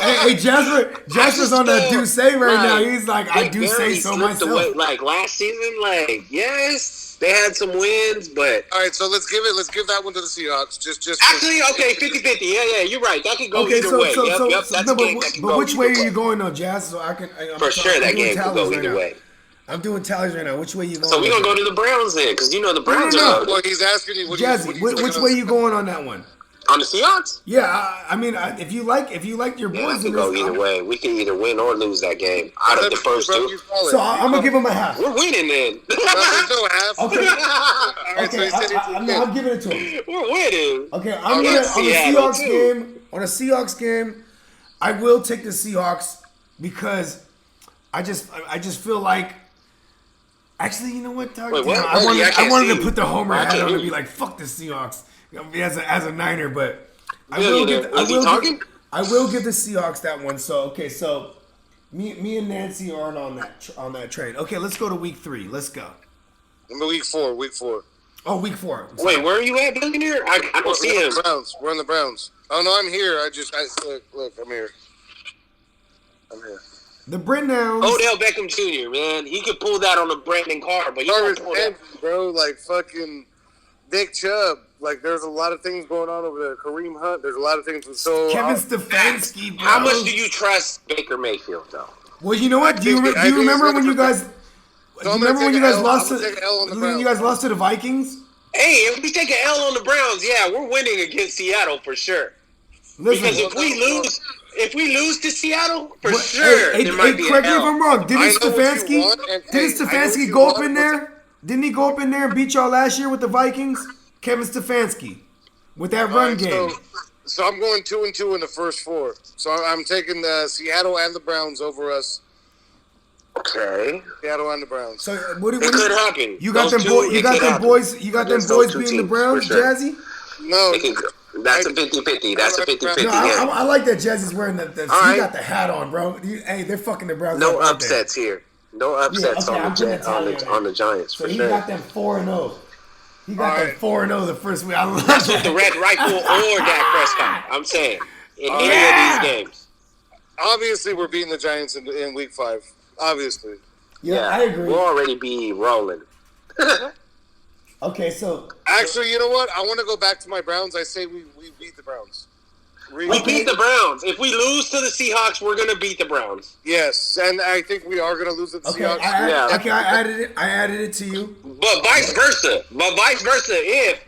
S1: Hey, Jasper's on that do say right now. He's like, I do say so myself.
S5: Away. Like last season, yes, they had some wins, but
S3: all right. So let's give that one to the Seahawks. Just
S5: actually, okay, 50-50. Yeah, you're right. That could go either way.
S1: But which way are you going though, Jazz? So I can
S5: for sure that game could go either way.
S1: I'm doing tallies right now. Which way you going?
S5: So we're gonna go to the Browns then, because you know the Browns are.
S3: Well, he's asking you.
S1: Jazzy, which way you going on that one?
S5: On the Seahawks?
S1: Yeah, I mean, if you like your boys,
S5: we can go either way. We can either win or lose that game out of the first two.
S1: So I'm gonna give him a half.
S5: We're winning then.
S3: No half.
S1: Okay, I'm giving it to him.
S5: We're winning.
S1: Okay, I'm gonna on the Seahawks game. I will take the Seahawks because I just feel like. Actually, you know what? I wanted to put the homer hat on and be like, "Fuck the Seahawks." As a Niner, but I will give the Seahawks that one. So okay, so me and Nancy aren't on that train. Okay, let's go to week 3. Let's go.
S3: Week 4.
S1: Oh, week 4.
S5: Wait, where are you at, Billionaire? I don't see him.
S3: We're on the Browns. Oh no, I'm here. Look, I'm here.
S1: The Browns.
S5: Odell Beckham Jr. Man, he could pull that on a Brandon Carr, but you don't pull that,
S3: bro. Like fucking Nick Chubb. Like, there's a lot of things going on over there. Kareem Hunt. There's a lot of things. So
S1: Kevin Stefanski, bro.
S5: How much do you trust Baker Mayfield, though?
S1: Well, you know what? Do you remember when you guys? Do you remember when you guys lost to the Vikings?
S5: Hey, if we take an L on the Browns, yeah, we're winning against Seattle for sure. Listen, because if we lose to Seattle, for sure, there might be
S1: correct me if I'm wrong. Didn't Stefanski go up in there? Didn't he go up in there and beat y'all last year with the Vikings? Kevin Stefanski with that run game.
S3: So I'm going 2-2 in the first 4. So I'm taking the Seattle and the Browns over us.
S5: Okay.
S3: Seattle and the Browns.
S1: So what do
S5: It could happen.
S1: you got
S5: Those
S1: them
S5: two,
S1: boys? You
S5: it
S1: got
S5: could
S1: them
S5: happen.
S1: boys? You got them
S5: Against those
S1: boys
S5: two
S1: being the
S5: teams,
S1: Browns,
S5: for sure.
S1: Jazzy?
S3: No,
S5: It could, that's a 50-50. That's a 50-50
S1: No,
S5: game.
S1: I like that Jazzy's wearing the
S5: All
S1: he
S5: right.
S1: got the hat on, bro. Hey, they're fucking the Browns.
S5: No
S1: up right
S5: upsets here. No upsets
S1: okay,
S5: on
S1: I'm putting a tally
S5: on the Giants
S1: So
S5: for
S1: he
S5: sure.
S1: got them 4-0. He got them 4-0 the first week. I love
S5: That's with
S1: that.
S5: the red rifle or Dak Prescott. I'm saying in any of these games.
S3: obviously we're beating the Giants in Week 5. Obviously.
S1: Yeah, I agree.
S5: We'll already be rolling.
S1: Okay, so
S3: Actually, you know what? I want to go back to my Browns. I say we beat the Browns.
S5: We beat the Browns. If we lose to the Seahawks, we're gonna beat the Browns.
S3: Yes, and I think we are going to lose to the
S1: okay,
S3: Seahawks.
S1: I added it to you.
S5: But vice versa. If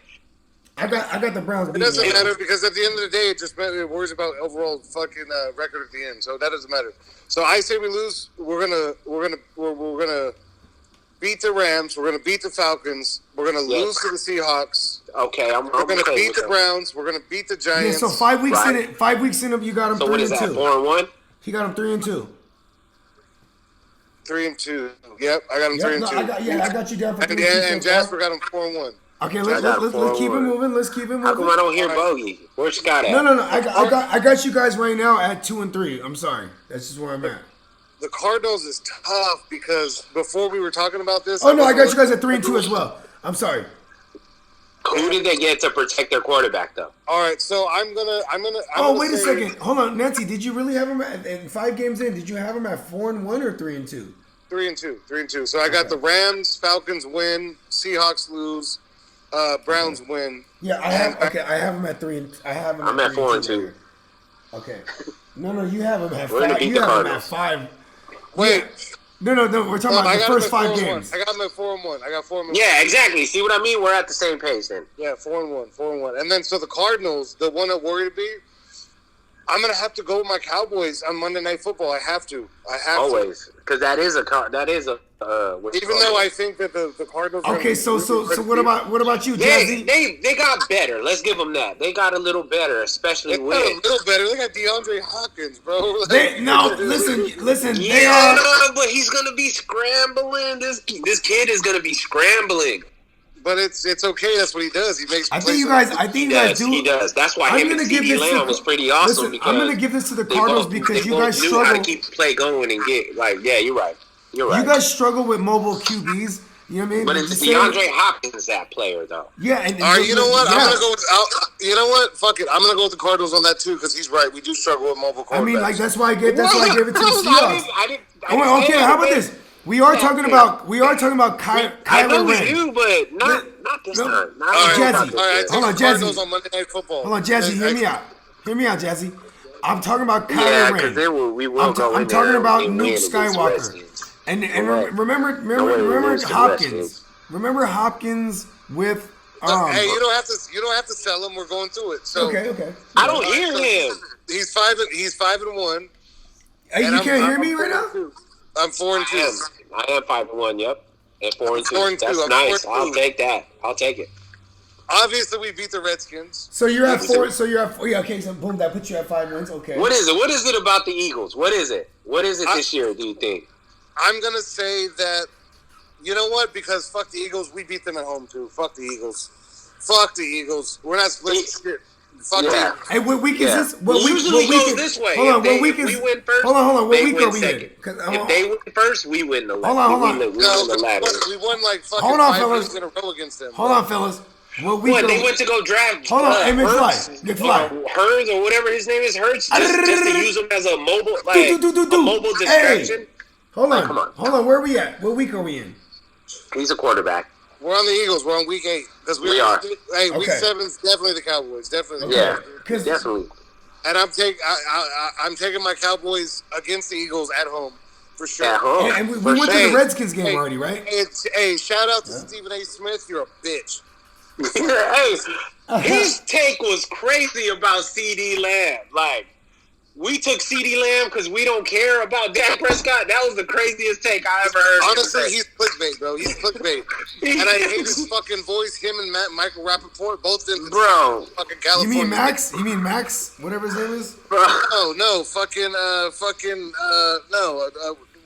S1: I got the Browns.
S3: It doesn't matter because at the end of the day, it worries about overall fucking record at the end. So that doesn't matter. So I say we lose. We're gonna beat the Rams. We're gonna beat the Falcons. We're gonna lose to the Seahawks.
S5: okay,
S3: We're gonna
S5: okay
S3: beat
S5: with
S3: the
S5: that.
S3: Browns. We're gonna beat the
S1: Yeah,
S3: Giants.
S1: so 5 weeks
S5: Right.
S1: in it. 5 weeks in it, you got him
S5: So what is
S1: 3-2.
S5: that? 4-1.
S1: He got him 3-2.
S3: 3-2. Yep, I got him 3-2.
S1: I got you down for 3-2.
S3: And Jasper got him 4-1.
S1: Okay,
S5: I
S1: let's
S5: got
S1: keep it
S5: 4-1.
S1: moving. Let's keep it
S5: How come I
S1: moving.
S5: don't hear Bogey? Where's Scott at?
S1: No. I got you guys right now at 2-3. I'm sorry. That's just where I'm at.
S3: The Cardinals is tough because before we were talking about this.
S1: Oh no, I got you guys at 3-2 as well. I'm sorry.
S5: Who did they get to protect their quarterback though?
S3: All right, so I'm gonna.
S1: Oh wait a second. Hold on, Nancy. Did you really have him in 5 games in? Did you have him at 4-1 or 3-2?
S3: 3-2. So I got the Rams, Falcons win, Seahawks lose, Browns win.
S1: Yeah, I have him at 3. I have him.
S5: I'm at 4-2.
S1: Okay. No, you have him at
S5: We're gonna
S1: 5.
S5: beat
S1: You
S5: the
S1: have him at
S5: Cardinals.
S1: 5.
S3: Wait,
S1: No. We're talking about the first 5 games.
S3: I got them at 4-1. I got 4-1.
S5: Yeah, exactly. See what I mean? We're at the same page then.
S3: Yeah, 4-1. And then so the Cardinals, the one that worried me, I'm gonna have to go with my Cowboys on Monday Night Football. I have to.
S5: Always, because that is a.
S3: Even though I think that the Cardinals. are
S1: Okay, so what about you, Jazzy?
S5: They got better. Let's give them that. They got a little better, especially
S3: They
S5: with.
S3: got a little better. They got DeAndre Hopkins, bro.
S1: Listen. They
S5: Yeah,
S1: are.
S5: but he's gonna be scrambling. This kid is gonna be scrambling.
S3: But it's okay. That's what he does. He makes.
S1: I think you guys do.
S5: He does. That's why
S1: I'm
S5: him
S1: gonna
S5: and
S1: give
S5: CD
S1: this to-
S5: Lamb was pretty awesome.
S1: Listen,
S5: because
S1: I'm gonna give this to the
S5: they
S1: Cardinals
S5: both-
S1: because
S5: they
S1: you
S5: both
S1: guys
S5: knew how to
S1: struggle.
S5: keep play going and get yeah, you're right. You're right.
S1: You guys struggle with mobile QBs. You know what I mean?
S5: But it's
S1: The same-
S5: DeAndre Hopkins that player though.
S1: Yeah, and
S3: All right, you know what?
S1: yeah.
S3: I'm gonna go with. You know what? Fuck it. I'm gonna go with the Cardinals on that too because he's right. We do struggle with mobile quarterbacks.
S1: I mean, like that's why I gave it to the Seahawks.
S5: I didn't
S1: Okay, how about this? We are talking about
S5: I
S1: Kyler
S5: know we
S1: Ren.
S5: do, but not this
S1: No.
S5: time.
S3: All right,
S1: Jazzy.
S3: all right. I take
S1: Hold on,
S3: the Cardinals
S1: Jazzy.
S3: on Monday Night Football.
S1: Hold on, Jazzy, hear me out. Hear me out, Jazzy. I'm talking about Kyler
S5: Yeah,
S1: Ren.
S5: because we will go
S1: I'm
S5: in
S1: talking
S5: there
S1: about
S5: and
S1: Luke
S5: win against the
S1: Skywalker.
S5: Redskins.
S1: And
S5: Correct.
S1: remember
S5: against the
S1: Hopkins.
S5: Redskins.
S1: Remember Hopkins with
S3: Hey, you don't have to sell him. We're going through it. So
S1: Okay.
S5: I don't hear him.
S3: He's 5-1.
S1: Hey,
S3: And
S1: you
S3: I'm-
S1: can't hear
S3: I'm
S1: me right now?
S3: I'm 4-2.
S5: I am 5-1. Yep, and 4-2.
S3: 4-2.
S5: That's
S3: I'm
S5: nice.
S3: 4-2.
S5: I'll take that. I'll take it.
S3: Obviously, we beat the Redskins.
S1: So you're at 4. So you're at 4. Yeah, okay. So boom, that puts you at 5 wins. Okay.
S5: What is it? What is it about the Eagles? What is it? What is it this year? Do you think?
S3: I'm gonna say that. You know what? Because fuck the Eagles, we beat them at home too. Fuck the Eagles. We're not splitting shit. Fuck
S5: Yeah.
S3: them.
S1: Hey, what week is
S5: Yeah.
S1: this? What week?
S5: Usually
S1: What week
S5: goes
S1: is
S5: this way.
S1: Hold on.
S5: If
S1: What week
S5: if
S1: is?
S5: we win first,
S1: Hold on. What
S5: they
S1: week
S5: win
S1: are we in?
S5: second.
S1: 'Cause
S5: If they win first, we win the.
S1: Hold on, hold on.
S5: We win
S3: No,
S5: the ladder.
S3: we won like fucking
S1: Hold on,
S3: 5
S1: fellas.
S3: games in a row against them.
S1: Hold on, fellas. What week?
S5: What,
S1: are
S5: they
S1: we-
S5: went to go draft
S1: Hold on, hey, McFly.
S5: Hurts,
S1: McFly.
S5: or Hurts or whatever his name is, Hurts, just to use him as a mobile, like,
S1: Do.
S5: a mobile distraction.
S1: Hold on.
S5: Come on.
S1: Hold on. Where are we at? What week are we in?
S5: He's a quarterback.
S3: We're on the Eagles. We're on week 8 because
S5: We are.
S3: Hey, week
S1: Okay.
S3: 7 is definitely the Cowboys. Definitely.
S5: Yeah,
S1: 'Cause-
S5: definitely.
S3: And I'm taking my Cowboys against the Eagles at home for sure.
S5: At home.
S1: And we
S5: For
S1: went to
S5: sure.
S1: the Redskins game
S3: Hey,
S1: already, right?
S3: Hey, shout out to Stephen A. Smith. You're a bitch.
S5: Hey, his take was crazy about CD Lamb. Like, we took CD Lamb because we don't care about Dak Prescott. That was the craziest take I ever heard.
S3: Honestly, he's clickbait, bro. He's clickbait. And I hate his fucking voice. Him and Michael Rappaport both in
S5: Bro.
S3: fucking
S1: You
S3: California.
S1: mean Max? You mean Max? Whatever his name is.
S3: No, fucking, no.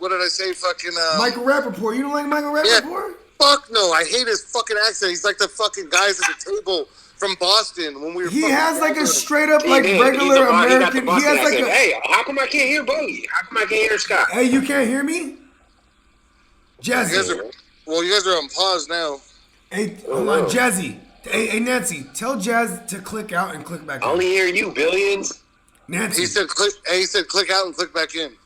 S3: what did I say? Fucking
S1: Michael Rappaport. You don't like Michael Rappaport?
S3: Yeah, fuck no. I hate his fucking accent. He's like the fucking guys at the table from Boston when we were.
S1: He has like a straight up
S5: He
S1: like
S5: did.
S1: regular
S5: He got the
S1: American. He
S5: Boston
S1: has like
S5: accent.
S1: a.
S5: Hey, how come I can't hear Bogey? How come I can't hear Scott?
S1: Hey, you can't hear me? Jazzy.
S3: You guys are on pause now.
S1: Hey, hold on, Jazzy. Hey, Nancy, tell Jazz to click out and click back in.
S5: I only hear you, Billions.
S1: Nancy.
S3: He said click out and click back in.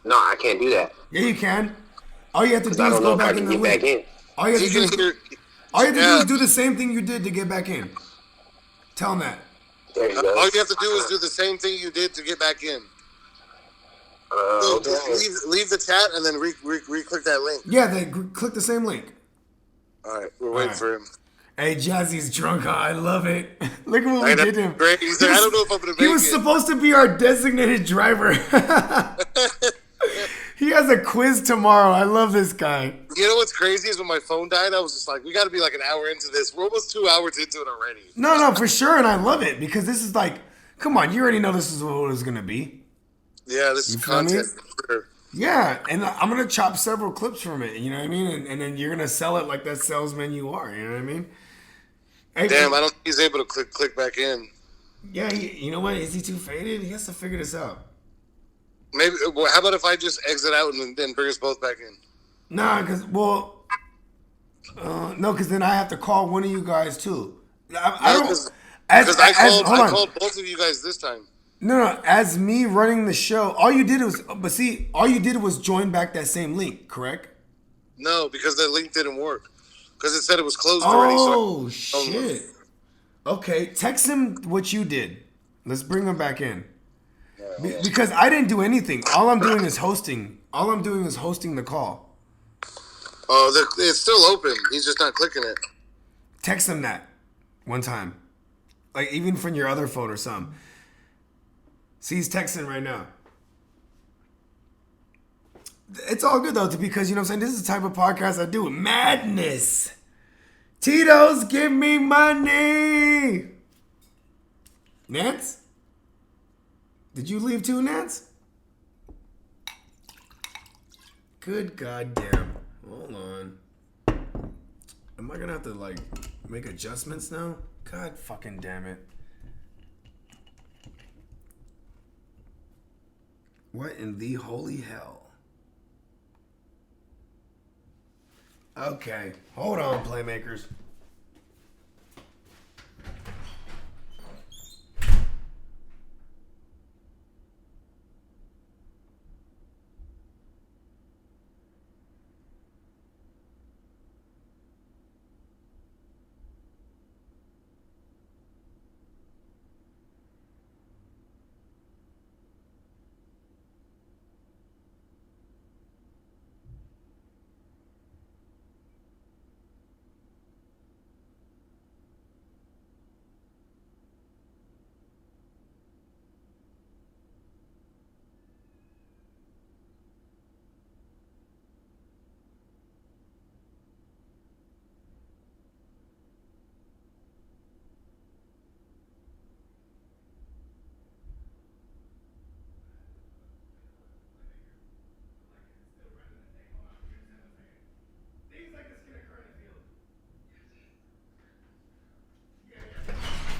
S5: No, I can't do that.
S1: Yeah, you can. All you have to do
S5: I
S1: is
S5: don't know
S1: go
S5: if I
S1: back
S5: can
S1: in the
S5: get
S1: link.
S5: back in.
S1: All you have
S3: He
S1: to do
S3: can
S1: is
S3: hear.
S1: do the same thing you did to get back in. Tell him that.
S5: There you go.
S3: All you have to do is do the same thing you did to get back in.
S5: Okay.
S3: Leave the chat and then re-click that link.
S1: Yeah, click the same link.
S3: All right, we're waiting for him.
S1: Hey, Jazzy's drunk. Huh? I love it. Look at what we did to him.
S3: Great. He's like, I don't know if I'm gonna make it.
S1: He was supposed to be our designated driver. He has a quiz tomorrow. I love this guy.
S3: You know what's crazy is when my phone died, I was just like, we got to be like an hour into this. We're almost 2 hours into it already.
S1: No, for sure, and I love it because this is like, come on, you already know this is what it was gonna be.
S3: Yeah, this is content. For sure.
S1: Yeah, and I'm gonna chop several clips from it. You know what I mean? And then you're gonna sell it like that salesman you are. You know what I mean? Hey,
S3: Damn, I don't think he's able to click back in.
S1: Yeah, you know what? Is he too faded? He has to figure this out.
S3: Maybe. Well, how about if I just exit out and then bring us both back in?
S1: Nah, because then I have to call one of you guys too. I don't.
S3: Because I
S1: hold on.
S3: called both of you guys this time.
S1: No, as me running the show, all you did was join back that same link, correct?
S3: No, because that link didn't work. Because it said it was closed already.
S1: Oh, shit. Okay, text him what you did. Let's bring him back in. Because I didn't do anything. All I'm doing is hosting. All I'm doing is hosting the call.
S3: Oh, it's still open. He's just not clicking it.
S1: Text him that one time. Like, even from your other phone or something. See, he's texting right now. It's all good, though, because, you know what I'm saying? This is the type of podcast I do. Madness. Tito's, give me money. Nance? Did you leave too, Nance? Good goddamn. Hold on. Am I going to have to, like, make adjustments now? God fucking damn it. What in the holy hell? Okay, hold on, Playmakers.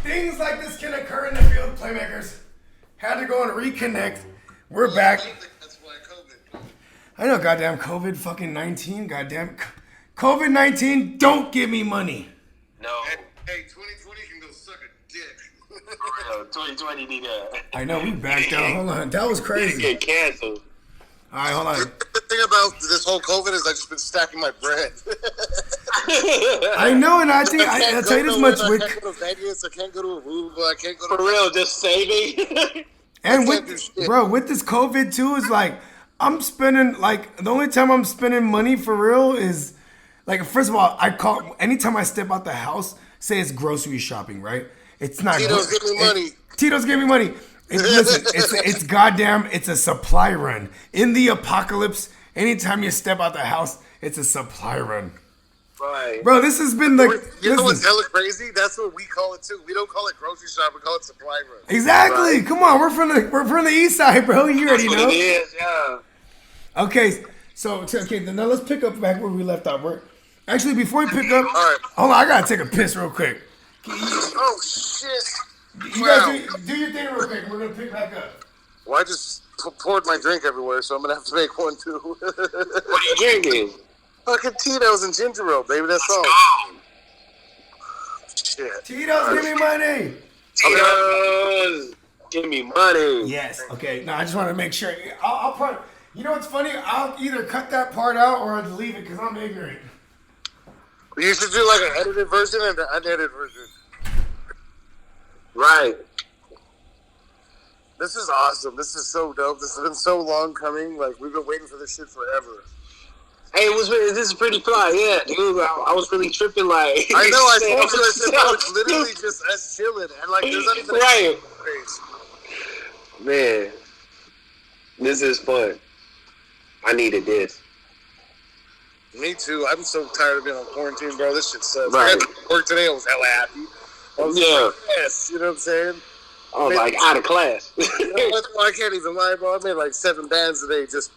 S1: Things like this can occur in the field, Playmakers. Had to go and reconnect. We're back.
S3: That's why COVID.
S1: I know, goddamn COVID fucking 19. Goddamn COVID-19. Don't give me money.
S5: No.
S3: Hey, 2020 can go suck a dick.
S5: 2020 need a...
S1: I know, we backed out. Hold on. That was crazy.
S5: Get canceled.
S1: All right, hold on.
S3: The thing about this whole COVID is I've just been stacking my bread.
S1: I know, and I think I'll tell you this much.
S3: I can't go to Vegas. I can't go to Aruba. I can't go to...
S5: For real, just saving.
S1: And with this COVID too, is like I'm spending like the only time I'm spending money for real is like, first of all, anytime I step out the house, say it's grocery shopping, right? It's not.
S3: Tito's give me money.
S1: Tito's give me money. It's goddamn. It's a supply run. In the apocalypse, anytime you step out the house, it's a supply run.
S5: Right.
S1: Bro, this has been like.
S3: You know what's hella crazy? That's what we call it too. We don't call it grocery shop. We call it supply run.
S1: Exactly. Right. Come on, we're from the east side, bro. You already know.
S5: It is, yeah.
S1: Okay, So okay, then now let's pick up back where we left off. Actually, before we pick up,
S3: right.
S1: hold on, I gotta take a piss real quick.
S3: Oh shit!
S1: You guys do your thing real quick. We're gonna pick back up.
S3: Well, I just poured my drink everywhere, so I'm gonna have to make one too.
S5: What are you drinking?
S3: Fucking Tito's and ginger ale, baby. That's all. Shit.
S1: Tito's, give me money.
S5: Tito's, give me money.
S1: Yes. Okay. No, I just want to make sure. I'll probably. You know what's funny? I'll either cut that part out or I'll leave it because I'm ignorant.
S3: You should do like an edited version and an unedited version.
S5: Right.
S3: This is awesome. This is so dope. This has been so long coming. Like, we've been waiting for this shit forever.
S5: Hey, this is pretty fly, yeah, dude. I was really tripping, like.
S3: I know. I told you. I said, no, it's literally just us chilling, and like, there's not even
S5: right.
S3: Crazy.
S5: Man, this is fun. I needed this.
S3: Me too. I'm so tired of being on quarantine, bro. This shit sucks.
S5: Right.
S3: I had to work today. I was hella happy. I was
S5: Yeah.
S3: like, yes, you know what I'm saying?
S5: I was like out of class.
S3: You know what? I can't even lie, bro. I made like 7 bands today, just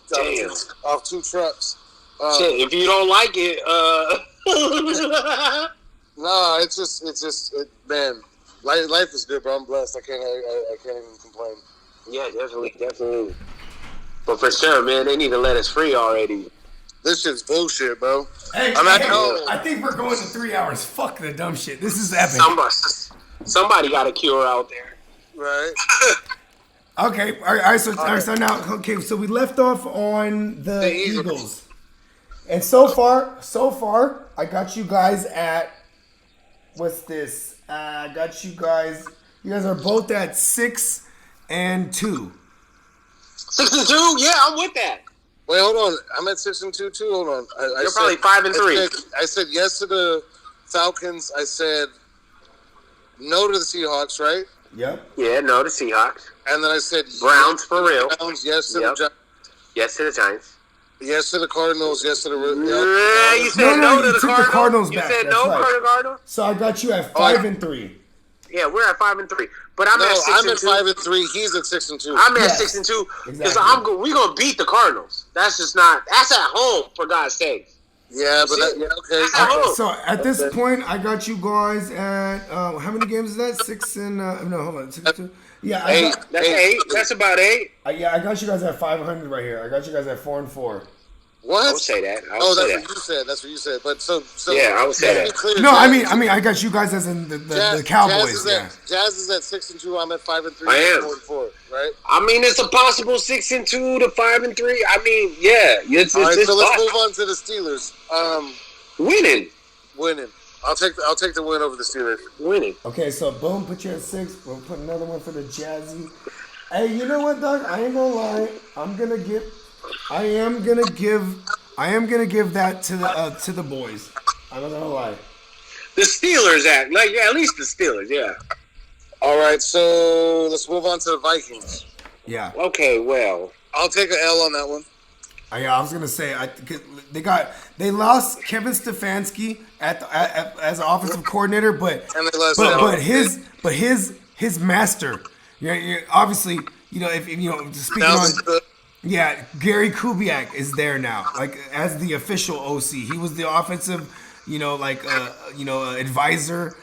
S5: Damn.
S3: off 2 trucks.
S5: Shit, if you don't like it,
S3: Nah, it's just, man. Life is good, bro. I'm blessed. I can't even complain.
S5: Yeah, definitely. But for sure, man, they need to let us free already.
S3: This shit's bullshit, bro.
S1: Hey,
S3: I'm at home.
S1: I think we're going to 3 hours. Fuck the dumb shit. This is epic.
S5: Somebody got a cure out there.
S3: Right.
S1: Okay. All right. So now, okay. So we left off on the Eagles, and so far, I got you guys at what's this? I got you guys. You guys are both at 6 and 2.
S5: 6 and 2? Yeah, I'm with that.
S3: Wait, hold on. I'm at 6 and 2 too. Hold on.
S5: You're probably 5 and 3.
S3: I said yes to the Falcons. I said no to the Seahawks, right?
S1: Yep.
S5: Yeah, no to Seahawks.
S3: And then I said
S5: Browns for real.
S3: Browns, yes to the Giants.
S5: Yes to the Giants.
S3: Yes to the Cardinals. Yes to the.
S5: Yeah, you said no to the
S1: took
S5: Cardinals.
S1: the Cardinals
S5: You
S1: back.
S5: said
S1: That's
S5: no
S1: right.
S5: to the Cardinals.
S1: So I got you at 5 and 3.
S5: Yeah, we're at 5 and 3. But I'm
S3: No,
S5: at 6
S3: I'm
S5: and
S3: at
S5: 2.
S3: 5 and 3. He's at 6 and 2.
S5: I'm at
S1: Yes.
S5: 6 and 2 because
S1: Exactly.
S5: we're gonna beat the Cardinals. That's just not. That's at home, for God's sake.
S3: Yeah, but okay.
S5: Oh.
S1: So at this point, I got you guys at how many games is that? 6 and no, hold on, 6 and 2. Yeah, I got,
S5: That's 8. That's about 8.
S1: I got you guys at 500 right here. I got you guys at 4 and 4.
S3: What?
S5: I would say that.
S3: That's what you said. That's what you said. But so
S5: Yeah, I would say
S3: to be
S5: that.
S3: clear,
S1: No,
S3: Jazz-
S1: I mean, I got you guys as in the Cowboys.
S3: Jazz is at 6 and 2. I'm at 5 and 3.
S5: I am.
S3: 4 and 4. Right.
S5: I mean, it's a possible 6 and 2 to 5 and 3. I mean, yeah, it's
S3: All right. So let's
S5: possible.
S3: move on to the Steelers.
S5: Winning.
S3: I'll take the win over the Steelers.
S5: Winning.
S1: Okay, so boom, put you at 6. We'll put another one for the Jazzy. Hey, you know what, Doug? I ain't gonna lie. I am gonna give that to the boys. I'm not gonna lie.
S5: The Steelers act like at least the Steelers, yeah.
S3: All right. So let's move on to the Vikings.
S1: Yeah.
S5: Okay, well,
S3: I'll take an L on that one.
S1: Yeah, I was gonna say they lost Kevin Stefanski as an offensive coordinator, but his master. Yeah, obviously, if speaking on. Yeah, Gary Kubiak is there now, like as the official OC. He was the offensive, advisor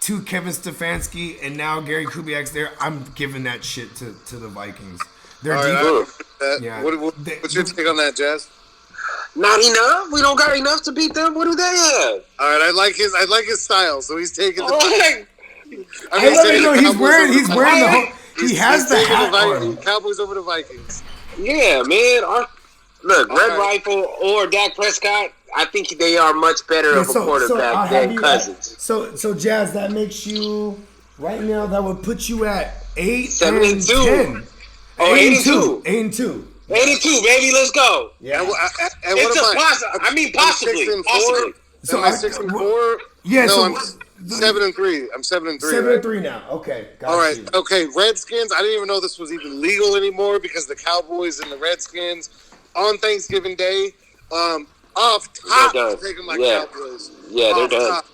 S1: to Kevin Stefanski, and now Gary Kubiak's there. I'm giving that shit to the Vikings. They're deep. Yeah.
S3: What's your take on that, Jazz?
S5: not enough. We don't got enough to beat them. What do they have?
S3: All right, I like his style. So he's taking the.
S5: Like,
S1: he's wearing the whole. He has the hat on.
S3: Cowboys over the Vikings.
S5: yeah, man. Look, Red Rifle or Dak Prescott, I think they are much better of a quarterback than Cousins.
S1: So Jazz, that makes you right now. That would put you at 8
S5: 7
S1: and
S5: and 2.
S1: 10.
S5: Oh, 82.
S1: 8 and 2.
S5: 82, baby. Let's go.
S1: Yeah.
S3: And
S5: It's a possible. I mean, possibly. Possibly.
S3: So am I 6 and 4?
S1: Yeah.
S3: No,
S1: So
S3: I'm 7 and 3. I'm 7 and 3.
S1: 7
S3: right?
S1: and 3 now. Okay. Got
S3: All right.
S1: you.
S3: Okay. Redskins. I didn't even know this was even legal anymore because the Cowboys and the Redskins on Thanksgiving Day. Off top,
S5: They're
S3: I'm
S5: done.
S3: taking my
S5: Yeah.
S3: Cowboys.
S5: Yeah, they're
S3: Off
S5: done.
S3: top.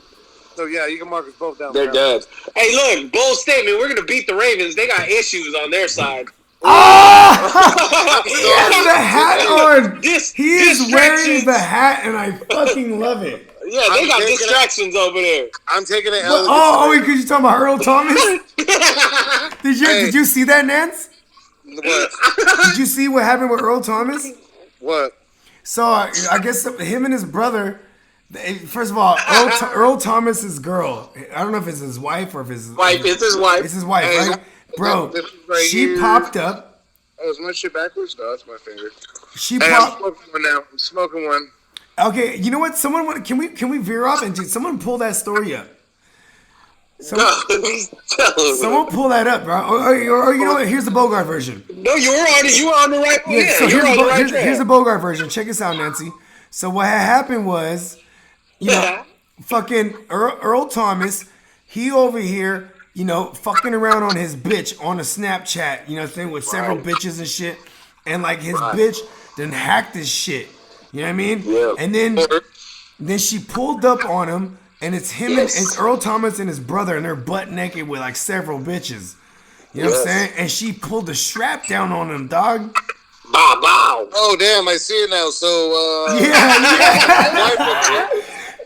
S3: So yeah, you can mark us both down.
S5: They're done. Hey, look, bold statement. We're gonna beat the Ravens. They got issues on their side.
S1: Oh! He has the hat on. He is wearing
S5: distractions.
S1: the hat, and I fucking love it.
S5: Yeah, they got distractions over there.
S3: I'm taking it.
S1: Oh, because you're talking about Earl Thomas? Did you see that, Nance?
S3: What?
S1: Did you see what happened with Earl Thomas?
S3: What?
S1: So I guess him and his brother. First of all, Earl Thomas's girl. I don't know if it's his wife or if it's his
S5: Wife, it's his wife.
S1: It's his wife,
S3: Hey,
S1: right? Bro,
S3: this is right
S1: she
S3: here.
S1: popped up.
S3: Oh, is my shit backwards? No, that's my finger.
S1: She
S3: Hey, I'm
S1: popped.
S3: smoking one now. I'm smoking one.
S1: Okay, you know what? Can we veer off and someone pull that story up? Someone pull that up, bro. Or you know what? Here's the Bogard version.
S5: No, you were on the right. Yeah,
S1: So
S5: you're on the right track.
S1: here's the Bogard version. Check this out, Nancy. So what had happened was, fucking Earl Thomas, he over here, fucking around on his bitch on a Snapchat, thing with several bitches and shit, and like his bitch then hacked his shit. You know what I mean?
S5: Yeah.
S1: And then she pulled up on him, and it's him and it's Earl Thomas and his brother, and they're butt naked with like several bitches. You know what I'm saying? And she pulled the strap down on him, dog.
S5: Bow, bow.
S3: Oh, damn, I see it now. So,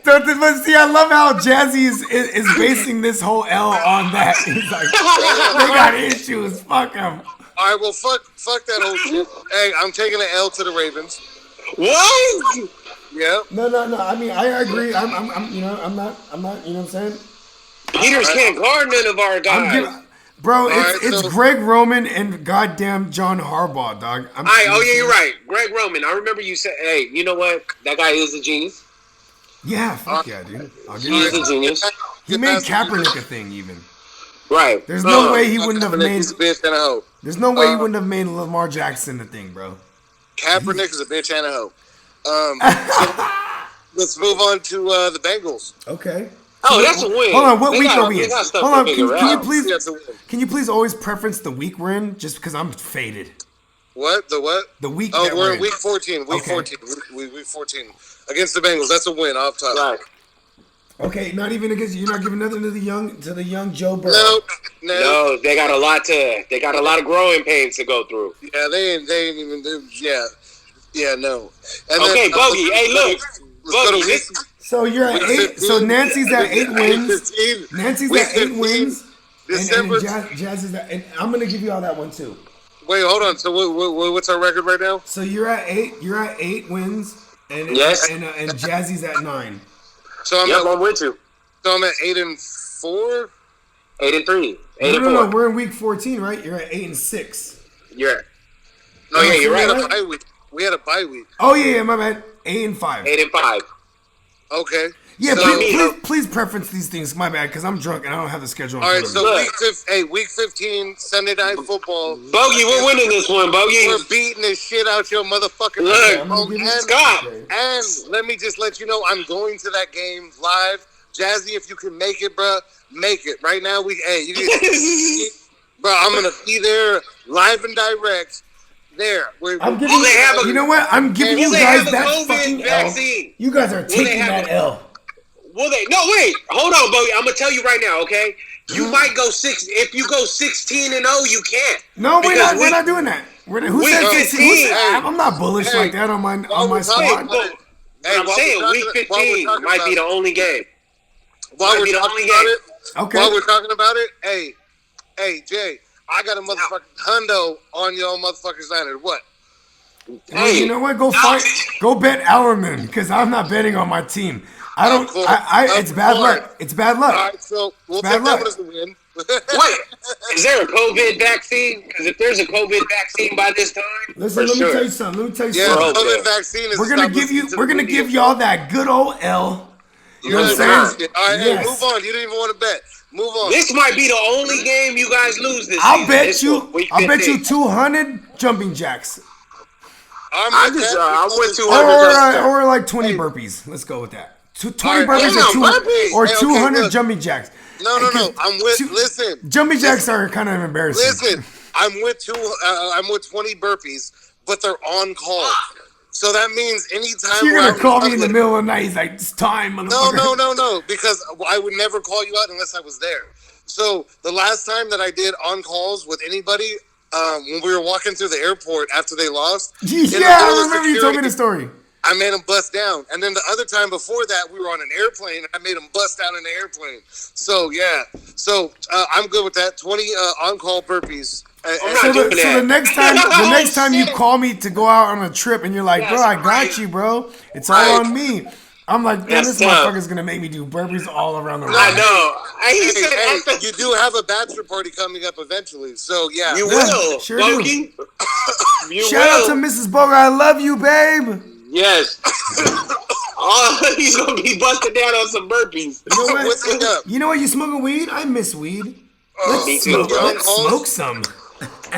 S1: But see, I love how Jazzy is basing this whole L on that. He's like, they got issues. Fuck them.
S3: all right, well, fuck that whole shit. Hey, I'm taking an L to the Ravens.
S5: What?
S3: Yeah.
S1: No. I mean, I agree. I'm not. You know what I'm saying?
S5: Peters can't guard none of our guys.
S1: Bro,
S3: right,
S1: it's
S3: so-
S1: Greg Roman and goddamn John Harbaugh, dog.
S5: You're right. Greg Roman. I remember you said, hey, you know what? That guy is a genius.
S1: Yeah, fuck yeah, dude. I'll give
S5: He
S1: you
S5: is a
S1: that.
S5: genius.
S1: He made Kaepernick a thing, even.
S5: Right.
S1: There's no way he wouldn't have
S3: Kaepernick
S1: made.
S3: is a bitch and a hoe.
S1: There's no way he wouldn't have made Lamar Jackson a thing, bro.
S3: Kaepernick is a bitch and a hoe. So let's move on to the Bengals.
S1: Okay.
S5: Oh, that's a win.
S1: Hold on, what
S5: They
S1: week
S5: got-
S1: are we
S5: they
S1: in?
S5: got stuff
S1: Hold
S5: to
S1: on,
S5: figure
S1: can you
S5: out.
S1: please
S3: That's a win.
S1: can you please always preference the week we're in? Just because I'm faded.
S3: What? The what?
S1: The week
S3: Oh,
S1: that
S3: we're
S1: we're
S3: in week 14. Week
S1: Okay.
S3: 14. Week 14 against the Bengals. That's a win off top.
S5: Right.
S1: Okay, not even against you're not giving nothing to the young Joe Burrow.
S3: No.
S5: No, they got a lot of growing pains to go through.
S3: Yeah, they ain't even. Yeah, no. And
S5: Okay,
S3: then,
S5: Bogey. Hey, look.
S3: Let's go
S5: Bogey,
S3: to
S5: this,
S3: week.
S1: So you're at
S3: Week
S1: 8.
S3: 15.
S1: So Nancy's at 8 wins.
S3: 15.
S1: Nancy's
S3: Week
S1: at 8
S3: 15.
S1: wins. And
S3: December.
S1: Jazz is at. And I'm gonna give you all that one too.
S3: Wait, hold on. So what's our record right now?
S1: So you're at 8. You're at 8 wins. And
S5: Yes.
S1: And Jazzy's at 9.
S3: So I'm
S5: yep,
S3: at
S5: I'm with you.
S3: 8-4.
S5: 8-3. 8-4.
S1: No. We're in week 14, right? You're at 8-6.
S5: You're. Oh yeah, you're
S3: we had
S5: right.
S3: a bye week. We had a bye week.
S1: Oh yeah, my bad. 8-5.
S5: 8-5.
S3: Okay.
S1: Yeah,
S3: So-
S1: please preference these things. My bad, because I'm drunk and I don't have the schedule.
S3: All right, so
S5: Look.
S3: week 15, Sunday Night Football.
S5: Bogey, we're winning this one, Bogey.
S3: We're beating the shit out your motherfucking.
S5: Look,
S1: I'm gonna give you-
S5: Scott.
S3: And let me just let you know, I'm going to that game live. Jazzy, if you can make it, bruh, make it. Right now, bro, I'm gonna be there live and direct. There.
S1: I'm giving
S5: they have a-
S1: you know what? I'm giving
S5: Will
S1: you
S5: they
S1: guys
S5: have a
S1: that
S5: COVID
S1: fucking
S5: vaccine?
S1: L. You guys are
S5: they
S1: taking
S5: have
S1: that
S5: a-
S1: L.
S5: Well, no, wait. Hold on, Bogey. I'm gonna tell you right now, okay? You might go 6. If you go 16-0, you can't.
S1: No,
S5: Because
S1: we're not doing that. Who
S5: week
S1: said
S5: 15?
S1: I'm not bullish
S3: Hey,
S1: like that on my
S3: we're
S1: squad.
S3: talking- Hey,
S5: I'm
S3: while
S5: saying
S3: we're
S5: week
S3: talking- while we're
S5: 15
S3: talking
S5: might be the
S3: about-
S5: only game.
S3: While
S5: might
S3: we're
S5: be the
S3: talking
S5: only
S3: about
S5: game.
S3: it,
S1: Okay.
S3: while we're talking about it, hey, Jay, I got a motherfucking hundo on your motherfuckers Niner. What?
S1: Well, you know what? Go bet Allerman because I'm not betting on my team. I don't.
S3: Of course.
S1: It's
S3: Of
S1: bad
S3: course.
S1: luck. It's bad
S3: All
S1: luck.
S3: right, so we'll
S1: Bad
S3: take that
S1: luck.
S3: one as a win.
S5: Wait, is there a COVID vaccine? Because if there's a COVID vaccine by this time,
S1: Listen,
S5: for
S1: let
S5: sure.
S1: me tell you something.
S3: Yeah,
S5: Bro,
S1: something.
S3: COVID vaccine is.
S1: We're gonna give you. We're gonna give y'all that good old L. You know what I'm saying?
S3: All right,
S1: Yes.
S3: hey, move on. You didn't even want to bet. Move on.
S5: This might be the only game you guys lose this
S1: I'll
S5: season.
S1: bet
S5: This
S1: you.
S5: one, week
S1: I'll bet you
S5: 15.
S1: 200 jumping jacks,
S5: I'm
S3: with
S5: just,
S3: that
S5: I'm
S3: because
S5: with
S3: it's-
S5: 200.
S1: or like 20
S3: Hey.
S1: burpees. Let's go with that. 20
S3: All right,
S1: burpees
S3: damn,
S5: burpees.
S1: or
S3: Hey, okay,
S1: 200
S3: look.
S1: jumping jacks.
S3: No. I'm with. Listen.
S1: Jumping jacks are kind of embarrassing.
S3: Listen. I'm with 20 burpees, but they're on call. So that means anytime
S1: You're
S3: where
S1: gonna call me in the
S3: I'm-
S1: middle of the night. He's like, it's time, motherfucker.
S3: No, because I would never call you out unless I was there. So the last time that I did on calls with anybody, when we were walking through the airport after they lost.
S1: Yeah, I remember you told me the story.
S3: I made him bust down. And then the other time before that, we were on an airplane, and I made him bust down in the airplane. So, yeah. So, I'm good with that. 20 on-call burpees.
S1: So the next time you call me to go out on a trip, and you're like, bro, I got you, bro. It's all on me. I'm like, man, this motherfucker's going to make me do burpees all around the room.
S5: I know.
S3: Hey, you do have a bachelor party coming up eventually. So, yeah.
S5: You will.
S1: Sure
S5: Loki.
S1: do. Shout out to Mrs. Bogard. I love you, babe.
S5: Yes. He's gonna be busted down on some burpees.
S1: You know what?
S3: What's up?
S1: You know what? You smoking weed? I miss weed. Let's
S5: too, bro.
S1: smoke some.
S3: With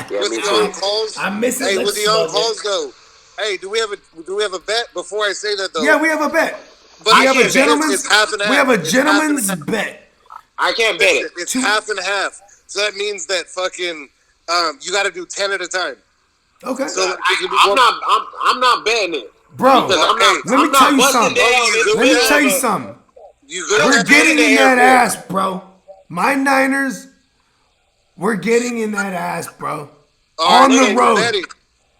S3: the on-calls?
S1: I miss it.
S3: Hey,
S1: Let's
S3: with the
S1: smoke
S3: on-calls,
S1: it.
S3: though. Hey, do we have a bet before I say that, though?
S1: Yeah, we have a bet.
S3: But
S1: We have a
S3: it's
S1: gentleman's.
S3: half and half.
S1: We have a
S3: It's half and
S1: gentleman's
S3: half.
S1: bet.
S5: I can't bet it.
S3: It's half and half. So that means that fucking you got to do 10 at a time.
S1: Okay.
S3: So
S5: I'm not betting it.
S1: Bro,
S5: Because
S1: let me tell you something. Let me tell you something. We're getting in that ass, bro. My Niners, we're getting in that ass, bro. On the road.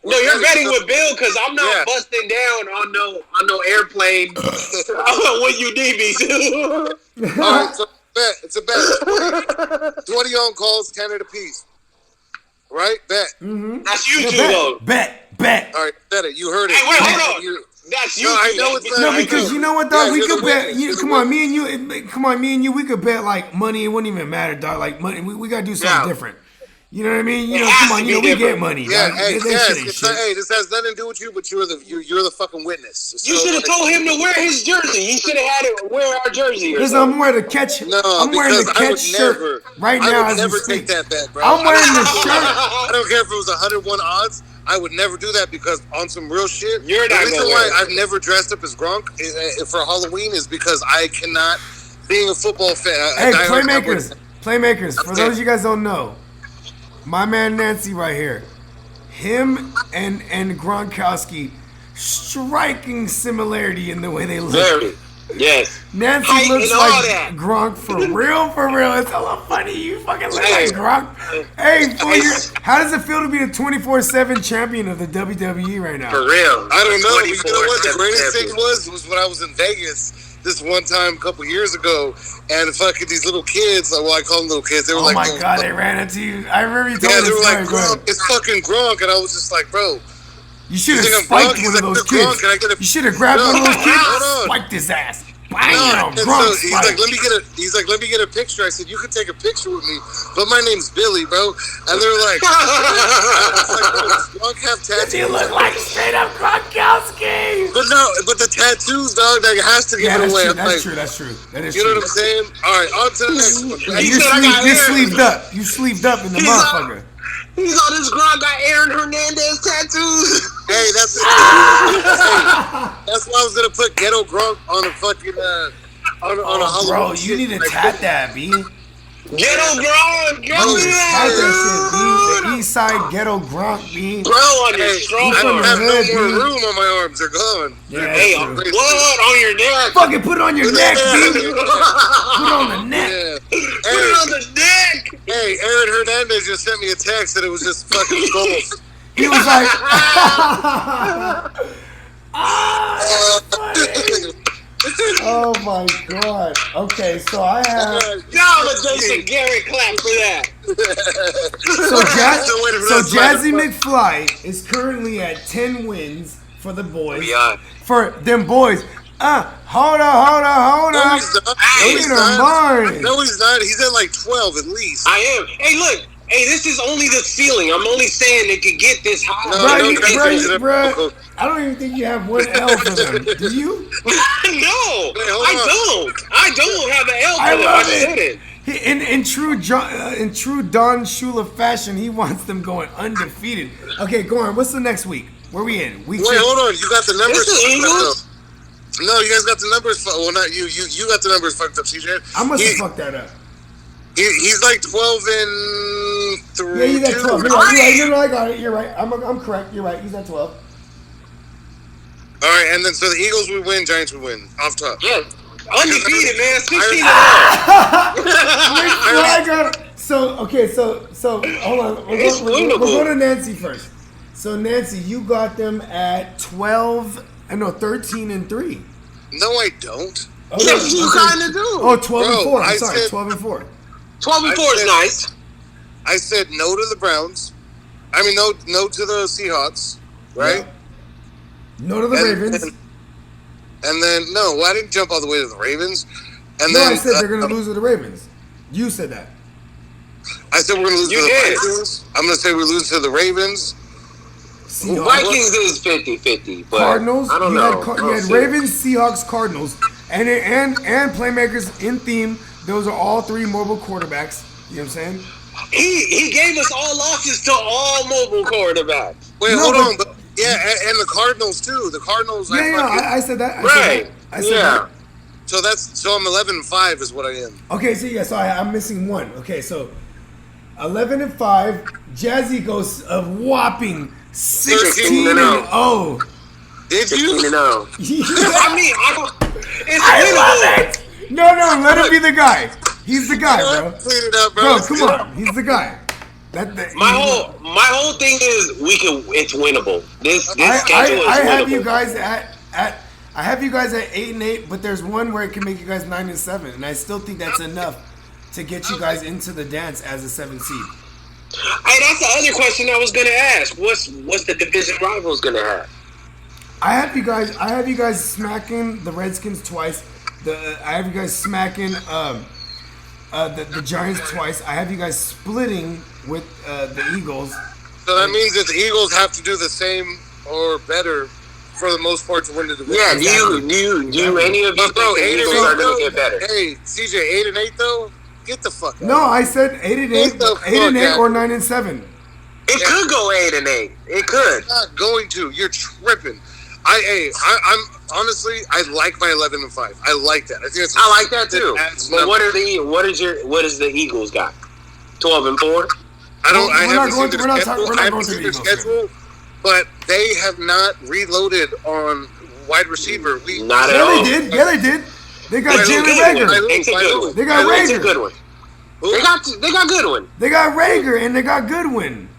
S5: No, you're betting with Bill because I'm not busting down on no airplane when you need me to.
S3: All right, so it's a bet. 20 on calls, 10 at a piece. Right? Bet.
S5: That's you two, though.
S1: Bet.
S3: All right, bet it. You heard it.
S5: Hey, wait, hold on. That's you two.
S3: I know it's
S1: No, because you know what, dog?
S3: Yeah,
S1: We
S3: you're
S1: could
S3: the
S1: bet.
S3: witness.
S1: Come on, me and you. We could bet like money. It wouldn't even matter, dog. Like money. We gotta do something different. You know what I mean? You know, come on. You know, we get money.
S3: Yeah,
S1: dog.
S3: hey,
S1: That shit ain't shit.
S3: hey, this has nothing to do with you, but you're the fucking witness.
S5: You should have told him to wear his jersey. He should have had it wear our jersey.
S1: Listen, I'm wearing the catch.
S3: No,
S1: I'm wearing the
S3: because I would
S1: catch shirt
S3: never,
S1: right now.
S3: I would
S1: as
S3: never
S1: we speak.
S3: take that bet, bro.
S1: I'm wearing the shirt.
S3: I don't care if it was 101 odds. I would never do that because on some real shit.
S5: You're not
S3: the reason
S5: gonna
S3: why
S5: wear it.
S3: I've never dressed up as Gronk for Halloween is because I cannot. Being a football fan.
S1: Hey, Playmakers. For those of you guys don't know, my man Nancy right here, him and Gronkowski, striking similarity in the way they look.
S5: Very. Yes.
S1: Nancy
S5: Height
S1: looks
S5: and all
S1: like
S5: that.
S1: Gronk for real. It's hella funny. You fucking look like Gronk. Hey, how does it feel to be the 24/7 champion of the WWE right now?
S5: For real.
S3: I don't know. You know what? The
S5: 24/7
S3: greatest thing
S5: champion.
S3: was when I was in Vegas this one time a couple years ago, and fucking these little kids, well, I call them little kids, they were
S1: Oh
S3: like,
S1: my God, they ran into you. I remember you told
S3: yeah,
S1: me
S3: they were
S1: the
S3: like,
S1: story.
S3: Gronk, it's fucking Gronk, and I was just like, bro,
S1: You should have
S3: think I'm
S1: spiked
S3: Gronk?
S1: one
S3: He's
S1: of those
S3: like, "You're Gronk,
S1: kids.
S3: can I get a-"
S1: You should have grabbed
S3: No,
S1: one of those kids
S3: hold
S1: and
S3: on.
S1: spiked his ass.
S3: no.
S1: Bam!
S3: And
S1: Gronk
S3: so he's like,
S1: spiked.
S3: let me get a picture. I said, you can take a picture with me, but my name's Billy, bro. And they're like, I was like, bro, does Gronk have tattoos?
S1: You look like straight up Gronkowski.
S3: But no, but the tattoos, dog, that has to give
S1: Yeah,
S3: it away.
S1: that's
S3: I'm
S1: true.
S3: like,
S1: That is
S3: you know
S1: true.
S3: what I'm saying? All right, on to the next one.
S1: You're sleeved up. You sleeved up in the motherfucker.
S5: He's on this Gronk got Aaron Hernandez tattoos.
S3: Hey, that's why I was gonna put Ghetto Gronk on a fucking on a Halloween.
S1: Bro, you need to tat that, B.
S5: Ghetto Gronk.
S1: Tat that shit, B. The East Side Ghetto Gronk, B.
S5: Bro, on your
S3: Hey,
S5: strong
S3: I don't
S5: arm.
S3: have no
S1: Head,
S3: more
S1: dude.
S3: room on my arms. They're gone.
S1: Yeah,
S5: Hey,
S1: that's true.
S5: what on your neck?
S1: Fucking put it on your neck, B. Put it on the neck.
S3: Yeah.
S5: Put it on the neck.
S3: Hey, Aaron Hernandez just sent me a text that it was just fucking skulls.
S1: He was like, oh my God. Okay, so I have.
S5: Y'all a Jason Garrett clap for that.
S1: So Jazzy McFly is currently at 10 wins for the boys.
S5: We are.
S1: For them boys. Hold on.
S3: No, he's not. No, he's
S1: Peter
S3: not.
S1: Barnes.
S3: No, he's not. He's at like 12 at least.
S5: I am. Hey, look. Hey, this is only the ceiling. I'm only saying it could get this high.
S1: Bro, I don't even think you have one L for them. Do you?
S5: No, I don't have an L for
S1: I
S5: them.
S1: love
S5: I shouldn't.
S1: In true Don Shula fashion, he wants them going undefeated. Okay, go on. What's the next week? Where we in?
S3: Wait, hold on. You got the numbers
S5: This is
S3: fucked up.
S5: Eagles?
S3: though. No, you guys got the numbers. Well, not you. You got the numbers fucked up, CJ.
S1: I must have fucked that up.
S3: He's like 12 and 3.
S1: Yeah, he's at 12. You're right. No, I got it. You're right. I'm correct. You're right. He's at 12.
S3: All right, and then so the Eagles would win, Giants would win. Off top.
S5: Yeah. Undefeated, man. 16
S1: I got So hold on. We'll go to Nancy first. So Nancy, you got them at 13 and 3.
S3: No, I don't.
S1: Okay,
S5: Yes, you kind of do.
S1: Oh, 12 and 4. I'm
S3: I
S1: sorry,
S3: said-
S1: 12 and 4.
S5: 12 and 4 is nice.
S3: I said no to the Browns. I mean, no to the Seahawks, right?
S1: Yeah. No to the Ravens.
S3: And then no, I didn't jump all the way to the Ravens. And
S1: No,
S3: then
S1: I said they're going to lose to the Ravens. You said that.
S3: I said we're going to lose
S5: You
S3: to the
S5: did.
S3: Vikings. I'm going to say we lose to the Ravens.
S1: Seahawks.
S5: Vikings is 50-50, but
S1: Cardinals.
S5: I don't
S1: you
S5: know.
S1: Had, you had Ravens, Seahawks, Cardinals, and Playmakers in theme. Those are all 3 mobile quarterbacks. You know what I'm saying?
S5: He gave us all losses to all mobile quarterbacks.
S3: Wait,
S1: No,
S3: hold
S1: but-
S3: on. But yeah, and the Cardinals too. The Cardinals.
S1: I said that. I said
S5: Yeah.
S1: that.
S3: So I'm 11-5 is what I am.
S1: Okay, so I'm missing one. Okay, so 11 and 5. Jazzy goes a whopping 16 and 0.
S3: Did
S5: 16
S3: you?
S5: and 0. I mean, it's
S1: I
S5: winnable.
S1: love it. No, let him be the guy. He's the guy, bro.
S3: Clean it up, bro.
S1: Bro,
S3: Let's
S1: come
S3: do it.
S1: on. He's the guy.
S5: My whole thing is it's winnable. This schedule is
S1: I
S5: winnable.
S1: have you guys I have you guys at 8 and 8, but there's one where it can make you guys 9 and 7, and I still think that's enough to get you guys into the dance as a 7 seed.
S5: Hey, that's the other question I was gonna ask. What's the division rivals gonna have?
S1: I have you guys smacking the Redskins twice. I have you guys smacking the Giants twice. I have you guys splitting with the Eagles.
S3: So that means that the Eagles have to do the same or better for the most part to win the division.
S5: Yeah, do you any of you
S3: But bro,
S5: think the
S3: 8 and 8
S5: Eagles are gonna
S3: though.
S5: get better?
S3: Hey, CJ, 8 and 8 though. Get the fuck out.
S1: No, I said 8 and 8,
S3: Get the
S1: 8 and 8
S3: fuck
S1: or
S3: out.
S1: 9 and 7.
S5: It could go 8 and 8. It could.
S3: It's not going to. You're tripping. I'm honestly, I like my 11 and 5. I like that. I think that's
S5: I like that too.
S3: That's
S5: But
S3: number.
S5: what is the Eagles got? 12 and 4.
S3: I don't.
S1: We're
S3: I
S1: not
S3: haven't
S1: going
S3: seen
S1: to- we're
S3: their
S1: not
S3: schedule.
S1: talking- we're not
S3: I haven't
S1: going to
S3: seen
S1: the
S3: their
S1: Eagles,
S3: schedule, but they have not reloaded on wide receiver.
S5: Not at
S1: Yeah,
S5: all.
S1: they did. Yeah, they did. They got
S3: Wait,
S1: Jalen
S3: wait,
S1: Rager.
S3: wait,
S5: It's a good one.
S1: They got
S5: It's a
S1: Rager.
S5: good one.
S3: Who?
S5: They got good one.
S1: They got Rager and they got Goodwin.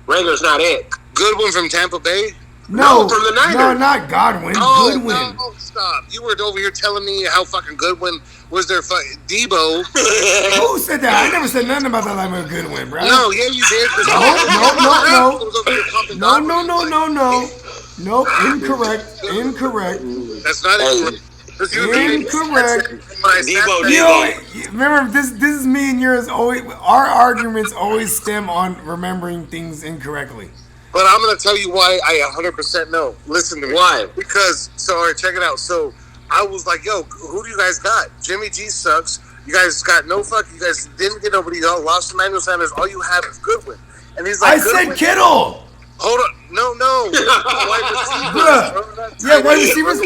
S5: Rager's not it.
S3: Good one from Tampa Bay.
S1: No,
S5: from the Niners.
S1: No, not Godwin.
S3: Oh,
S1: Goodwin.
S3: no, stop! You were over here telling me how fucking Goodwin was their Debo.
S1: Who said that? I never said nothing about that like a Goodwin, bro.
S3: No, yeah, you did.
S1: No. Nope. Incorrect.
S3: That's not incorrect.
S1: Incorrect.
S5: Debo,
S1: You know, remember this is me and yours always. Our arguments always stem on remembering things incorrectly.
S3: But I'm gonna tell you why I 100% know. Listen to me.
S5: Why?
S3: Because alright, check it out. So I was like, yo, who do you guys got? Jimmy G sucks. You guys got no fuck. You guys didn't get nobody. Y'all lost Emmanuel Sanders. All you have is Goodwin. And he's like,
S1: I said
S3: Goodwin.
S1: Kittle.
S3: Hold on. No. Wide receivers.
S1: Bruh. Yeah, wide receivers.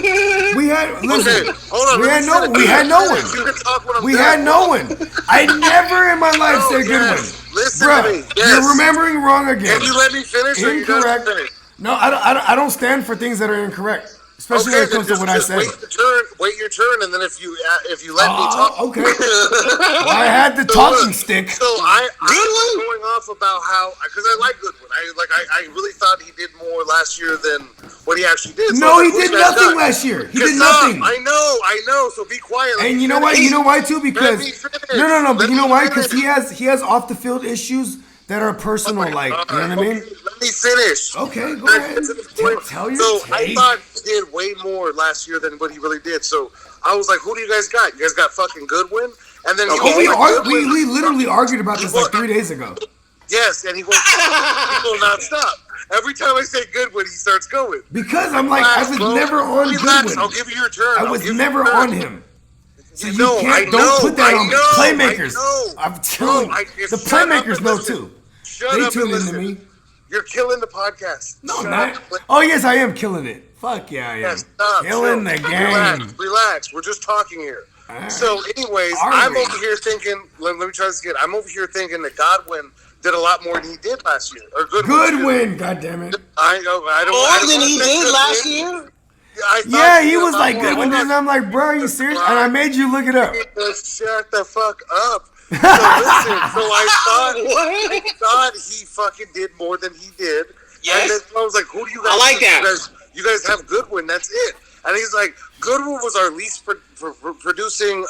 S1: We had listen.
S3: Okay, hold on.
S1: We
S3: let
S1: had
S3: me
S1: no. We
S3: finish.
S1: had no
S3: You can
S1: one.
S3: talk when I'm
S1: We
S3: done.
S1: had no one. I never in my life
S3: Oh,
S1: said Goodwin.
S3: yes. Listen
S1: Bruh,
S3: to me. Yes.
S1: you're remembering wrong again.
S3: Can you let me finish? Or you don't
S1: Incorrect.
S3: finish?
S1: No, I don't stand for things that are incorrect, especially when it comes to
S3: then
S1: what I
S3: just
S1: said.
S3: wait your turn, and then if you let me talk,
S1: Okay. Well, I had the talking stick.
S3: So I was going off about how because I like Goodwin. I really thought he did more last year than what he actually did. So
S1: No,
S3: I
S1: he
S3: was like,
S1: did
S3: who's that
S1: nothing
S3: guy?
S1: last year. He
S3: Yes,
S1: did nothing.
S3: I know. So be quiet. Let
S1: And
S3: me
S1: you know why?
S3: finish.
S1: You know why too? Because
S3: me finish.
S1: no. But
S3: Let
S1: you know
S3: me
S1: why? Because
S3: finish.
S1: he has off the field issues that are personal. Like you know what I mean?
S3: Okay, let me finish.
S1: Okay, go
S3: Let's
S1: ahead.
S3: get to the point.
S1: Tell your
S3: So I
S1: take.
S3: thought he did way more last year than what he really did. So I was like, who do you guys got? You guys got fucking Goodwin? And then he
S1: We literally argued about this like 3 days ago.
S3: Yes, and he will not stop. Every time I say Goodwin, he starts going.
S1: Because I'm like, I was
S3: Relax, bro.
S1: never on
S3: Relax.
S1: Goodwin.
S3: I'll give you your turn.
S1: I
S3: I'll
S1: was
S3: give you
S1: never
S3: your turn.
S1: on him. So you
S3: No,
S1: can't.
S3: I
S1: Don't
S3: know,
S1: put that
S3: I
S1: on me.
S3: know,
S1: Playmakers.
S3: I know.
S1: I'm telling
S3: Bro,
S1: you. The
S3: shut up
S1: playmakers
S3: and
S1: know
S3: listen.
S1: too.
S3: Shut
S1: They
S3: up
S1: tune
S3: and
S1: into
S3: listen.
S1: me.
S3: You're killing the podcast.
S1: No,
S3: Shut
S1: not.
S3: up.
S1: Oh yes, I am killing it. Fuck yeah, I am.
S3: Yes, stop.
S1: Killing
S3: Chill.
S1: the game.
S3: Relax. We're just talking here.
S1: Alright.
S3: So, anyways,
S1: Are
S3: I'm
S1: we?
S3: over here thinking. Let me try this again. I'm over here thinking that Godwin did a lot more than he did last year. Or
S1: Good win. God damn it.
S3: I don't.
S5: More than
S3: wanna
S5: he
S3: say
S5: did
S3: good
S5: last
S3: win.
S5: year.
S3: I thought
S1: Yeah, he was
S3: about
S1: like
S3: more.
S1: good with this. And I'm like, bro, are you serious? And I made you look it up.
S3: Shut the fuck up. So listen, so I thought he fucking did more than he did.
S5: Yes.
S3: And then I was like, who do you guys
S5: I like that.
S3: You guys have Goodwin, that's it. And he's like, Goodwin was our least producing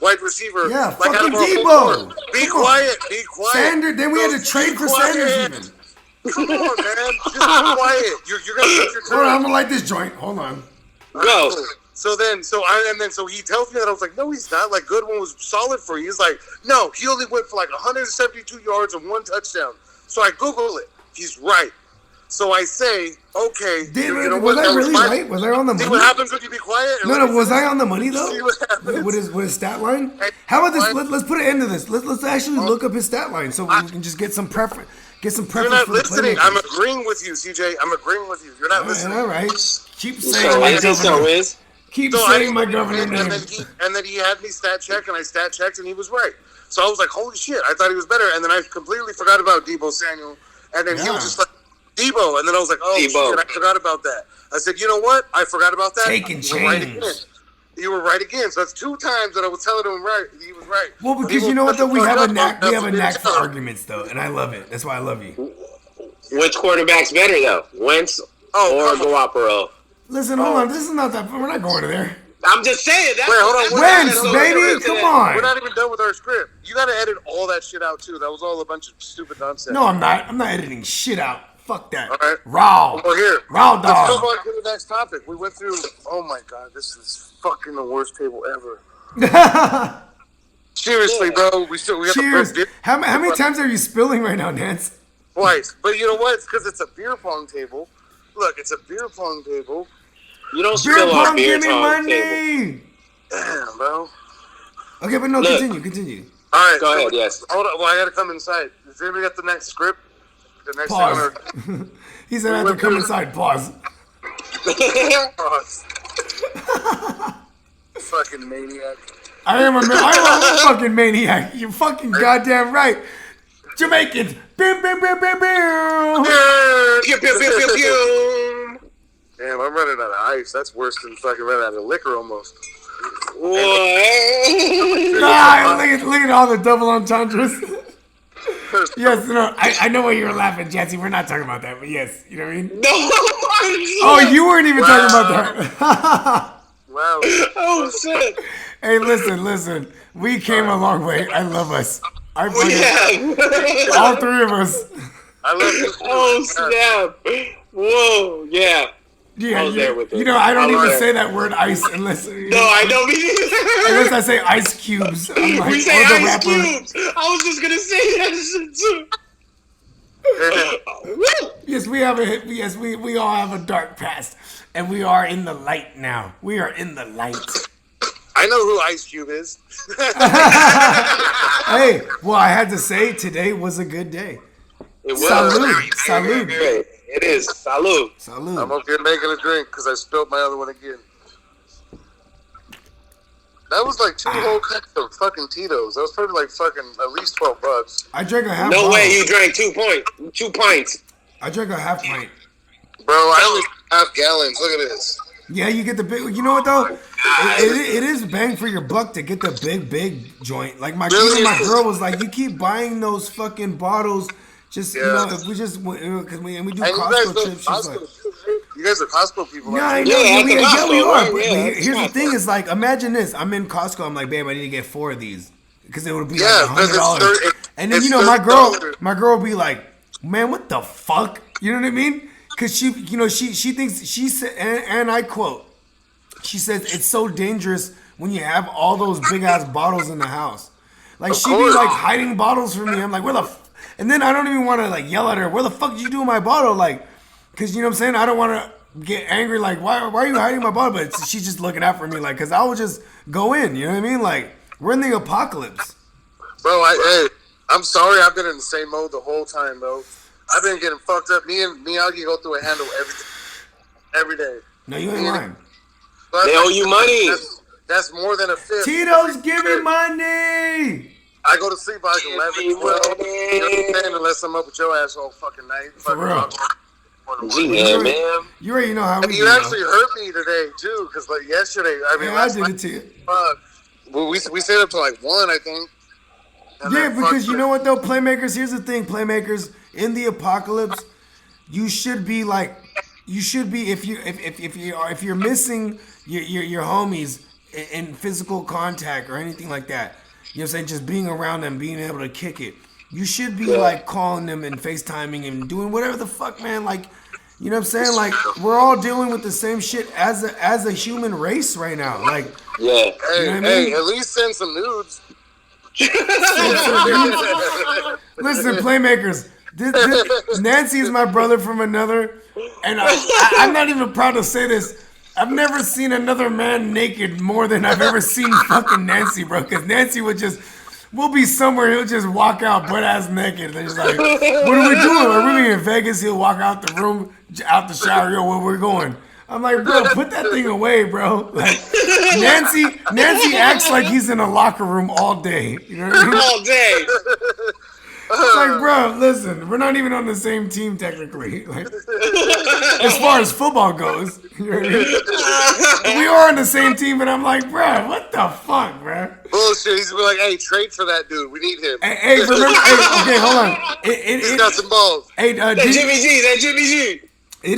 S3: wide receiver.
S1: Yeah,
S3: out
S1: fucking
S3: of our
S1: Debo.
S3: whole core. Be
S1: Come on.
S3: quiet, be quiet.
S1: Sanders, then we had to
S3: Just
S1: trade
S3: be
S1: for
S3: quiet.
S1: Sanders even.
S3: Come on, man. Just be quiet. You're gonna take your
S1: Hold on, I'm
S3: turn.
S1: gonna light this joint. Hold on.
S5: Go.
S3: So he tells me that I was like, no, he's not. Like Goodwin was solid for you. He's like, no, he only went for like 172 yards and 1 touchdown. So I Google it. He's right. So I say, okay.
S1: Was I really right? Was I on the
S3: See
S1: money?
S3: what happens when you be quiet?
S1: No, was I on the money though?
S3: See what happens?
S1: With his stat line? How about this? Let's put an end to this. Let's actually look up his stat line so we can just get some preference.
S3: You're not
S1: for the
S3: listening.
S1: Playmakers.
S3: I'm agreeing with you, CJ. I'm agreeing with you. You're not listening.
S1: All right. Keep
S5: So
S1: saying my
S5: like this, so
S1: governor.
S5: Wiz.
S1: Keep
S3: So
S1: saying my governor name.
S3: and then he had me stat check, and I stat checked, and he was right. So I was like, holy shit, I thought he was better. And then I completely forgot about Debo Samuel. And then he was just like, Debo. And then I was like, oh,
S5: Debo.
S3: shit, I forgot about that. I said, you know what? I forgot about that.
S1: Taking
S3: You were right
S1: change.
S3: again. You were right again. So that's 2 times that I was telling him right. He was right.
S1: Well, because you know what though, we have a knack for arguments though, and I love it. That's why I love you.
S5: Which quarterback's better though, Wentz or Garoppolo?
S1: Listen, hold on. This is not that. We're not going to there.
S5: I'm just saying. That's,
S3: Wait, hold on.
S1: Wentz,
S3: We're not
S1: baby,
S3: even done.
S1: come on.
S3: We're not even done with our script. You got to edit all that shit out too. That was all a bunch of stupid nonsense.
S1: No, I'm not. I'm not editing shit out. Fuck that.
S3: All right.
S1: Raw.
S3: Well, here.
S1: Raw
S3: Let's
S1: dog.
S3: go on to the next topic. We went through. Oh my god, this is fucking the worst table ever. Seriously, bro. We got
S1: Cheers.
S3: the
S1: How many times are you spilling right now, Nance?
S3: twice. But you know what? It's because it's a beer pong table. Look, it's a beer pong table.
S5: You don't
S1: Beer
S5: spill on
S1: pong,
S5: beer
S1: give me
S5: pong table.
S1: money.
S3: Damn, bro.
S1: Okay, but no,
S5: Look.
S1: continue.
S3: All right.
S5: Go ahead, yes.
S3: Hold on. Well, I got to come inside. Does anybody got the next script? The next
S1: Pause.
S3: thing
S1: He said I have to come inside. Pause.
S3: Pause. Fucking maniac.
S1: I am a fucking maniac. You're fucking goddamn right. Jamaicans. Bim, bim, bim, bim, bim.
S5: Pew, pew, pew, pew, pew.
S3: Damn, I'm running out of ice. That's worse than fucking running out of liquor almost.
S5: What?
S1: Nah, look at all the double entendres. Yes, no, I know why you were laughing, Jassy. We're not talking about that, but yes, you know what I mean?
S5: No.
S1: Oh, you weren't even talking about that.
S3: Wow.
S5: Oh shit.
S1: Hey, listen. We came a long way. I love us. I
S5: Yeah.
S1: all 3 of us.
S3: I love you.
S5: Oh snap. Whoa. Yeah.
S1: Yeah,
S5: I was there with it.
S1: you know, I don't
S5: I was
S1: even
S5: there.
S1: say that word ice unless
S5: No, I don't mean
S1: unless I say ice cubes. I'm like,
S5: we say
S1: or the
S5: ice
S1: rapper.
S5: cubes. I was just gonna say that shit too. Woo!
S1: Yes, we all have a dark past, and we are in the light now. We are in the light.
S3: I know who Ice Cube is.
S1: Hey, well, I had to say today was a good day.
S5: It was.
S1: Salud.
S5: It is. Salud.
S1: Salud.
S3: I'm up here making a drink because I spilled my other one again. That was like 2 whole cups of fucking Tito's. That was probably like fucking at least $12.
S1: I drank a half.
S5: No
S1: bottle.
S5: way you drank 2 pints.
S1: I drank a half pint.
S3: Bro, I only half gallons. Look at this.
S1: Yeah, you get the big. You know what though? It is bang for your buck to get the big joint. Like even my girl was like, "You keep buying those fucking bottles." Just you know, if we just because we do Costco trips. She's like,
S3: You guys are Costco people.
S1: yeah, I
S3: aren't
S1: know.
S3: you?
S5: Yeah,
S1: we
S5: at the
S1: are.
S5: Costco, right?
S1: But
S5: Yeah,
S1: here's the
S5: Costco.
S1: thing: is like, imagine this. I'm in Costco. I'm like, babe, I need to get 4 of these because it would be
S3: Yeah,
S1: like $100.
S3: it's
S1: And then
S3: it's
S1: you know,
S3: $30.
S1: my girl would be like, man, what the fuck? You know what I mean? Because she thinks she said, and I quote, she says it's so dangerous when you have all those big ass bottles in the house. Like she be
S3: course.
S1: like hiding bottles from me. I'm like, where the? And then I don't even want to like yell at her. Where the fuck did you do with my bottle? Like, because you know what I'm saying. I don't want to get angry. Like, why are you hiding my bottle? But she's just looking out for me. Like, because I would just go in. You know what I mean? Like, we're in the apocalypse.
S3: Bro, I'm sorry. I've been in the same mode the whole time, bro. I've been getting fucked up. Me and Miyagi go through a handle every day.
S1: No, you ain't lying.
S3: But
S5: They owe you money.
S3: That's more than a fifth.
S1: Tito's give me money.
S3: I go to sleep by like 11, 12. You know what I'm saying? Unless I'm up with your ass all fucking night.
S1: For real.
S5: Yeah, man.
S1: You already know how we do.
S3: You actually hurt me today too, because like yesterday, I mean,
S1: I did it to you.
S3: Well, we stayed up to like 1, I think.
S1: Yeah, because you know what though, Playmakers. Here's the thing, Playmakers. In the apocalypse, you should be if you're missing your homies in physical contact or anything like that. You know what I'm saying? Just being around them, being able to kick it. You should be like calling them and FaceTiming and doing whatever the fuck, man. Like, you know what I'm saying? Like, we're all dealing with the same shit as a human race right now. Like,
S5: yeah.
S3: Hey,
S1: you know what I mean?
S3: At least send some nudes.
S1: Listen, Playmakers. Nancy is my brother from another, and I'm not even proud to say this. I've never seen another man naked more than I've ever seen fucking Nancy, bro. Because Nancy we'll be somewhere, he'll just walk out butt ass naked. They're just like, what are we doing? Are we in Vegas? He'll walk out the room, out the shower. Yo, where we going? I'm like, bro, put that thing away, bro. Like, Nancy acts like he's in a locker room all day. You know what I mean?
S5: All day.
S1: Like, bro, listen, we're not even on the same team technically. Like, as far as football goes, you know what I mean? We are on the same team, but I'm like, bro, what the fuck, bro?
S3: Bullshit. He's gonna be like, hey, trade for that dude. We need him.
S1: Hey, remember? Okay, hold on.
S3: He's got some balls.
S1: Hey,
S5: That Jimmy G.
S1: It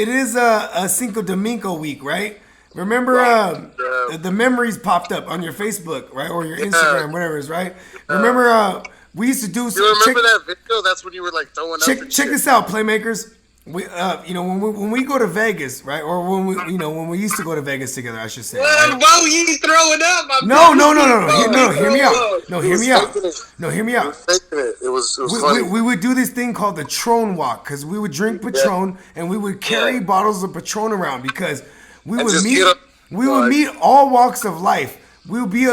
S1: is a Cinco de Domingo week, right? Remember, the memories popped up on your Facebook, right, or your Instagram, whatever it is, right? Remember, we used to do.
S3: You remember that video? That's when you were like throwing up.
S1: Check this out, Playmakers. We, when we go to Vegas, right, or when we used to go to Vegas together, I should say. Right?
S5: Whoa, you throwing up?
S1: No. Hear me out. No, hear me out.
S3: It was funny.
S1: We would do this thing called the Patron walk, because we would drink Patron and we would carry bottles of Patron around because we would meet all walks of life. We would be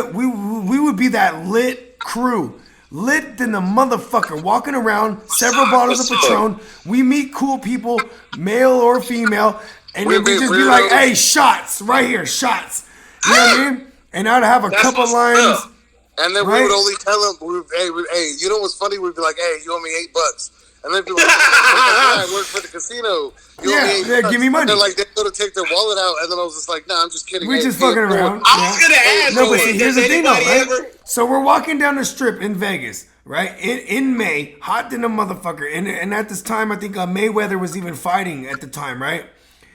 S1: that lit crew. Lit than the motherfucker, walking around, several bottles of Patron. We meet cool people, male or female, and then we just be like, hey, shots, right here, shots. You know what I mean? And I'd have a couple lines.
S3: And then we would only tell them, hey, you know what's funny? We'd be like, hey, you owe me $8. And then people like, I work for the casino.
S1: Give me money.
S3: And they're like, they go to take their wallet out, and then I was just like, nah, I'm just kidding.
S1: We're just fucking around.
S5: I was gonna ask.
S1: No, but see, here's the thing, though, right? So we're walking down the strip in Vegas, right? In May, hot than a motherfucker. And at this time, I think Mayweather was even fighting at the time, right?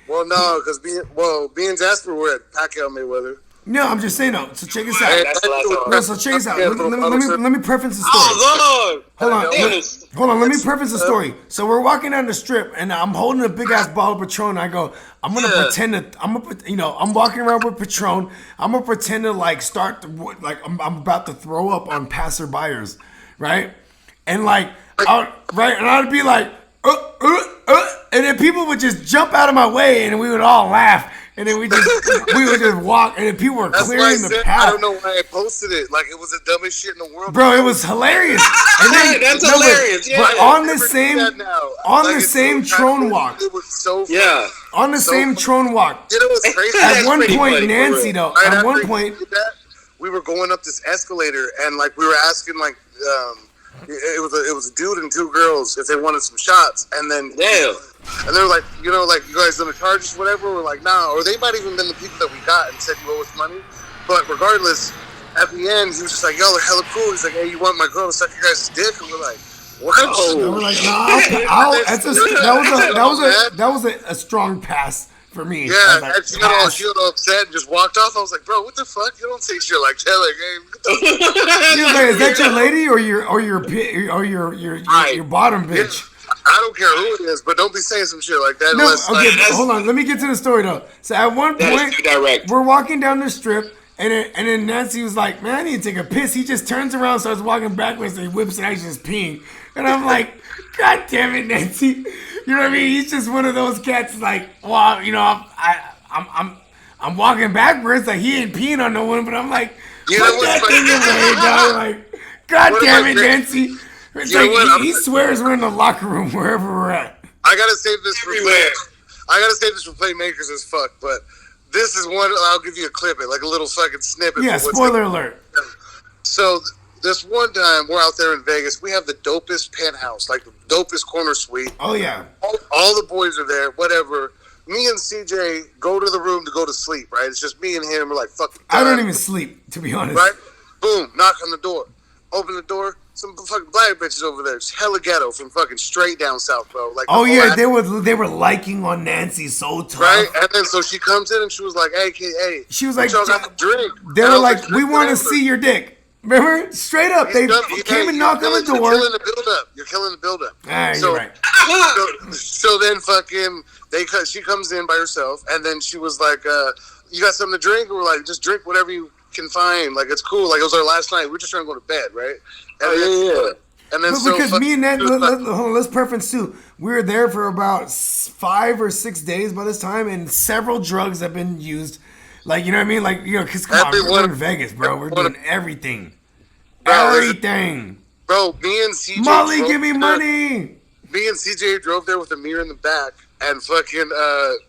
S3: Well, no, because me and Jasper were at Pacquiao Mayweather.
S1: No, I'm just saying, no. So check this out. No, so check this out. Let me preface the story.
S5: Oh, Lord.
S1: Hold on. Let me preface the story. So we're walking down the strip, and I'm holding a big ass bottle of Patron. I go, I'm walking around with Patron. I'm gonna pretend to I'm about to throw up on passerbyers, right? And I'd be like, and then people would just jump out of my way, and we would all laugh. And then we would just walk, and then people were clearing the path.
S3: I don't know why I posted it. Like, it was the dumbest shit in the world.
S1: Bro, it was hilarious. And then,
S5: that's hilarious.
S1: But on the same Tron walk.
S3: It was so funny.
S5: Yeah.
S1: On the same Tron walk.
S3: You know what's crazy?
S1: At one point, Nancy, though, at one point,
S3: we were going up this escalator, and like we were asking, like, it was a dude and two girls if they wanted some shots, and then and they were like, you guys gonna charge us whatever? We're like, nah. Or they might even been the people that we got and said you owe us money. But regardless, at the end he was just like, y'all are hella cool. He's like, hey, you want my girl to suck your guys' dick? And we're like, what?
S1: And we're like, nah, that was a strong pass for me.
S3: Yeah, and she got all upset and just walked off. I was like, bro, what the fuck? You don't say shit like that. Like, hey,
S1: is that your lady or your bottom bitch?
S3: I don't care who it is, but don't be saying some shit like that.
S1: Hold on. Let me get to the story though. So at one point, we're walking down the strip, and then Nancy was like, "Man, I need to take a piss." He just turns around, starts walking backwards, and he whips it out, he's just peeing. And I'm like, "God damn it, Nancy!" You know what I mean? He's just one of those cats. Like, well, I'm walking backwards, like he ain't peeing on no one, but I'm like, put that thing away, dog. Like, God damn it, Nancy. It's like he swears we're in the locker room wherever we're at.
S3: I gotta save this for Playmakers as fuck, but this is one I'll give you a clip, like a little fucking snippet.
S1: Yeah, spoiler alert.
S3: So this one time we're out there in Vegas. We have the dopest penthouse, like the dopest corner suite.
S1: Oh yeah.
S3: All the boys are there. Whatever. Me and CJ go to the room to go to sleep. Right? It's just me and him. We're like fucking.
S1: I don't even sleep, to be honest.
S3: Right? Boom. Knock on the door. Open the door. Some fucking black bitches over there. It's hella ghetto from fucking straight down south, bro. Like,
S1: oh yeah, they were liking on Nancy so tough.
S3: Right, and then so she comes in and she was like, "Hey,
S1: she was like,
S3: y'all got a drink."
S1: They were like, "We want to see your dick." Remember, straight up, they came and knocked on the door.
S3: You're killing the build-up. You're killing the build-up.
S1: You're right.
S3: So then, fucking, she comes in by herself, and then she was like, "You got something to drink?" And we're like, "Just drink whatever you can find. Like, it's cool. Like, it was our last night. We were just trying to go to bed, right?" And then
S1: because me and Nat, let's preference too. We were there for about 5 or 6 days by this time, and several drugs have been used. Like, you know what I mean? Like, you know, because come on, we're in Vegas, bro. We're doing everything. Everything.
S3: Bro, me and CJ.
S1: Molly, give me money.
S3: Me and CJ drove there with a mirror in the back, and fucking,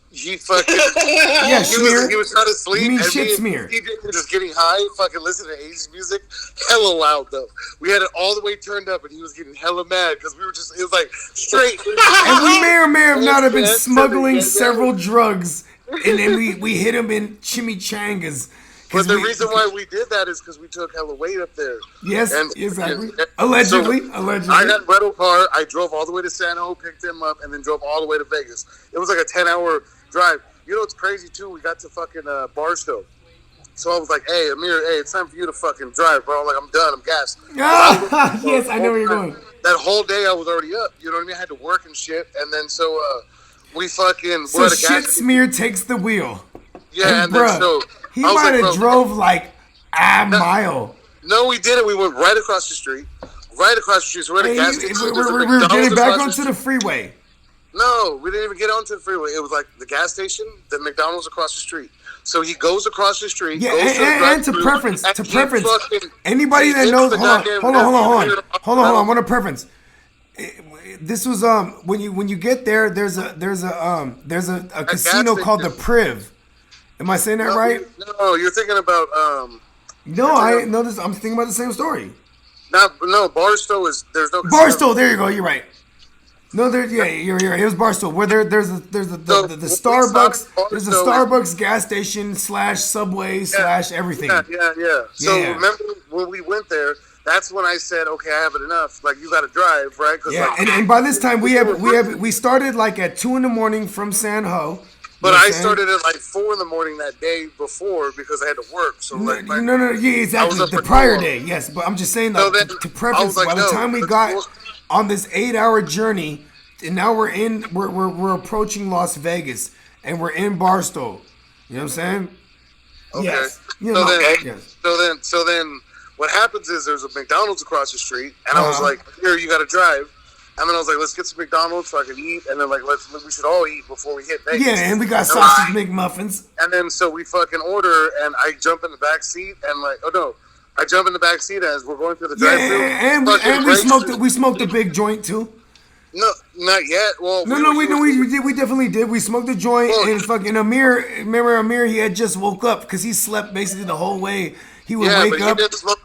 S3: he fucking.
S1: Yeah,
S3: he was trying to sleep.
S1: You mean
S3: and
S1: shit
S3: me
S1: smear?
S3: And CJ were just getting high, fucking listening to 80s music, hella loud though. We had it all the way turned up, and he was getting hella mad because we were just. It was like straight.
S1: And we may or may have not have been smuggling several drugs, and then we hit him in chimichangas.
S3: But the reason why we did that is because we took hella weight up there.
S1: Yes, exactly. Allegedly.
S3: I got a rental car. I drove all the way to San Jose, picked him up, and then drove all the way to Vegas. It was like a 10-hour drive. You know what's crazy, too? We got to fucking Barstow. So I was like, hey, Amir, it's time for you to fucking drive, bro. Like, I'm done. I'm gassed.
S1: Yes, I know where you're going.
S3: That whole day I was already up. You know what I mean? I had to work and shit. And then so we fucking...
S1: So shit smear takes the wheel.
S3: Yeah, and then so...
S1: He might have drove like a mile.
S3: No, we didn't. We went right across the street. Right across the street. So we're at a gas station.
S1: We're getting back onto the freeway.
S3: No, we didn't even get onto the freeway. It was like the gas station, the McDonald's across the street. So he goes across the street.
S1: Yeah, and to preference. Anybody that knows, hold on. I want a preference. This was when you get there. There's a casino called the Priv. Am I saying that right?
S3: No, you're thinking about
S1: I'm thinking about the same story.
S3: No, Barstow is there's no casino.
S1: Barstow. There you go. You're right. No, you're right. It was Barstow where there's the Starbucks. There's a Starbucks gas station / Subway / everything.
S3: Yeah. So remember when we went there? That's when I said, okay, I have it enough. Like, you got to drive, right?
S1: Yeah, and by this time we started like at 2 a.m. from San Jose.
S3: But I started at like 4 a.m. that day before because I had to work. So
S1: no, exactly. The prior day, yes. But I'm just saying that to preface. By the time we got on this 8-hour journey, and now we're approaching Las Vegas, and we're in Barstow. You know what I'm saying?
S3: Okay.
S1: Yes.
S3: So then, what happens is there's a McDonald's across the street, and I was like, "Here, you got to drive." And then I was like, let's get some McDonald's so I can eat. And then, like, we should all eat before we hit Vegas.
S1: Yeah, and we got sausage McMuffins.
S3: And then, so we fucking order, and I jump in the back seat, and I jump in the back seat as we're going through the drive-thru.
S1: And we smoked a big joint, too.
S3: No, not yet. Well,
S1: we definitely did. We smoked a joint, and fucking Amir, he had just woke up, because he slept basically the whole way. He would wake up.
S5: So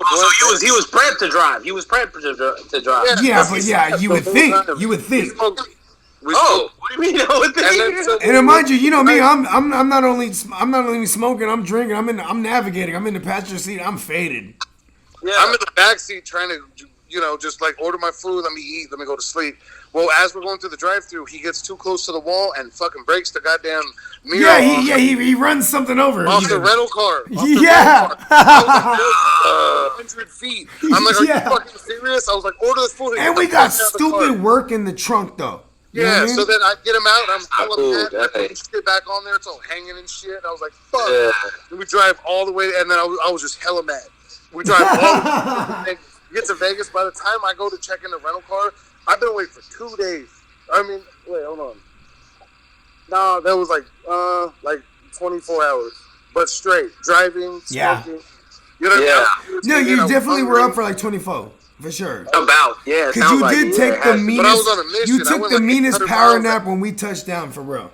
S5: he was prepped to drive. He was prepped to drive.
S1: You would think.
S5: What do you mean?
S1: And mind you, you know me. I'm not only smoking. I'm drinking. I'm navigating. I'm in the passenger seat. I'm faded.
S3: Yeah. I'm in the back seat trying to, just like order my food. Let me eat. Let me go to sleep. Well, as we're going through the drive-thru, he gets too close to the wall and fucking breaks the goddamn mirror.
S1: He runs something over.
S3: Off the rental car.
S1: Yeah.
S3: 100 feet. I'm like, are you fucking serious? I was like, order this food.
S1: And we got stupid work in the trunk, though.
S3: You know what I mean? So then I get him out, and I'm pulling mad. I put shit back on there. It's all hanging and shit. I was like, fuck. Yeah. And we drive all the way, and then I was just hella mad. We drive all the way. Get to Vegas. By the time I go to check in the rental car, I've been away for 2 days. Wait, hold on. No, that was like 24 hours, but straight driving, smoking.
S1: Yeah. You definitely were up for like 24 for sure.
S5: Because
S1: you did take the meanest. You took the meanest power nap when we touched down for real.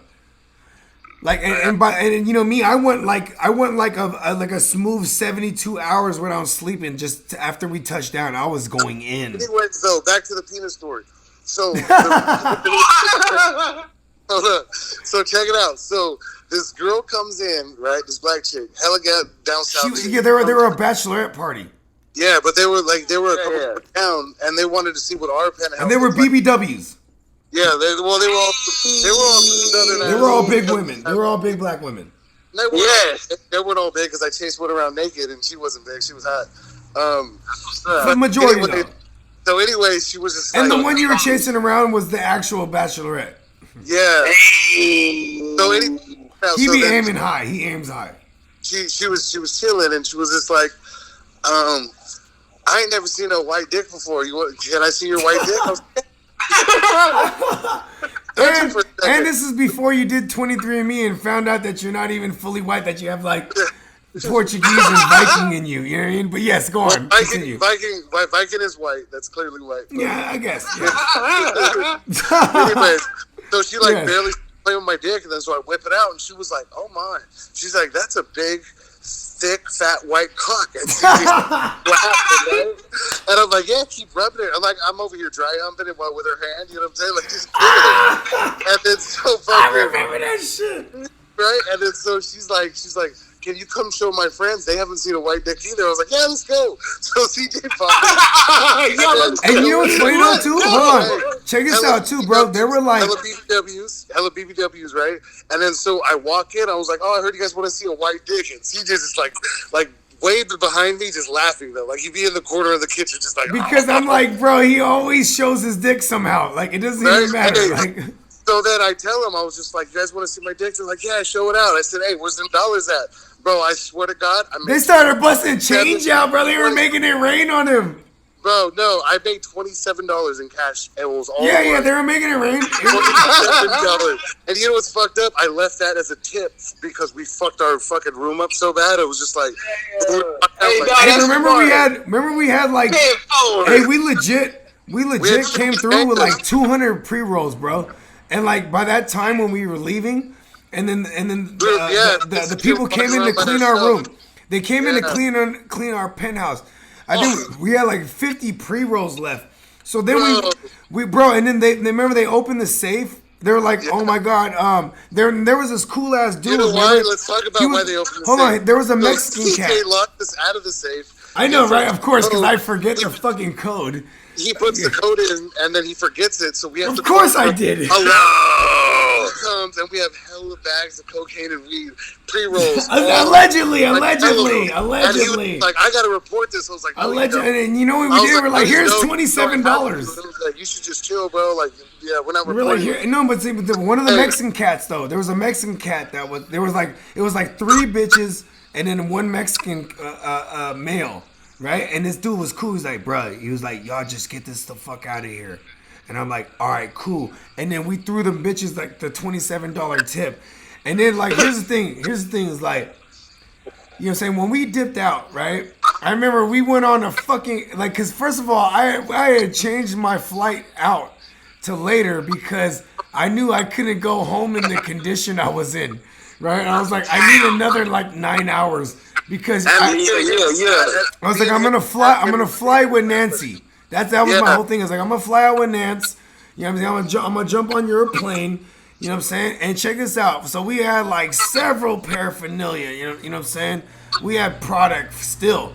S1: Like and you know me, I went like a smooth 72 hours without sleeping just after we touched down. I was going in.
S3: Anyway, so back to the penis story. So, hold on. So check it out. So this girl comes in, right? This black chick, hella got down south.
S1: They were a bachelorette party.
S3: Yeah, but they were a couple down, and they wanted to see what our penthouse.
S1: And they were BBWs.
S3: Yeah, they were all
S1: big women. They were all big black women.
S3: They weren't all big because I chased one around naked and she wasn't big. She was hot.
S1: The majority
S3: anyway,
S1: though.
S3: So anyway, she was just
S1: and the one you were chasing around was the actual bachelorette.
S3: Yeah. So
S1: he be aiming high. He aims high.
S3: She was chilling and she was just like, I ain't never seen a white dick before. Can I see your white dick? I was
S1: and this is before you did 23andMe and found out that you're not even fully white, that you have like Portuguese and Viking in you. You know what I mean? But yes, go on. Continue.
S3: Viking is white. That's clearly white.
S1: Yeah, I guess. Yeah.
S3: Anyways, so she barely played with my dick, and then so I whip it out, and she was like, "Oh my!" She's like, "That's a big, thick, fat white cock." And she's laughing, right? And I'm like, "Yeah, keep rubbing it." I'm over here dry humping it with her hand. You know what I'm saying? Like just give it. And then so fucking.
S1: I remember that shit.
S3: Right? And then so she's like, can you come show my friends? They haven't seen a white dick either. I was like, yeah, let's go. So CJ popped.
S1: And you know what's funny though too? Hold on. Check this out too, bro. They were like
S3: hella BBWs, right? And then so I walk in, I was like, oh, I heard you guys want to see a white dick. And CJ is like way behind me, just laughing though. Like he'd be in the corner of the kitchen, just like
S1: because I'm like, bro, he always shows his dick somehow. Like it doesn't even matter. Like
S3: so then I tell him, I was just like, you guys want to see my dick? They're like, yeah, show it out. I said, hey, where's them dollars at? Bro, I swear to God.
S1: They started busting change out, bro. They were making it rain on him.
S3: Bro, no, I made $27 in cash. And it was all
S1: Yeah, they were making it rain.
S3: $27. And you know what's fucked up? I left that as a tip because we fucked our fucking room up so bad. It was just like...
S1: remember we had like... Hey, we legit came through with like 200 pre-rolls, bro. And like by that time when we were leaving... And then the people came in to clean our room. They came in to clean our penthouse. I think we had like 50 pre-rolls left. So then we and then they remember they opened the safe. They were like, oh my God, there was this cool ass dude.
S3: You know why? Let's talk about why they opened the safe.
S1: Hold on, there was a Mexican cat.
S3: They locked us out of the safe.
S1: I know, right? Of course, because I forget the fucking code.
S3: He puts the code in and then he forgets it, so we have to.
S1: Of course, I did.
S3: Comes and we have hella bags of cocaine and weed, pre-rolls.
S1: Allegedly.
S3: And he was like, I gotta report this. I was like, no,
S1: allegedly. And you know what we did? We're like, here's $27.
S3: Like, you should just chill, bro. Like, yeah, we're not reporting.
S1: We're like, no, but see, one of the Mexican cats though. There was a Mexican cat it was like 3 bitches and then one Mexican male, right? And this dude was cool. He's like, bro, he was like, y'all just get this the fuck out of here. And I'm like, all right, cool. And then we threw them bitches like the $27 tip. And then like, here's the thing is like, you know what I'm saying? When we dipped out, right? I remember we went on a fucking, like, cause first of all, I had changed my flight out to later because I knew I couldn't go home in the condition I was in, right? And I was like, I need another like 9 hours because I was like, I'm gonna fly with Nancy. That was my whole thing. I was like, I'm gonna fly out with Nance. You know what I'm saying? I'm gonna jump on your plane. You know what I'm saying? And check this out. So we had like several paraphernalia. You know what I'm saying? We had product still.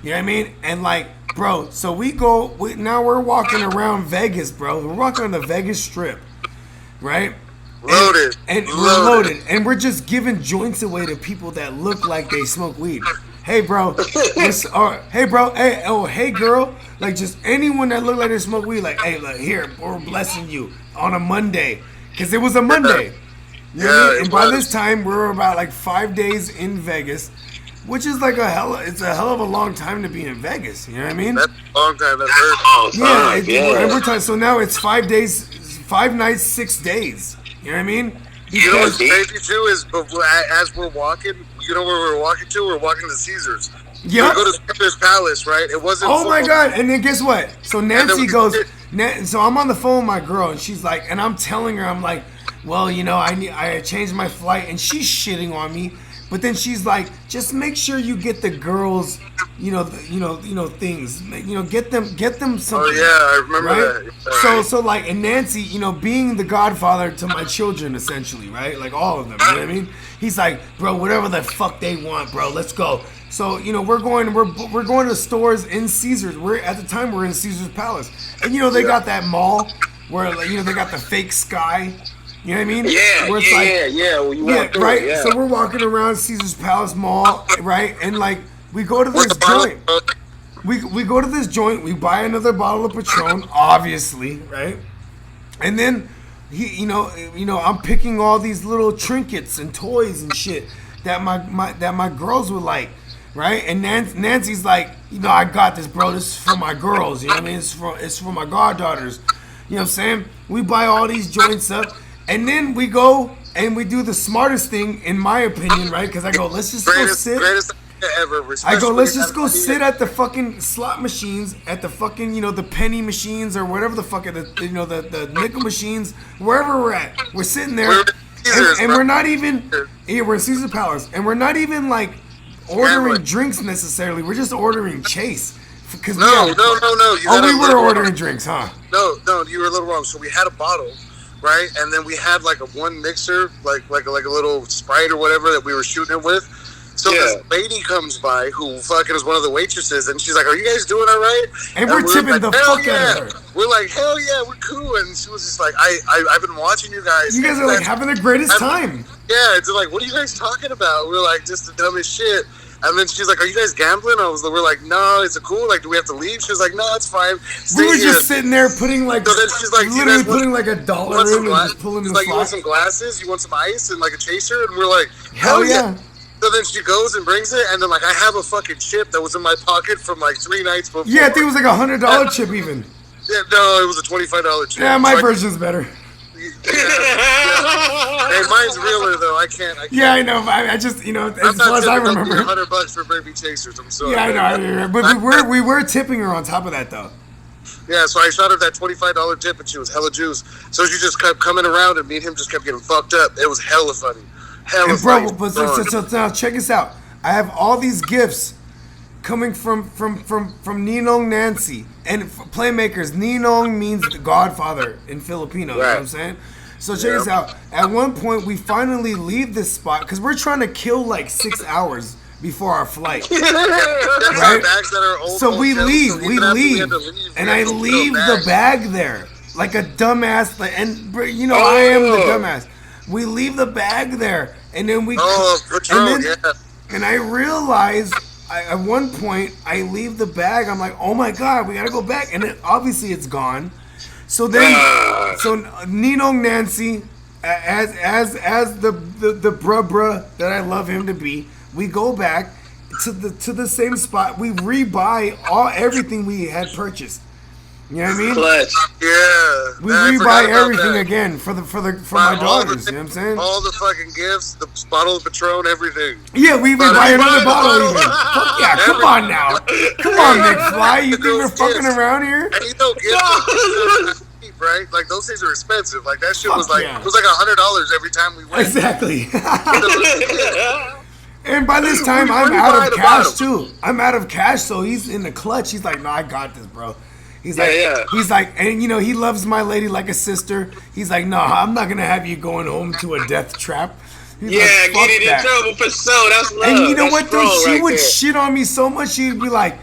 S1: You know what I mean? And like, bro. So now we're walking around Vegas, bro. We're walking on the Vegas Strip, right?
S3: Loaded.
S1: And we're loaded. And we're just giving joints away to people that look like they smoke weed. Hey, bro. Hey, bro. Hey, girl. Like, just anyone that looked like they smoke weed, like, hey, look, here, we're blessing you on a Monday. Because it was a Monday. You know what I mean? And by this time, we were about, like, 5 days in Vegas, which is like it's a hell of a long time to be in Vegas. You know what I mean?
S3: That's a long time. That's very
S1: and we're talking, so now it's 5 days, 5 nights, 6 days. You know what I mean?
S3: Because, you know what's crazy, too, is as we're walking, you know where we're walking to? We're walking to Caesars.
S1: Yeah.
S3: We go to Caesar's Palace, right? It wasn't.
S1: Oh my God! And then guess what? So Nancy goes. So I'm on the phone with my girl, and she's like, and I'm telling her, I'm like, well, I changed my flight, and she's shitting on me. But then she's like, just make sure you get the girls, things, get them something.
S3: Oh yeah, I remember
S1: right?
S3: that.
S1: So like, and Nancy, being the godfather to my children, essentially, right? Like all of them, you know what I mean? He's like, bro, whatever the fuck they want, bro, let's go. So we're going to stores in Caesars. We're in Caesar's Palace, and they got that mall where they got the fake sky. You know what I mean?
S5: Yeah,
S1: where it's right.
S5: Yeah.
S1: So we're walking around Caesar's Palace Mall, right? And like we go to this joint. We go to this joint. We buy another bottle of Patron, obviously, right? And then I'm picking all these little trinkets and toys and shit that my girls would like, right? And Nancy's like, I got this, bro. This is for my girls. You know what I mean? It's for my goddaughters. You know what I'm saying? We buy all these joints up. And then we go and we do the smartest thing, in my opinion, right? Because I go, let's just go sit.
S3: Greatest idea ever.
S1: I go, let's just go sit at the fucking slot machines, at the fucking, the penny machines or whatever the fuck, the nickel machines, wherever we're at. We're sitting there, and we're not even, we're in Caesar's Palace, and we're not even like ordering drinks necessarily. We're just ordering chase.
S3: No.
S1: We were ordering drinks, huh?
S3: No, you were a little wrong. So we had a bottle. Right, and then we had like a one mixer, like a little Sprite or whatever that we were shooting it with. So this lady comes by who fucking is one of the waitresses, and she's like, "Are you guys doing all right?"
S1: And we're tipping
S3: like,
S1: the fuck out of her.
S3: We're like, "Hell yeah, we're cool." And she was just like, "I've been watching you guys.
S1: You guys are like having the greatest time."
S3: Yeah, it's like, "What are you guys talking about?" We're like, "Just the dumbest shit." And then she's like, "Are you guys gambling?" We're like, "No, is it cool? Like, do we have to leave?" She was like, "No, it's fine."
S1: We were just sitting there putting like,
S3: so then she's like,
S1: literally putting like $1 in and just pulling the
S3: like, "You want some glasses? You want some ice and like a chaser?" And we're like,
S1: "Hell yeah!"
S3: So then she goes and brings it, and then like I have a fucking chip that was in my pocket from like 3 nights before.
S1: Yeah, I think it was like $100 chip even.
S3: Yeah, no, it was a $25 chip.
S1: Yeah, my version's better.
S3: Hey, mine's realer though. I can't.
S1: Yeah, I know. I just, as far as I remember,
S3: $100 for baby chasers. I'm sorry.
S1: Yeah, I know. But we were tipping her on top of that though.
S3: Yeah, so I shot her that $25 tip, and she was hella juice. So she just kept coming around, and me and him just kept getting fucked up. It was hella funny. Hella funny.
S1: Bro, so now check this out. I have all these gifts coming from Ninong Nancy and Playmakers. Ninong means the godfather in Filipino. Right. You know what I'm saying? So check this out. At one point, we finally leave this spot because we're trying to kill like 6 hours before our flight. Right? So we leave, and I leave the bag there like a dumbass. And I am the dumbass. We leave the bag there, and then we and I realize at one point I leave the bag. I'm like, oh my god, we gotta go back, and then obviously it's gone. So then, Ninong Nancy, as the bruh that I love him to be, we go back to the same spot. We rebuy everything we had purchased. You know what I mean?
S5: Clutch.
S3: Yeah.
S1: We rebuy everything again for my daughters. You know what I'm saying?
S3: All the fucking gifts, the bottle of Patron, everything.
S1: Yeah, we rebuy another bottle even. Fuck yeah, come on now. Come on, McFly. You think we're fucking around here?
S3: And gifts cheap, right? Like those things are expensive. Like that shit was like it was like $100 every time we went.
S1: Exactly. And by this time, I'm out of cash too. I'm out of cash, so he's in the clutch. He's like, "No, I got this, bro." He's like, and he loves my lady like a sister. He's like, "No, I'm not gonna have you going home to a death trap." He's like,
S5: get it in trouble for sure. That's love.
S1: And you know what though? She would shit on me so much. She'd be like,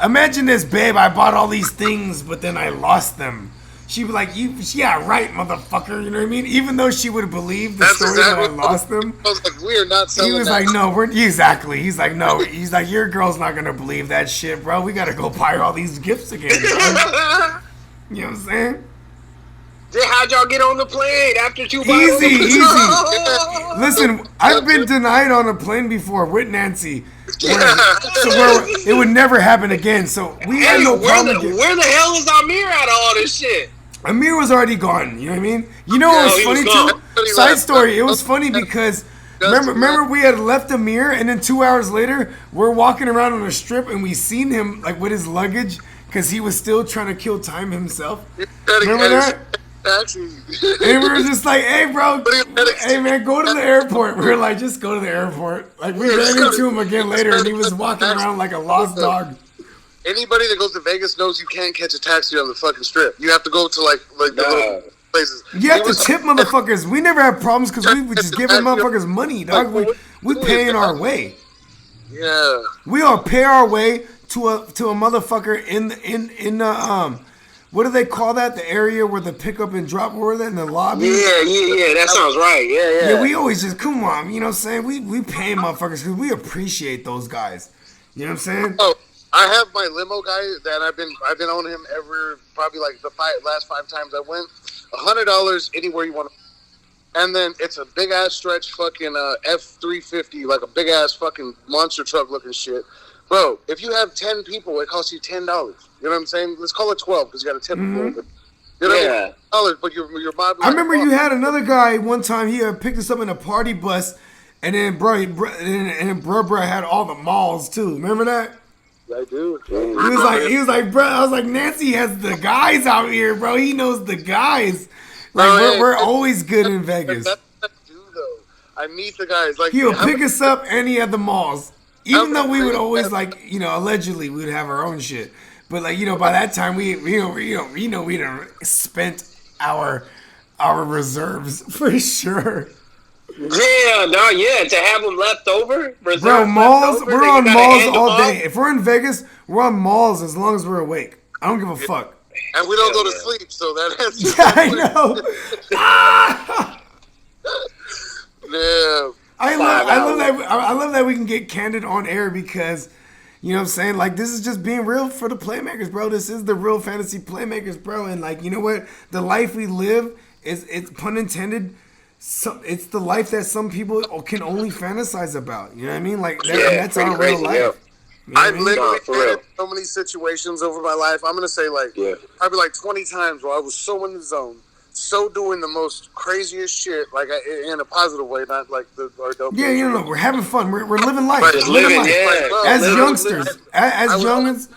S1: "Imagine this, babe. I bought all these things, but then I lost them." She'd be like, "Yeah, right, motherfucker." You know what I mean? Even though she would believe the story that I lost them.
S3: I was like, "We are not selling."
S1: He was like, "No, exactly." He's like, "No." He's like, "Your girl's not gonna believe that shit, bro. We gotta go buy all these gifts again." You know what I'm saying?
S5: How'd y'all get on the plane after 2 bottles?
S1: Easy. Listen, I've been denied on a plane before with Nancy. Where it would never happen again. So we had no problem.
S5: Where the hell is Amir out of all this shit?
S1: Amir was already gone. You know what I mean? You know what was funny too? Side story. It was funny because remember we had left Amir, and then 2 hours later we're walking around on a strip, and we seen him like with his luggage because he was still trying to kill time himself. Remember that?
S3: taxi.
S1: And we were just like, hey, bro, hey, man, go to the airport. We were like, just go to the airport. Like, we ran into him again later, and he was walking around like a lost dog.
S3: Anybody that goes to Vegas knows you can't catch a taxi on the fucking strip. You have to go to like the little places.
S1: You have to tip motherfuckers. We never have problems because we would just give them motherfuckers money, dog. We paying our way.
S3: Yeah.
S1: We all pay our way to a motherfucker in the what do they call that? The area where the pickup and drop were in the lobby?
S5: Yeah. That sounds right. Yeah.
S1: Yeah, we always just, come on, you know what I'm saying? We pay motherfuckers because we appreciate those guys. You know what I'm saying?
S3: Oh, I have my limo guy that I've been on him ever, probably like the last 5 times I went. $100 anywhere you want to. And then it's a big ass stretch fucking F-350, like a big ass fucking monster truck looking shit. Bro, if you have 10 people, it costs you $10. You know what I'm saying? Let's call it 12 because you got to tip a little bit. You know what I mean? But your body.
S1: I remember you had another guy one time. He picked us up in a party bus, and then bro had all the malls too. Remember that?
S3: I do.
S1: He was like, bro. I was like, Nancy has the guys out here, bro. He knows the guys. Like we're always good in Vegas.
S3: That's what I do though. I meet the guys. Like
S1: he would pick us up, and he had the malls. Even though we would always allegedly we would have our own shit, but by that time we done spent our reserves for sure.
S5: Yeah, no, to have them left over.
S1: Bro, malls. We're on malls all day. If we're in Vegas, we're on malls as long as we're awake. I don't give a fuck.
S3: And we don't go to sleep, so that has to
S1: I know.
S3: Yeah.
S1: I love that we can get candid on air because, you know what I'm saying? Like, this is just being real for the Playmakers, bro. This is the real fantasy Playmakers, bro. And, like, you know what? The life we live it's pun intended, it's the life that some people can only fantasize about. You know what I mean? Like, that's our real life.
S5: Yeah.
S1: You know
S3: I've literally been in so many situations over my life. I'm going to say, probably 20 times where I was so in the zone. So doing the most craziest shit, like in a positive way, not like our dope.
S1: Yeah, we're having fun. We're living life.
S5: Just living life.
S1: As youngsters, as young as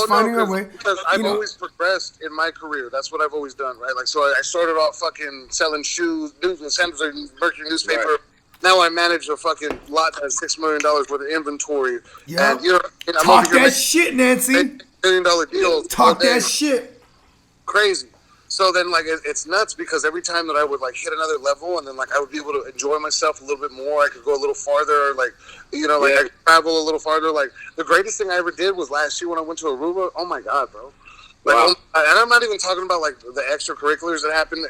S1: finding our way.
S3: Because I've always progressed in my career. That's what I've always done, right? Like, so I started off fucking selling shoes, Mercury newspaper. Right. Now I manage a fucking lot that has $6 million worth of inventory.
S1: Yeah.
S3: And
S1: talk that shit, Nancy.
S3: $1 million deals.
S1: Talk that shit.
S3: Crazy. So then, it's nuts because every time that I would, hit another level and then, I would be able to enjoy myself a little bit more. I could go a little farther, I could travel a little farther. Like, the greatest thing I ever did was last year when I went to Aruba. Oh, my God, bro. Wow. And I'm not even talking about, the extracurriculars that happened,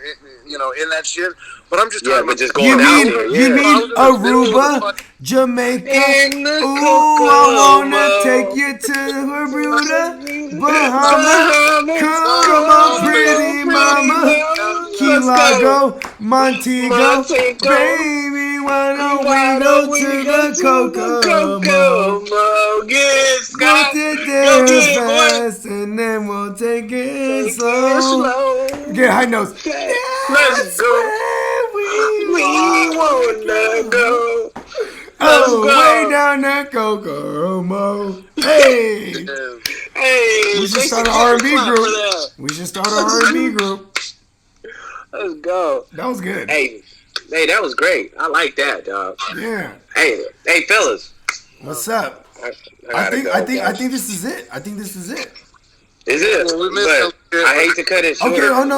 S3: in that shit. But I'm just talking about
S5: just going out there.
S1: You mean Aruba, Jamaica? Ooh, I wanna take you to Bermuda, Bahamas. Come on, pretty mama. Key Largo, Montego. Baby, why don't we go to the Kokomo? Get there fast, and then we'll take it slow. Get high notes.
S5: Let's go. We wanna go.
S1: Way down at Kokomo. Hey. We should start an R&B group.
S5: Let's go.
S1: That was good.
S5: Hey, that was great. I like that, dog.
S1: Yeah.
S5: Hey, fellas.
S1: What's up? I think this is it.
S5: Is it?
S3: Well,
S5: I hate to cut it short.
S1: Okay. Oh no.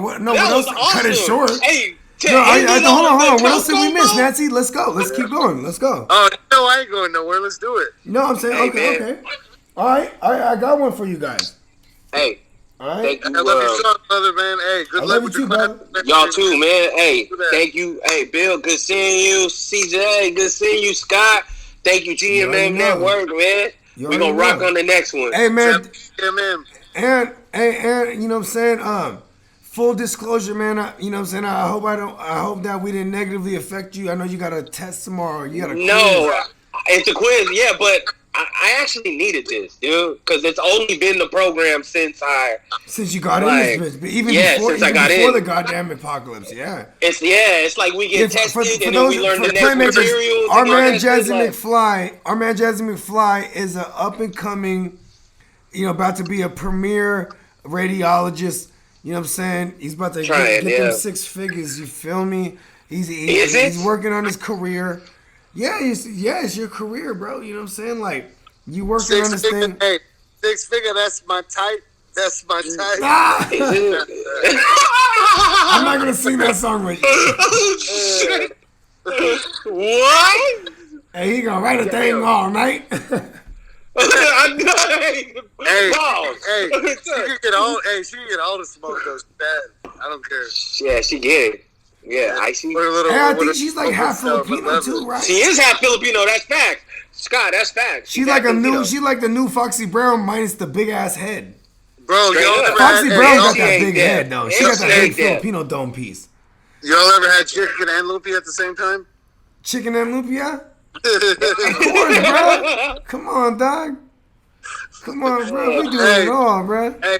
S1: What else?
S5: Awesome.
S1: Cut it short.
S5: Hey,
S1: hold on. What else did we miss, Nancy? Let's go. Let's keep going. Let's go.
S3: Oh no, I ain't going nowhere. Let's do it.
S1: No, I'm saying okay. All right. I got one for you guys.
S5: Hey.
S1: All right.
S5: Thank you,
S3: I love you, so, brother, man. Hey, good luck with
S1: you, brother.
S5: Y'all too, man. Hey, thank you. Hey, Bill, good seeing you. CJ, good seeing you. Scott, thank you, GMM Network, man. We gonna rock on the next one.
S1: Hey, man.
S3: GMM.
S1: And you know what I'm saying? Full disclosure, man. You know what I'm saying? I hope that we didn't negatively affect you. I know you got a test tomorrow. You got a quiz.
S5: No, it's a quiz. Yeah, but I actually needed this, dude, because it's only been the program since
S1: you got in this bitch, but even before the goddamn apocalypse,
S5: It's like we get tested and then we learn the next materials.
S1: Our man Jazzy McFly is an up and coming, about to be a premier radiologist. You know what I'm saying? He's about to
S5: Trying,
S1: get them
S5: yeah.
S1: 6 figures. You feel me?
S5: Is it?
S1: He's working on his career. Yeah, it's your career, bro. You know what I'm saying? Like, you working on this thing.
S3: Hey, 6 figure, that's my type. That's my type.
S1: Ah!
S5: Is it?
S1: I'm not gonna sing that song with you.
S5: What?
S1: Hey, he gonna write a thing all night.
S5: I'm not.
S3: Hey,
S5: Pause.
S3: hey, she can get all the smoke though. She's bad. I don't care.
S5: Yeah, she get it. Yeah, icy.
S3: Put a little-
S1: Hey, I
S3: put
S1: think
S3: a-
S1: she's like half
S3: put a-
S1: Filipino too, right?
S5: She is half Filipino. That's fact. Scott, that's fact.
S1: She's like the new Foxy Brown minus the big ass head.
S3: Bro,
S5: Straight
S3: y'all
S5: up.
S3: ever
S1: Foxy
S3: had,
S1: Brown
S3: hey,
S1: got
S5: she
S1: that
S5: ain't
S1: big
S5: dead.
S1: head though. She
S5: And
S1: got that
S5: she
S1: big
S5: ain't dead.
S1: Filipino dome piece.
S3: y'all ever had chicken and loopy at the same time?
S1: Chicken and lumpia? Of course, bro. Come on, dog. Come on, bro. We doing it all, bro.
S3: Hey,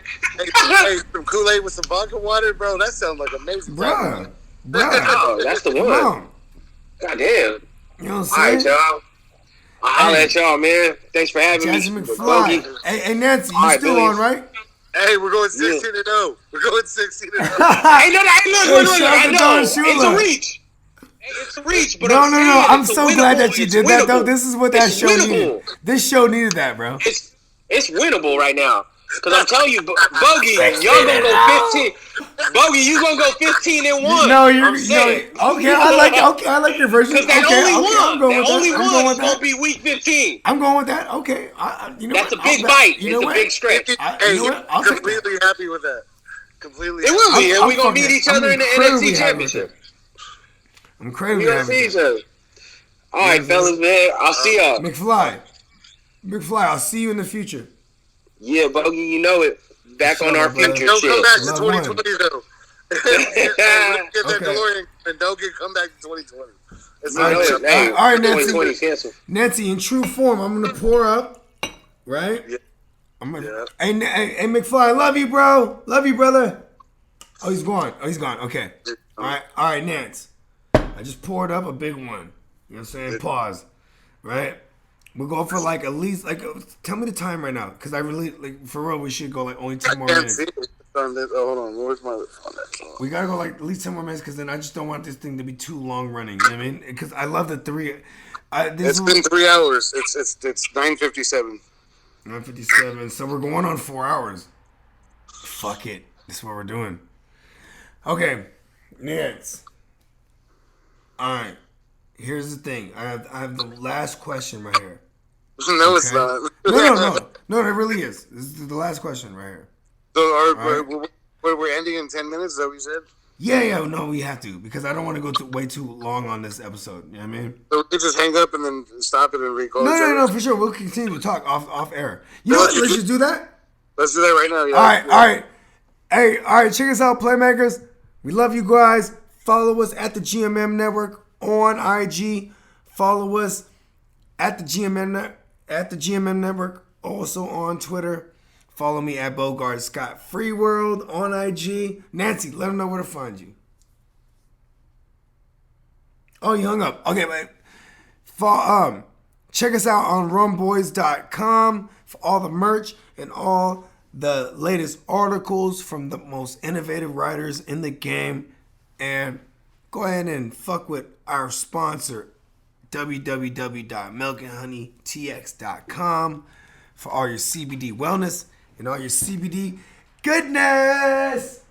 S3: some Kool-Aid with some vodka water, bro. That sounds like amazing.
S1: Bruh.
S5: Oh, that's the
S1: Come
S5: one.
S1: on.
S5: God damn.
S1: You know what I'm
S5: All right,
S1: saying?
S5: y'all. I'll holler at y'all, man. Thanks for having
S1: Jaszy
S5: me.
S1: McFly.
S5: Bogey.
S1: Hey, Nancy, you
S5: All right,
S1: still
S5: Billy.
S1: on, right?
S3: Hey, we're going 16-0. We're going 16-0.
S5: Hey, no, look,
S1: shout out
S5: I
S1: to
S5: know.
S1: Don
S5: It's
S1: Shula.
S5: a reach. Hey, it's a reach, but
S1: No.
S5: I'm saying
S1: I'm
S5: it's a
S1: so glad that
S5: winnable-
S1: you
S5: it's
S1: did that, though.
S5: winnable.
S1: This is what that
S5: It's
S1: show
S5: winnable.
S1: needed. This show needed that, bro.
S5: It's winnable right now. Because I'm telling you, Bogey, y'all gonna go 15. Bogey, you gonna go 15-1.
S1: No,
S5: I'm saying.
S1: okay. I like your version.
S5: Because
S1: Okay,
S5: that only
S1: I'm
S5: one.
S1: going
S5: That
S1: with
S5: only
S1: that. I'm
S5: one
S1: going
S5: is
S1: with
S5: gonna
S1: that.
S5: be week 15.
S1: I'm going with that. Okay, you know
S5: That's
S1: what?
S5: a big
S1: I'll
S5: bite.
S1: You know
S5: It's a
S1: what?
S5: big stretch.
S1: You
S3: Hey,
S1: know what? I'll take that.
S3: completely happy with that. Completely.
S5: It will be, and
S1: I'm
S5: we gonna meet
S1: fucking-
S5: each other
S1: I'm
S5: in the
S1: incredibly
S5: NFC
S1: happy with
S5: Championship.
S1: I'm
S5: We
S1: incredibly
S5: gonna
S1: happy
S5: see
S1: with
S5: each other. All right, fellas, man. I'll see y'all.
S1: that. McFly, I'll see you in the future.
S5: Yeah, Bogey, you know it. Back
S1: Sure,
S5: on our
S1: brother.
S5: future
S3: Don't come
S5: shit.
S3: back to
S1: Love
S3: 2020 though. Get that
S1: Okay.
S3: DeLorean and don't come back to 2020. It's
S1: All
S3: not
S1: right,
S3: happening.
S1: all right, Nancy.
S5: 2020 cancel.
S1: Nancy, in true form, I'm gonna pour up. Right?
S3: Yeah.
S1: I'm gonna.
S3: Yeah.
S1: Hey, McFly, love you, bro. Love you, brother. Oh, he's gone. Okay. All right, Nance. I just poured up a big one. You know what I'm saying? Pause. Right? We'll go for like at least tell me the time right now, because I really for real we should go like only 10 more
S3: Can't
S1: minutes.
S3: see it. Oh, hold on. Where's my phone?
S1: We gotta go like at least 10 more minutes, because then I just don't want this thing to be too long running. You know what I mean? Because I love the three.
S3: It's been 3 hours. It's 9:57.
S1: 9:57. So we're going on 4 hours. Fuck it. That's what we're doing. Okay. Nance. All right. Here's the thing. I have the last question right here.
S3: No, it's not.
S1: No, it really is. This is the last question right here.
S3: So
S1: Right.
S3: we're ending in 10 minutes. Is that what you said?
S1: Yeah, no, we have to, because I don't want to go way too long on this episode. You know what I mean?
S3: So we can just hang up and then stop it and record.
S1: No, for sure. We'll continue to talk off air. You know what? Let's just do that.
S3: Let's do that right now. Yeah.
S1: All right. Hey, all right. Check us out, Playmakers. We love you guys. Follow us at the GMM Network on IG. Follow us at the GMM Network, also on Twitter. Follow me at Bogard Scott Free World on IG. Nancy, let them know where to find you. Oh, you hung up. Okay, man. Check us out on rumboys.com for all the merch and all the latest articles from the most innovative writers in the game. And go ahead and fuck with our sponsor, www.milkandhoneytx.com, for all your CBD wellness and all your CBD goodness.